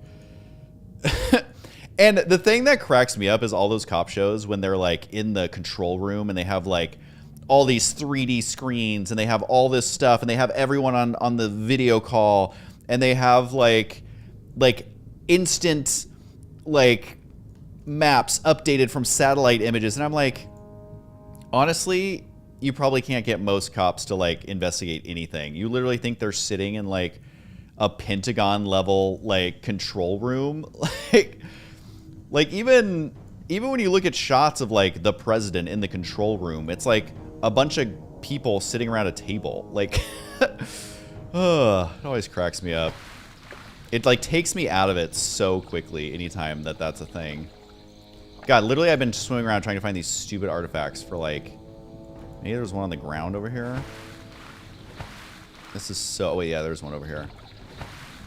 And the thing that cracks me up is all those cop shows when they're like in the control room and they have like all these 3D screens and they have all this stuff and they have everyone on the video call and they have like instant like maps updated from satellite images. And I'm like, honestly, you probably can't get most cops to like investigate anything. You literally think they're sitting in like a Pentagon level like control room. like even when you look at shots of like the president in the control room, it's like a bunch of people sitting around a table. Like, it always cracks me up. It like takes me out of it so quickly anytime that's a thing. God, literally I've been swimming around trying to find these stupid artifacts for like, maybe there's one on the ground over here. This is so, wait, yeah, there's one over here.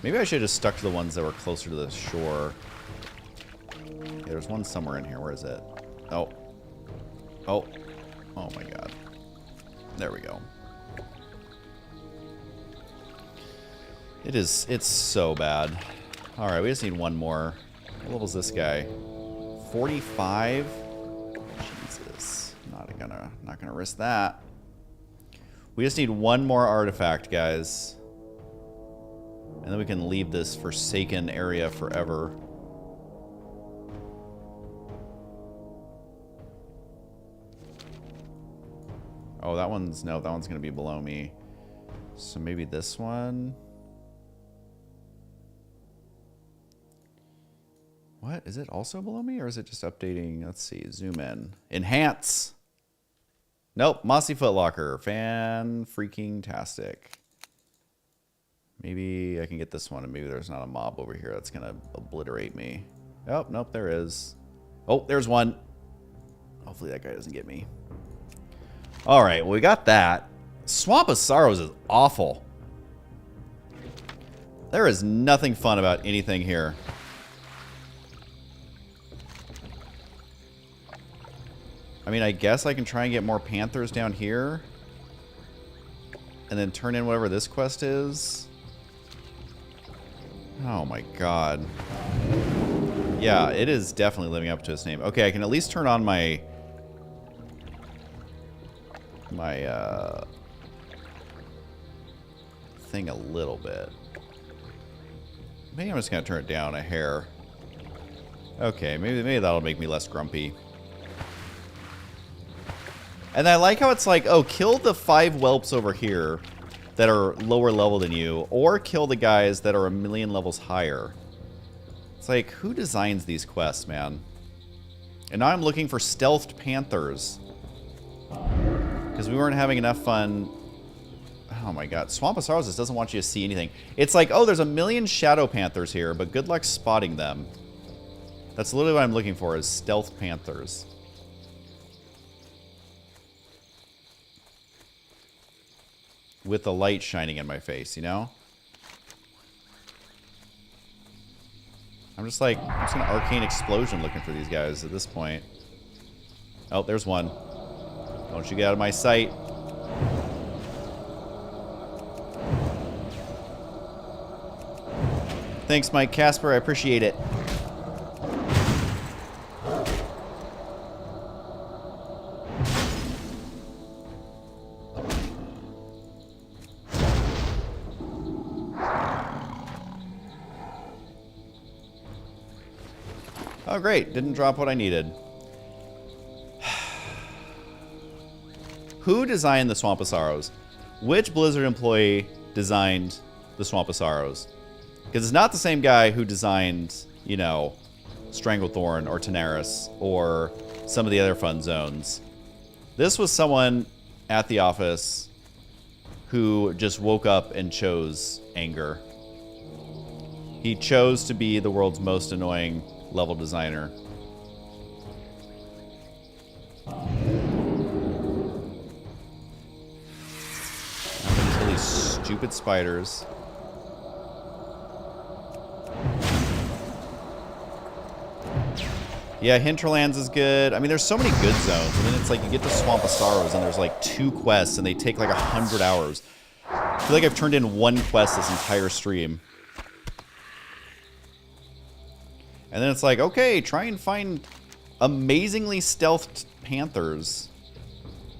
Maybe I should have just stuck to the ones that were closer to the shore. Yeah, there's one somewhere in here. Where is it? Oh. Oh. Oh my god. There we go. It's so bad. Alright, we just need one more. What level's this guy? 45? Jesus. Not gonna risk that. We just need one more artifact, guys. And then we can leave this forsaken area forever. Oh, that one's... No, that one's going to be below me. So maybe this one... What? Is it also below me, or is it just updating? Let's see. Zoom in. Enhance! Nope. Mossy Footlocker. Fan-freaking-tastic. Maybe I can get this one, and maybe there's not a mob over here that's going to obliterate me. Oh, nope, there is. Oh, there's one. Hopefully that guy doesn't get me. All right, well, we got that. Swamp of Sorrows is awful. There is nothing fun about anything here. I mean, I guess I can try and get more panthers down here. And then turn in whatever this quest is. Oh my god. Yeah, it is definitely living up to its name. Okay, I can at least turn on my... thing a little bit. Maybe I'm just going to turn it down a hair. Okay, maybe that'll make me less grumpy. And I like how it's like, oh, kill the 5 whelps over here that are lower level than you, or kill the guys that are 1,000,000 levels higher. It's like, who designs these quests, man? And now I'm looking for stealthed panthers. Because we weren't having enough fun. Oh my god. Swamp of Sorrows just doesn't want you to see anything. It's like, oh, there's 1,000,000 shadow panthers here, but good luck spotting them. That's literally what I'm looking for, is stealth panthers. With the light shining in my face, you know? I'm just like, I'm just gonna arcane explosion looking for these guys at this point. Oh, there's one. Don't you get out of my sight. Thanks, Mike Casper. I appreciate it. Oh, great. Didn't drop what I needed. Who designed the Swamp of Sorrows? Which Blizzard employee designed the Swamp of Sorrows? Because it's not the same guy who designed, you know, Stranglethorn or Tenaris or some of the other fun zones. This was someone at the office who just woke up and chose anger. He chose to be the world's most annoying level designer. Kill these stupid spiders. Yeah, Hinterlands is good. I mean, there's so many good zones. And then it's like you get to Swamp of Sorrows and there's like 2 quests and they take like 100 hours. I feel like I've turned in 1 quest this entire stream. And then it's like, okay, try and find amazingly stealthed panthers.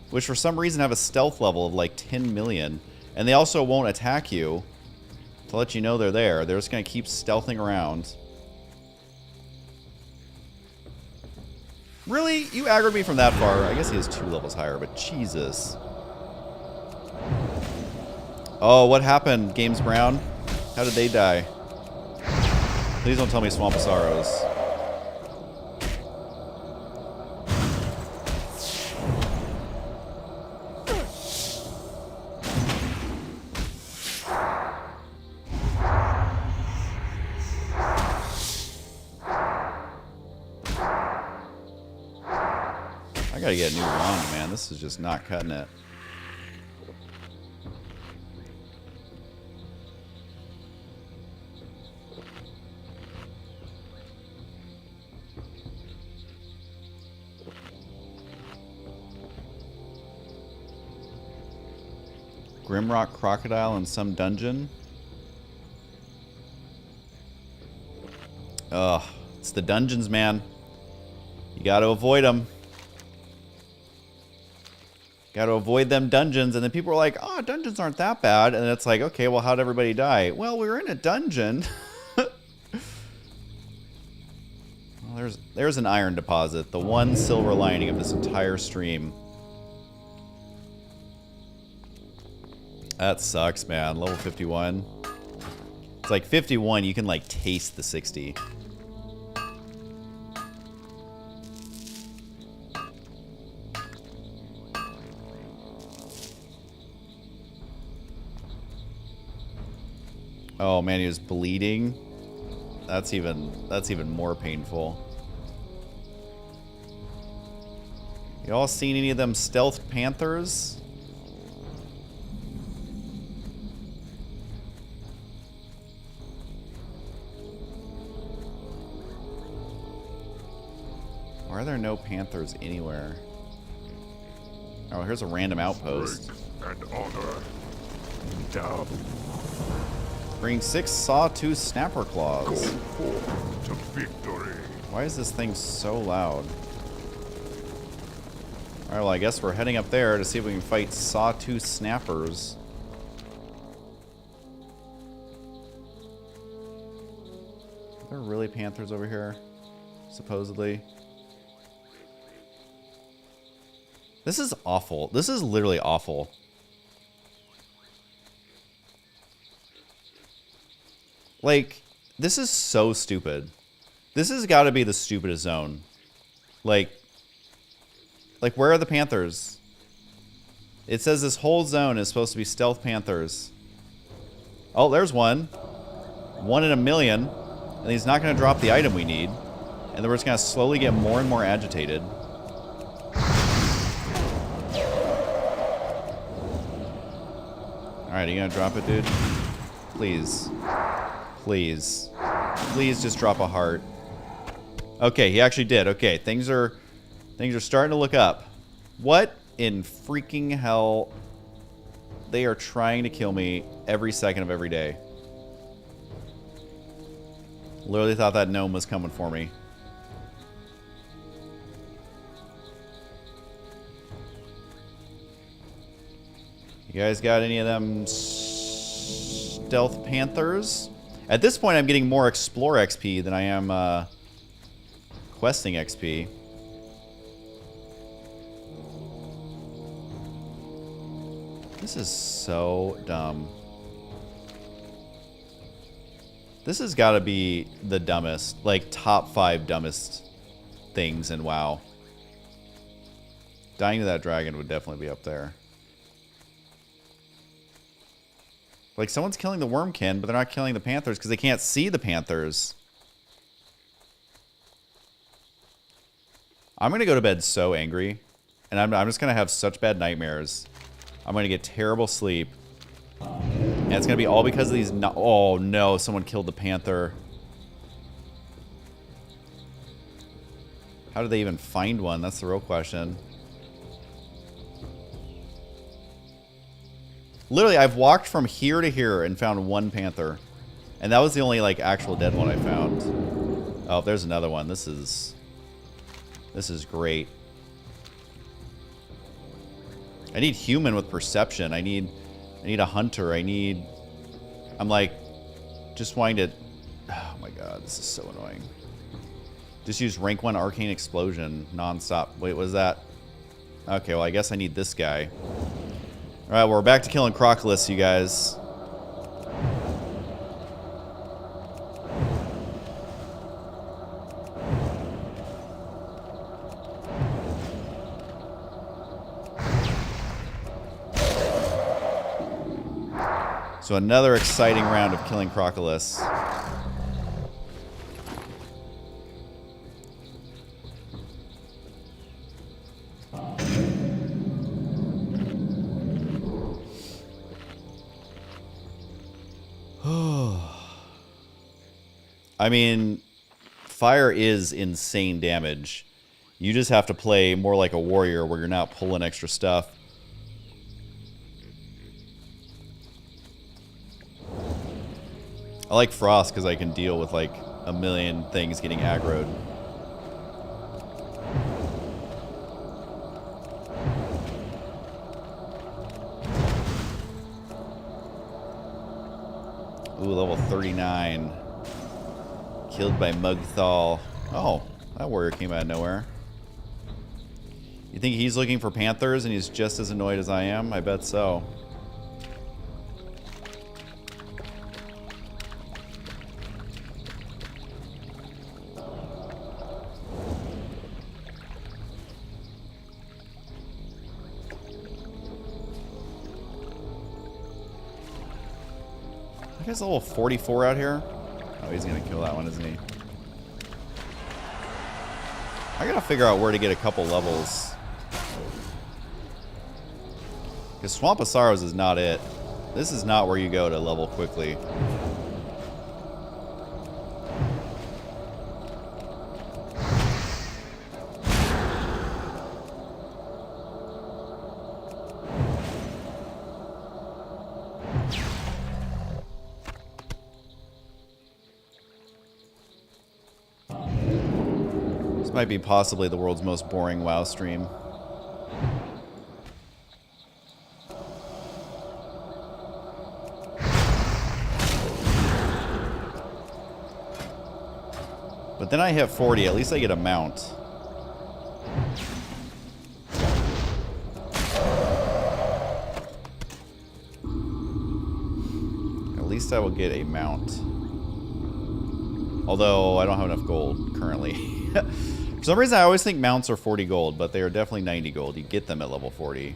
Which for some reason have a stealth level of like 10 million. And they also won't attack you to let you know they're there. They're just going to keep stealthing around. Really? You aggroed me from that far? I guess he is 2 levels higher, but Jesus. Oh, what happened, Games Brown? How did they die? Please don't tell me Swamp of Sorrows. I gotta get a new wand, man. This is just not cutting it. Grimrock Crocodile in some dungeon. Ugh, it's the dungeons, man. You gotta avoid them. Got to avoid them dungeons. And then people are like, oh, dungeons aren't that bad. And it's like, okay, well, how'd everybody die? Well, we were in a dungeon. Well, there's an iron deposit. The one silver lining of this entire stream. That sucks, man. Level 51. It's like 51, you can like taste the 60. Oh man, he was bleeding. That's even more painful. Y'all seen any of them stealth panthers? Why are there no panthers anywhere? Oh, here's a random outpost. And honor. Down. Bring 6 sawtooth snapper Go claws. forth to victory. Why is this thing so loud? Alright, well, I guess we're heading up there to see if we can fight sawtooth snappers. Are there really panthers over here? Supposedly. This is awful. This is literally awful. Like, this is so stupid. This has got to be the stupidest zone. Like, where are the panthers? It says this whole zone is supposed to be stealth panthers. Oh, there's one. 1 in a million. And he's not going to drop the item we need. And then we're just going to slowly get more and more agitated. Alright, are you going to drop it, dude? Please. Please. Please just drop a heart. Okay, he actually did. Okay, things are starting to look up. What in freaking hell? They are trying to kill me every second of every day. Literally thought that gnome was coming for me. You guys got any of them stealth panthers? At this point, I'm getting more explore XP than I am questing XP. This is so dumb. This has got to be the dumbest, like top 5 dumbest things in WoW. Dying to that dragon would definitely be up there. Like, someone's killing the wormkin, but they're not killing the panthers because they can't see the panthers. I'm going to go to bed so angry. And I'm just going to have such bad nightmares. I'm going to get terrible sleep. And it's going to be all because of these... Oh, no. Someone killed the panther. How did they even find one? That's the real question. Literally, I've walked from here to here and found 1 panther. And that was the only, like, actual dead one I found. Oh, there's another one. This is great. I need human with perception. I need a hunter. I'm like, just wanting to... Oh my god, this is so annoying. Just use rank 1 arcane explosion non-stop. Wait, what is that? Okay, well, I guess I need this guy. Alright, well, we're back to killing Crocolists, you guys. So another exciting round of killing Crocolists. I mean, fire is insane damage. You just have to play more like a warrior where you're not pulling extra stuff. I like Frost because I can deal with like a million things getting aggroed. Ooh, level 39. Killed by Mugthal. Oh, that warrior came out of nowhere. You think he's looking for panthers and he's just as annoyed as I am? I bet so. That guy's level 44 out here. Oh, he's gonna kill that one, isn't he? I gotta figure out where to get a couple levels. Because Swamp of Sorrows is not it. This is not where you go to level quickly. This might be possibly the world's most boring WoW stream. But then I hit 40, at least I get a mount. At least I will get a mount. Although I don't have enough gold currently. For some reason I always think mounts are 40 gold, but they are definitely 90 gold. You get them at level 40.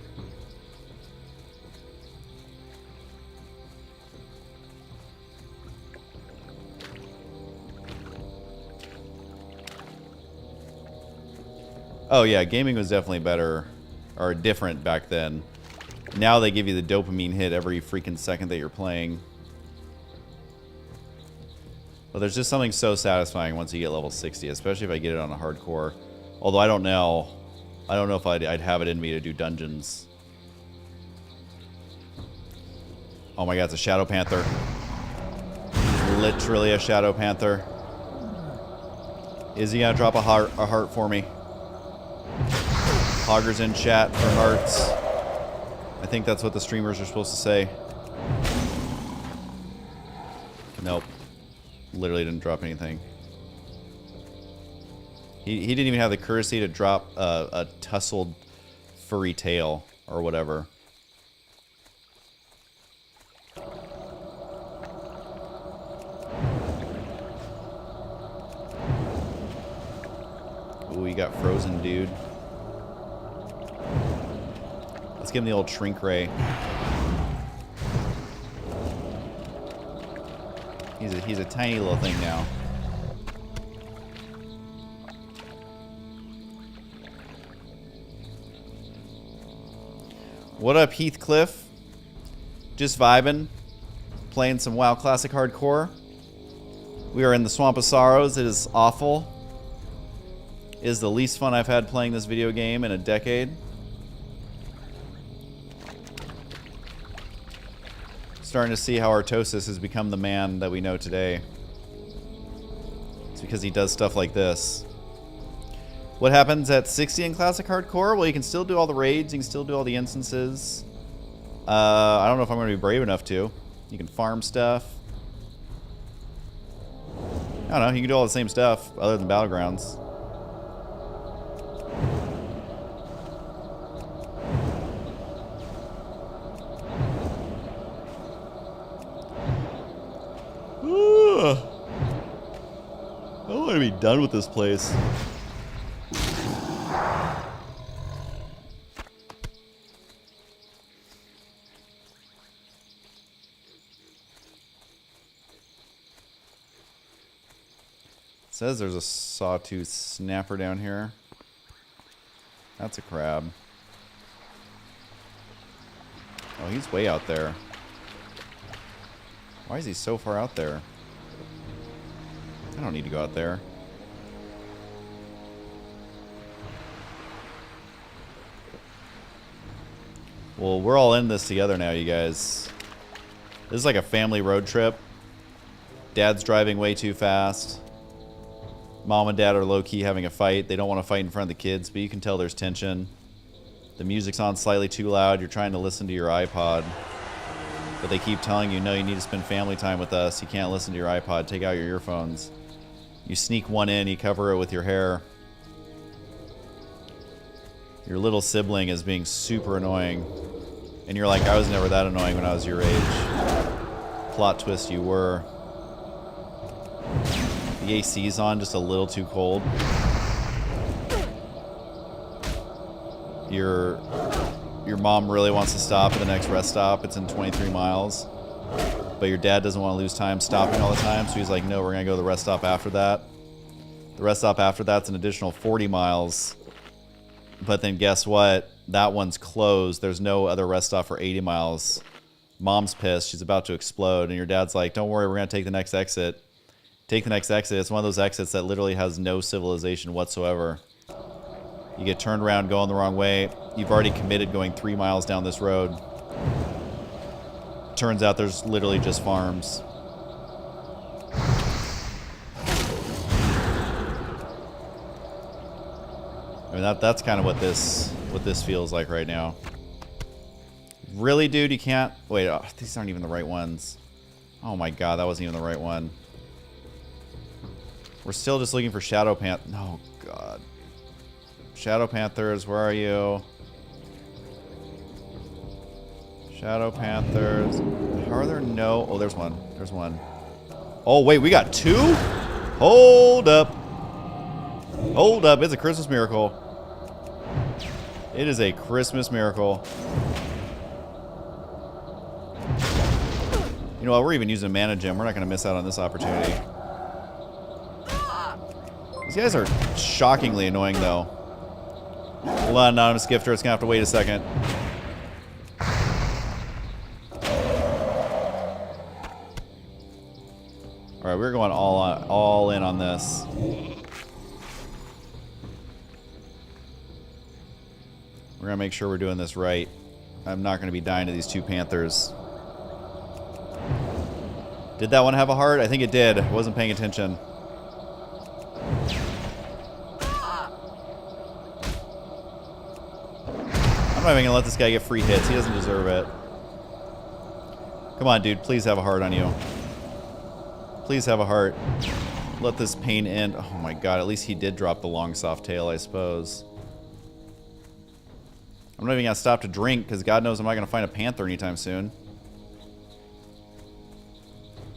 Oh yeah, gaming was definitely better, or different back then. Now they give you the dopamine hit every freaking second that you're playing. But there's just something so satisfying once you get level 60, especially if I get it on a hardcore. Although I don't know. I don't know if I'd have it in me to do dungeons. Oh my god, it's a Shadow Panther. Literally a Shadow Panther. Is he gonna drop a heart for me? Hoggers in chat for hearts. I think that's what the streamers are supposed to say. Nope. Literally didn't drop anything. He didn't even have the courtesy to drop a tussled furry tail or whatever. Ooh, we got frozen dude. Let's give him the old shrink ray. He's a tiny little thing now. What up, Heathcliff? Just vibing, playing some WoW Classic Hardcore. We are in the Swamp of Sorrows. It is awful. It is the least fun I've had playing this video game in a decade. Starting to see how Artosis has become the man that we know today. It's because he does stuff like this. What happens at 60 in Classic Hardcore? Well, you can still do all the raids. You can still do all the instances. I don't know if I'm going to be brave enough to. You can farm stuff. I don't know. You can do all the same stuff other than Battlegrounds. I want to be done with this place. It says there's a sawtooth snapper down here. That's a crab. Oh, he's way out there. Why is he so far out there? I don't need to go out there. Well, we're all in this together now, you guys. This is like a family road trip. Dad's driving way too fast. Mom and Dad are low-key having a fight. They don't want to fight in front of the kids, but you can tell there's tension. The music's on slightly too loud. You're trying to listen to your iPod. But they keep telling you, no, you need to spend family time with us. You can't listen to your iPod. Take out your earphones. You sneak one in, you cover it with your hair. Your little sibling is being super annoying. And you're like, I was never that annoying when I was your age. Plot twist, you were. The AC's on, just a little too cold. Your mom really wants to stop at the next rest stop. It's in 23 miles. But your dad doesn't want to lose time stopping all the time, so he's like, no, we're going to go to the rest stop after that. The rest stop after that's an additional 40 miles. But then guess what? That one's closed. There's no other rest stop for 80 miles. Mom's pissed. She's about to explode. And your dad's like, don't worry, we're going to take the next exit. Take the next exit. It's one of those exits that literally has no civilization whatsoever. You get turned around going the wrong way. You've already committed going 3 miles down this road. Turns out there's literally just farms. I mean, that's kind of what this feels like right now. Really, dude? You can't... Wait, oh, these aren't even the right ones. Oh my god, that wasn't even the right one. We're still just looking for Shadow Panther. Oh god. Shadow Panthers, where are you? Shadow Panthers. How are there no... Oh, there's one. There's one. Oh, wait, we got two? Hold up. Hold up. It's a Christmas miracle. It is a Christmas miracle. You know what? We're even using a mana gem. We're not going to miss out on this opportunity. These guys are shockingly annoying, though. Hold on, Anonymous Gifter. It's going to have to wait a second. Alright, we're going all in on this. We're going to make sure we're doing this right. I'm not going to be dying to these two Panthers. Did that one have a heart? I think it did. I wasn't paying attention. I'm not even going to let this guy get free hits. He doesn't deserve it. Come on, dude. Please have a heart on you. Please have a heart. Let this pain end. Oh my god, at least he did drop the long soft tail, I suppose. I'm not even going to stop to drink, because God knows I'm not going to find a panther anytime soon.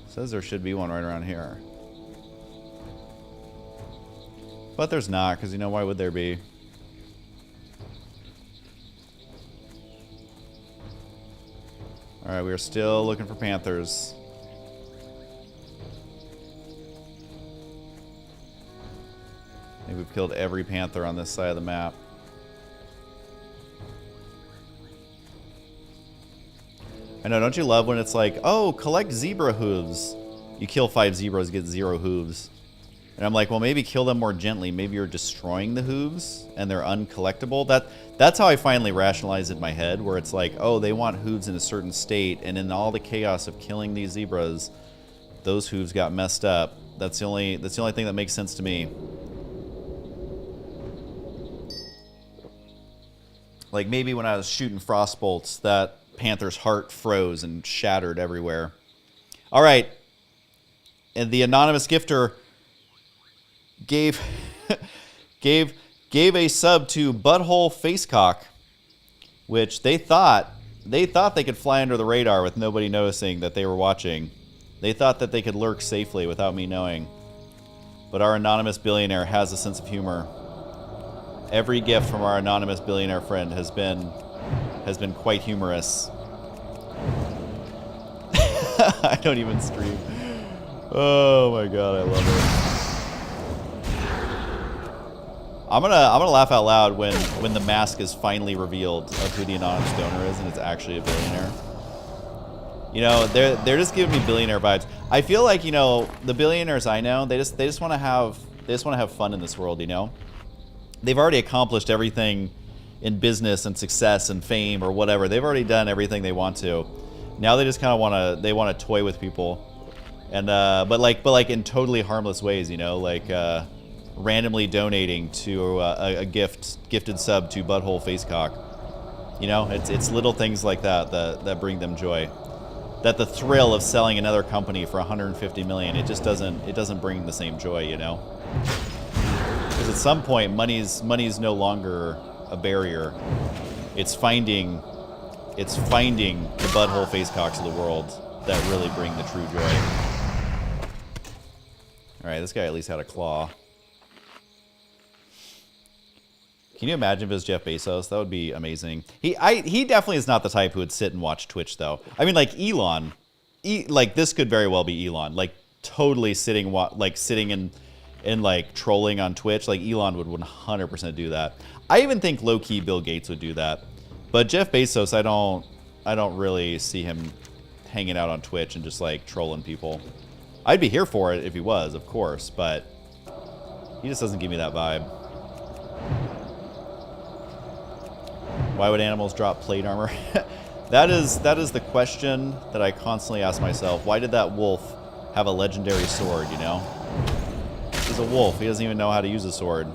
Says there should be one right around here. But there's not, because you know, why would there be? Alright, we are still looking for panthers. I think we've killed every panther on this side of the map. I know, don't you love when it's like, oh, collect zebra hooves. You kill 5 zebras, get 0 hooves. And I'm like, well, maybe kill them more gently. Maybe you're destroying the hooves and they're uncollectible. That's how I finally rationalized it in my head, where it's like, oh, they want hooves in a certain state, and in all the chaos of killing these zebras, those hooves got messed up. That's the only thing that makes sense to me. Like maybe when I was shooting frost bolts, that panther's heart froze and shattered everywhere. All right. And the anonymous gifter gave a sub to Butthole Facecock, which they thought they could fly under the radar with nobody noticing that they were watching. They thought that they could lurk safely without me knowing. But our anonymous billionaire has a sense of humor. Every gift from our anonymous billionaire friend has been quite humorous. I don't even stream. Oh my god, I love it. I'm gonna laugh out loud when the mask is finally revealed of who the anonymous donor is and it's actually a billionaire. You know, they're just giving me billionaire vibes. I feel like, you know, the billionaires I know, they just want to have fun in this world, you know? They've already accomplished everything in business and success and fame or whatever. They've already done everything they want to. Now they just kind of want to toy with people, and but like in totally harmless ways, you know, like randomly donating to a gifted sub to Butthole Facecock. You know, it's little things like that bring them joy. that the thrill of selling another company for 150 million, it doesn't bring the same joy, you know? Because at some point, money's no longer a barrier. It's finding the butthole facecocks of the world that really bring the true joy. Alright, this guy at least had a claw. Can you imagine if it was Jeff Bezos? That would be amazing. He definitely is not the type who would sit and watch Twitch, though. I mean, like Elon, like this could very well be Elon, like totally sitting and like trolling on Twitch. Like Elon would 100% do that. I even think low key Bill Gates would do that, but Jeff Bezos, I don't really see him hanging out on Twitch and just like trolling people. I'd be here for it if he was, of course, but he just doesn't give me that vibe. Why would animals drop plate armor? that is the question that I constantly ask myself. Why did that wolf have a legendary sword, you know? He's a wolf. He doesn't even know how to use a sword.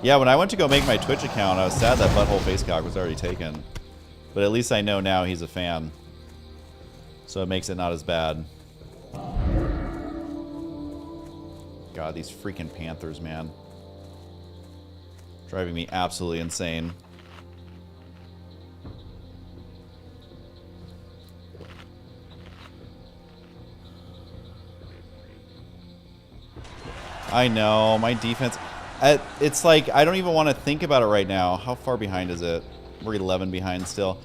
Yeah, when I went to go make my Twitch account, I was sad that Butthole Facecock was already taken. But at least I know now he's a fan. So it makes it not as bad. God, these freaking panthers, man. Driving me absolutely insane. I know, my defense... It's like, I don't even want to think about it right now. How far behind is it? We're 11 behind still.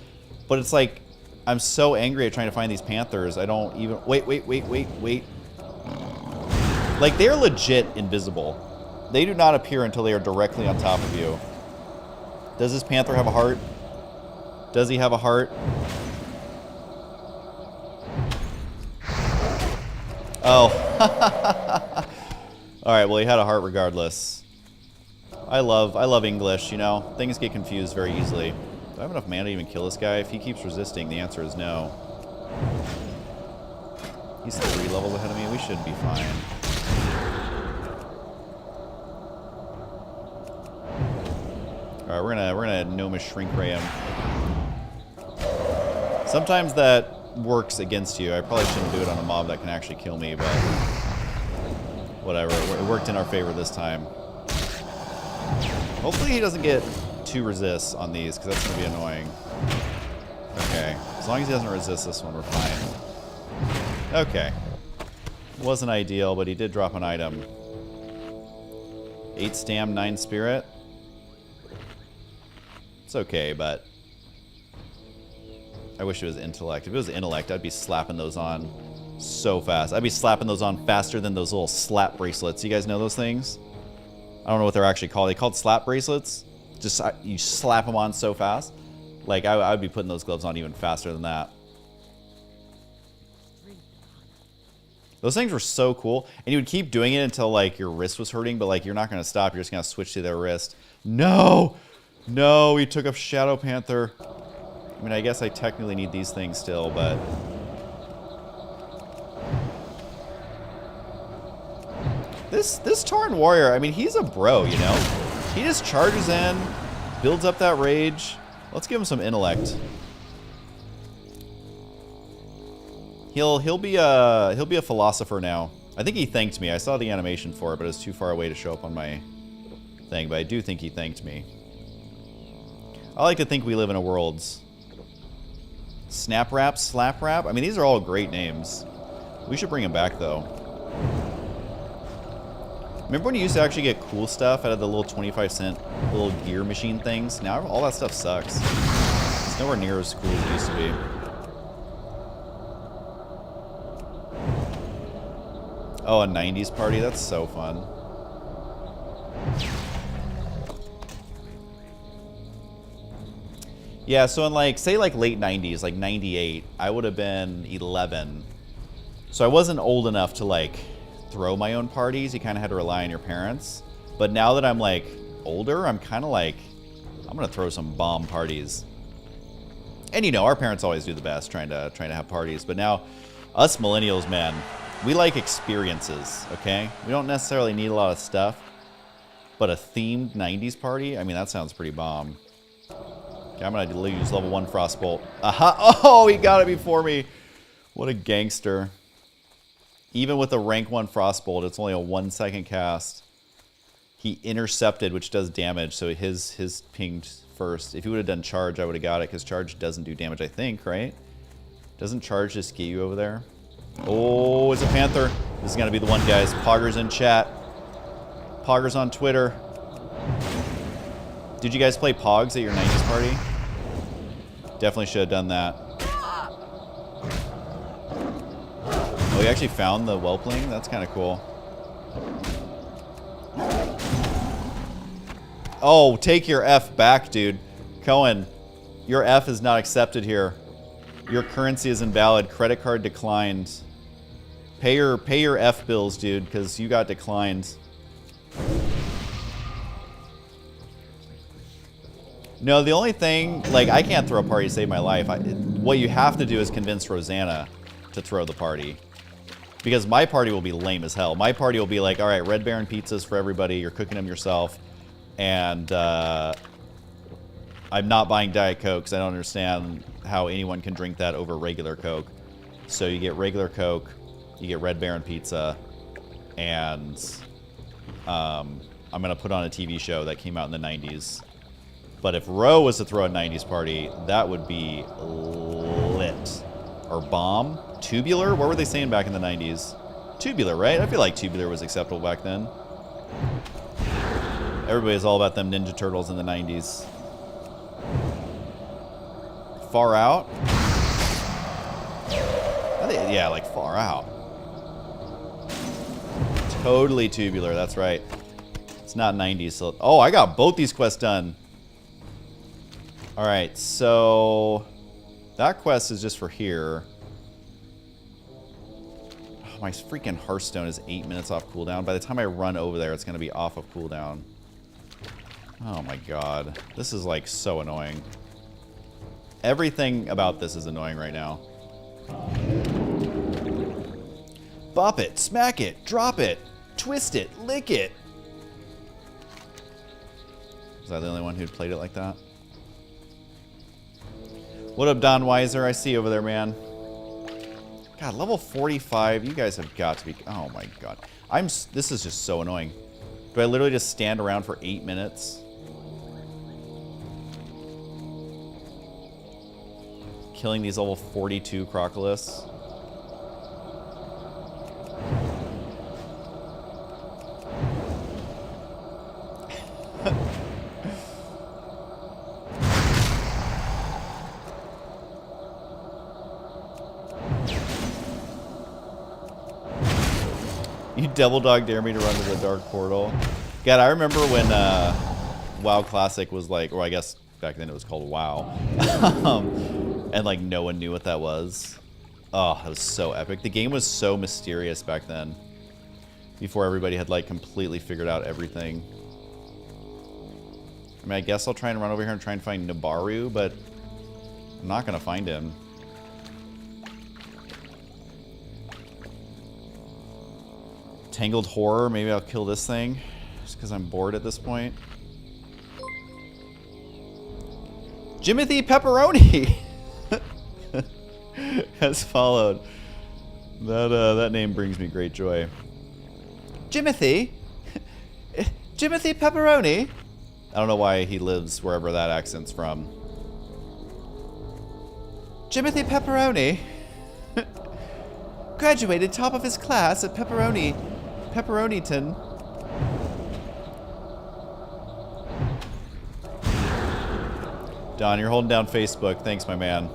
But it's like, I'm so angry at trying to find these panthers. I don't even... Wait. Like, they're legit invisible. They do not appear until they are directly on top of you. Does this panther have a heart? Does he have a heart? Oh. Alright, well, he had a heart regardless. I love English, you know? Things get confused very easily. Do I have enough mana to even kill this guy? If he keeps resisting, the answer is no. He's 3 levels ahead of me. We should be fine. Alright, we're gonna gnomish shrink ray him. Sometimes that works against you. I probably shouldn't do it on a mob that can actually kill me, but whatever. It worked in our favor this time. Hopefully he doesn't get 2 resists on these, because that's gonna be annoying. Okay. As long as he doesn't resist this one, we're fine. Okay. Wasn't ideal, but he did drop an item. 8 stam, 9 spirit. It's okay, but I wish it was intellect. If it was intellect, I'd be slapping those on so fast. I'd be slapping those on faster than those little slap bracelets. You guys know those things? I don't know what they're actually called. They called slap bracelets? Just, you slap them on so fast. Like, I would be putting those gloves on even faster than that. Those things were so cool. And you would keep doing it until, like, your wrist was hurting, but, like, you're not going to stop. You're just going to switch to their wrist. No! No, he took a Shadow Panther. I mean, I guess I technically need these things still, but... This Tauren Warrior, I mean, he's a bro, you know? He just charges in, builds up that rage. Let's give him some intellect. He'll be a philosopher now. I think he thanked me. I saw the animation for it, but it's too far away to show up on my thing, but I do think he thanked me. I like to think we live in a world's Snap Rap, Slap Rap. I mean, these are all great names. We should bring him back, though. Remember when you used to actually get cool stuff out of the little 25-cent little gear machine things? Now all that stuff sucks. It's nowhere near as cool as it used to be. Oh, a 90s party? That's so fun. Yeah, so in like, say like late 90s, like 98, I would have been 11. So I wasn't old enough to like throw my own parties. You kind of had to rely on your parents. But now that I'm like older, I'm kind of like, I'm going to throw some bomb parties. And you know, our parents always do the best trying to have parties. But now, us millennials, man, we like experiences, okay? We don't necessarily need a lot of stuff. But a themed 90s party, I mean, that sounds pretty bomb. Okay, I'm gonna use level 1 Frostbolt. Aha! Oh, he got it before me. What a gangster. Even with a rank 1 Frostbolt, it's only a 1-second cast. He intercepted, which does damage, so his pinged first. If he would have done charge, I would have got it, because charge doesn't do damage, I think, right? Doesn't charge just get you over there? Oh, it's a Panther. This is going to be the one, guys. Poggers in chat. Poggers on Twitter. Did you guys play Pogs at your 90s party? Definitely should have done that. Oh, you actually found the whelpling? That's kind of cool. Oh, take your F back, dude. Cohen, your F is not accepted here. Your currency is invalid. Credit card declined. Pay your F bills, dude, because you got declined. No, the only thing, like, I can't throw a party to save my life. What you have to do is convince Rosanna to throw the party. Because my party will be lame as hell. My party will be like, all right, Red Baron pizzas for everybody. You're cooking them yourself. And I'm not buying Diet Coke because I don't understand how anyone can drink that over regular Coke. So you get regular Coke, you get Red Baron pizza, and I'm going to put on a TV show that came out in the 90s. But if Ro was to throw a 90s party, that would be lit. Or Bomb? Tubular? What were they saying back in the 90s? Tubular, right? I feel like Tubular was acceptable back then. Everybody was all about them Ninja Turtles in the 90s. Far Out? Yeah, like Far Out. Totally Tubular, that's right. It's not 90s. So, oh, I got both these quests done. Alright, so that quest is just for here. Oh, my freaking Hearthstone is 8 minutes off cooldown. By the time I run over there, it's going to be off of cooldown. Oh my god. This is like so annoying. Everything about this is annoying right now. Bop it, smack it, drop it, twist it, lick it. Was I the only one who played it like that? What up, Don Weiser? I see you over there, man. God, level 45. You guys have got to be... Oh my god. This is just so annoying. Do I literally just stand around for 8 minutes? Killing these level 42 Crocolists. You devil dog dare me to run to the dark portal. God, I remember when WoW Classic was like, or I guess back then it was called WoW. And like no one knew what that was. Oh, it was so epic. The game was so mysterious back then. Before everybody had like completely figured out everything. I mean, I guess I'll try and run over here and try and find Nabaru, but I'm not gonna find him. Tangled Horror, maybe I'll kill this thing. Just because I'm bored at this point. Jimothy Pepperoni has followed. That name brings me great joy. Jimothy? Jimothy Pepperoni? I don't know why he lives wherever that accent's from. Jimothy Pepperoni? Graduated top of his class at Pepperoniton. Don, you're holding down Facebook. Thanks, my man.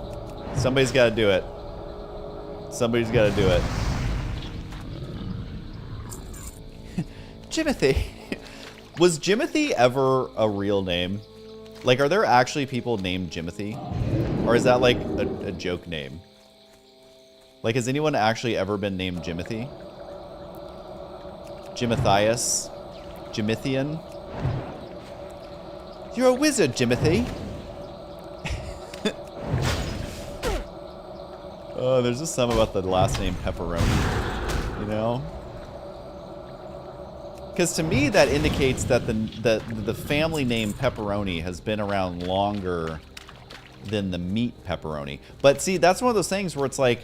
Somebody's got to do it. Somebody's got to do it. Jimothy. Was Jimothy ever a real name? Like, are there actually people named Jimothy? Or is that like a joke name? Like, has anyone actually ever been named Jimothy? Jimathias? Jimithian? You're a wizard, Jimothy. Oh, there's just something about the last name Pepperoni, you know? Because to me, that indicates that the family name Pepperoni has been around longer than the meat pepperoni. But see, that's one of those things where it's like,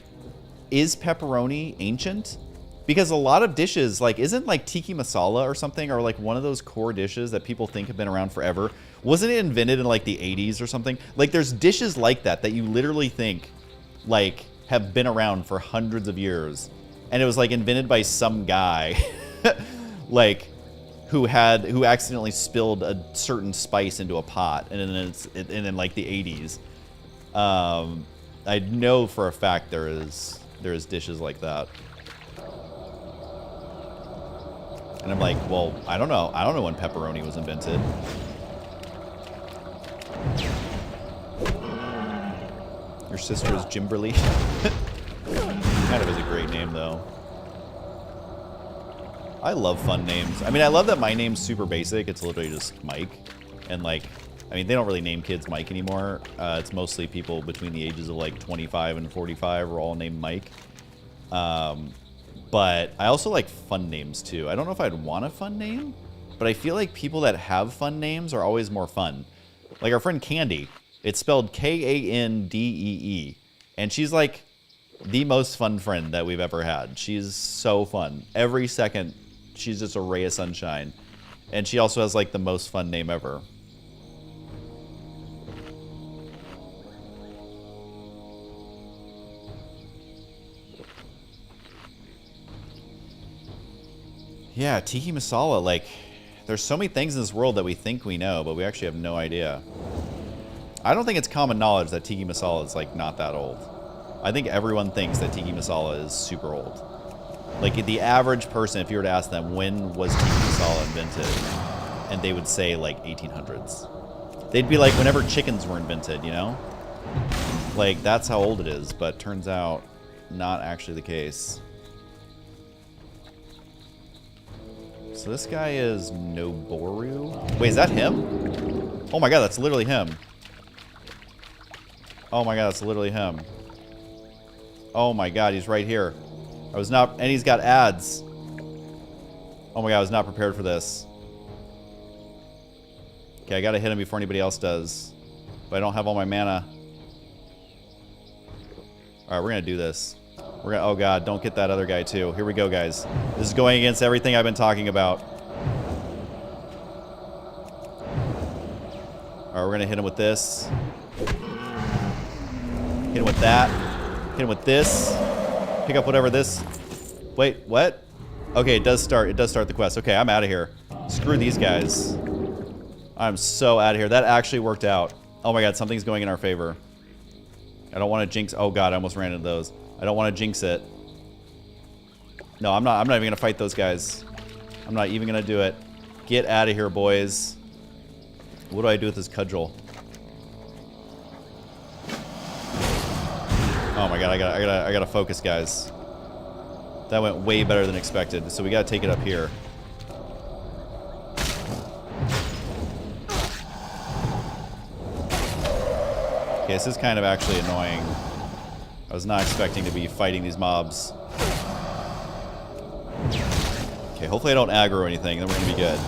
is pepperoni ancient? Because a lot of dishes, like, isn't like tiki masala or something, or like one of those core dishes that people think have been around forever? Wasn't it invented in like the 80s or something? Like, there's dishes like that that you literally think like have been around for hundreds of years, and it was like invented by some guy, like who accidentally spilled a certain spice into a pot, and then in like the 80s. I know for a fact there is dishes like that. And I'm like, well, I don't know. I don't know when pepperoni was invented. Your sister is Jimberly. Kind of is a great name, though. I love fun names. I mean, I love that my name's super basic. It's literally just Mike. And, like, I mean, they don't really name kids Mike anymore. It's mostly people between the ages of, like, 25 and 45 are all named Mike. But I also like fun names, too. I don't know if I'd want a fun name, but I feel like people that have fun names are always more fun. Like our friend Candy. It's spelled Kandee. And she's like the most fun friend that we've ever had. She's so fun. Every second, she's just a ray of sunshine. And she also has like the most fun name ever. Yeah, tiki masala, like, there's so many things in this world that we think we know, but we actually have no idea. I don't think it's common knowledge that tiki masala is, like, not that old. I think everyone thinks that tiki masala is super old. Like, the average person, if you were to ask them, when was tiki masala invented? And they would say, like, 1800s. They'd be like, whenever chickens were invented, you know? Like, that's how old it is, but turns out not actually the case. So this guy is Noboru. Wait, is that him? Oh my god, that's literally him. Oh my god, that's literally him. Oh my god, he's right here. I was not, and he's got ads. Oh my god, I was not prepared for this. Okay, I gotta hit him before anybody else does. But I don't have all my mana. Alright, we're gonna do this. We're gonna, oh god, don't get that other guy too. Here we go, guys. This is going against everything I've been talking about. Alright, we're gonna hit him with this. Hit him with that. Hit him with this. Pick up whatever this... Wait, what? Okay, it does start the quest. Okay, I'm out of here. Screw these guys. I'm so out of here. That actually worked out. Oh my god, something's going in our favor. I don't want to jinx... Oh god, I almost ran into those. I don't want to jinx it. No, I'm not even going to fight those guys. I'm not even going to do it. Get out of here, boys. What do I do with this cudgel? Oh my god, I gotta focus, guys. That went way better than expected, so we gotta take it up here. Okay, this is kind of actually annoying. I was not expecting to be fighting these mobs. Okay, hopefully I don't aggro anything, then we're gonna be good.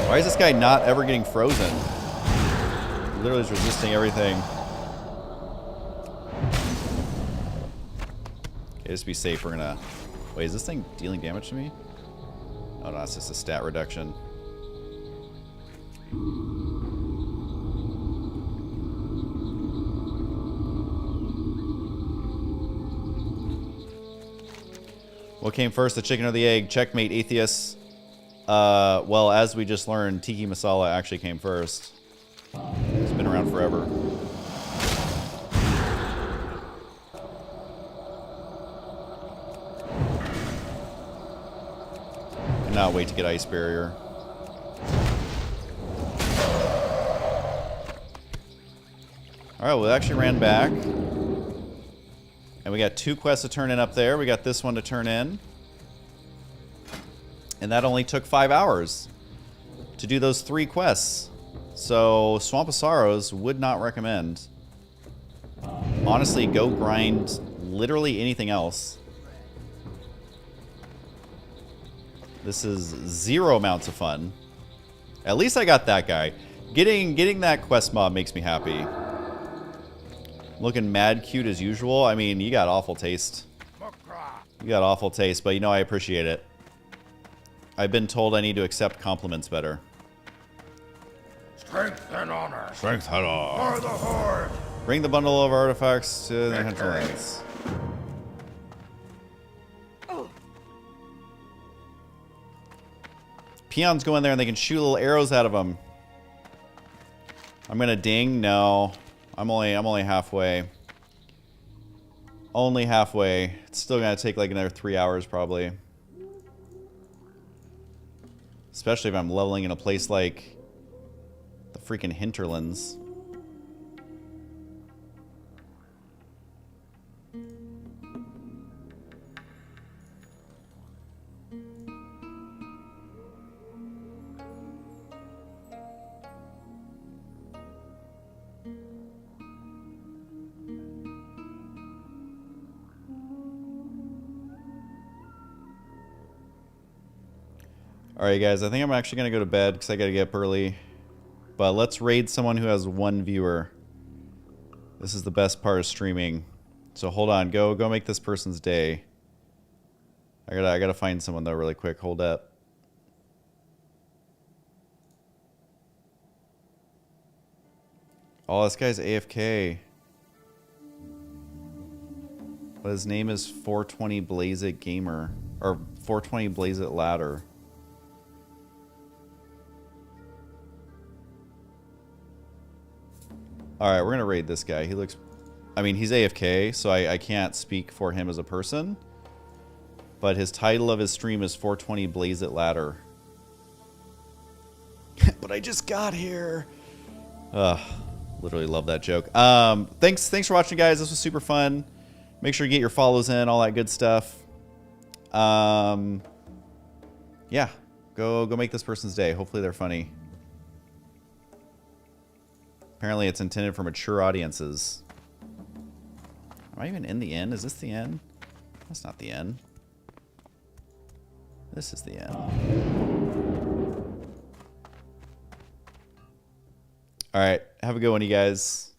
Why is this guy not ever getting frozen? He literally is resisting everything. Okay, just be safe, we're gonna... Wait, is this thing dealing damage to me? Oh no, it's just a stat reduction. What came first, the chicken or the egg? Checkmate, atheists. Well, as we just learned, tiki masala actually came first. It's been around forever. Cannot wait to get ice barrier. Alright, well, it actually ran back. And we got 2 quests to turn in up there. We got this one to turn in. And that only took 5 hours to do those 3 quests. So, Swamp of Sorrows would not recommend. Honestly, go grind literally anything else. This is 0 amounts of fun. At least I got that guy. Getting that quest mob makes me happy. Looking mad cute as usual. I mean, you got awful taste. You got awful taste, but you know I appreciate it. I've been told I need to accept compliments better. Strength and honor. Strength and honor. For the Horde. Bring the bundle of artifacts to the hinterlands. Peons go in there and they can shoot little arrows out of them. I'm gonna ding. No, I'm only halfway. Only halfway. It's still gonna take like another 3 hours probably. Especially if I'm leveling in a place like the freaking hinterlands. Alright guys, I think I'm actually going to go to bed because I got to get up early. But let's raid someone who has 1 viewer. This is the best part of streaming. So hold on, go make this person's day. I gotta find someone though really quick. Hold up. Oh, this guy's AFK. But his name is 420 Blaze It Gamer. Or 420 Blaze It Ladder. Alright, we're gonna raid this guy. He looks... I mean, he's AFK, so I can't speak for him as a person. But his title of his stream is 420 Blaze It Ladder. But I just got here. Ugh, literally love that joke. Thanks for watching, guys. This was super fun. Make sure to get your follows in, all that good stuff. Yeah, go make this person's day. Hopefully they're funny. Apparently it's intended for mature audiences. Am I even in the end? Is this the end? That's not the end. This is the end. Alright, have a good one, you guys.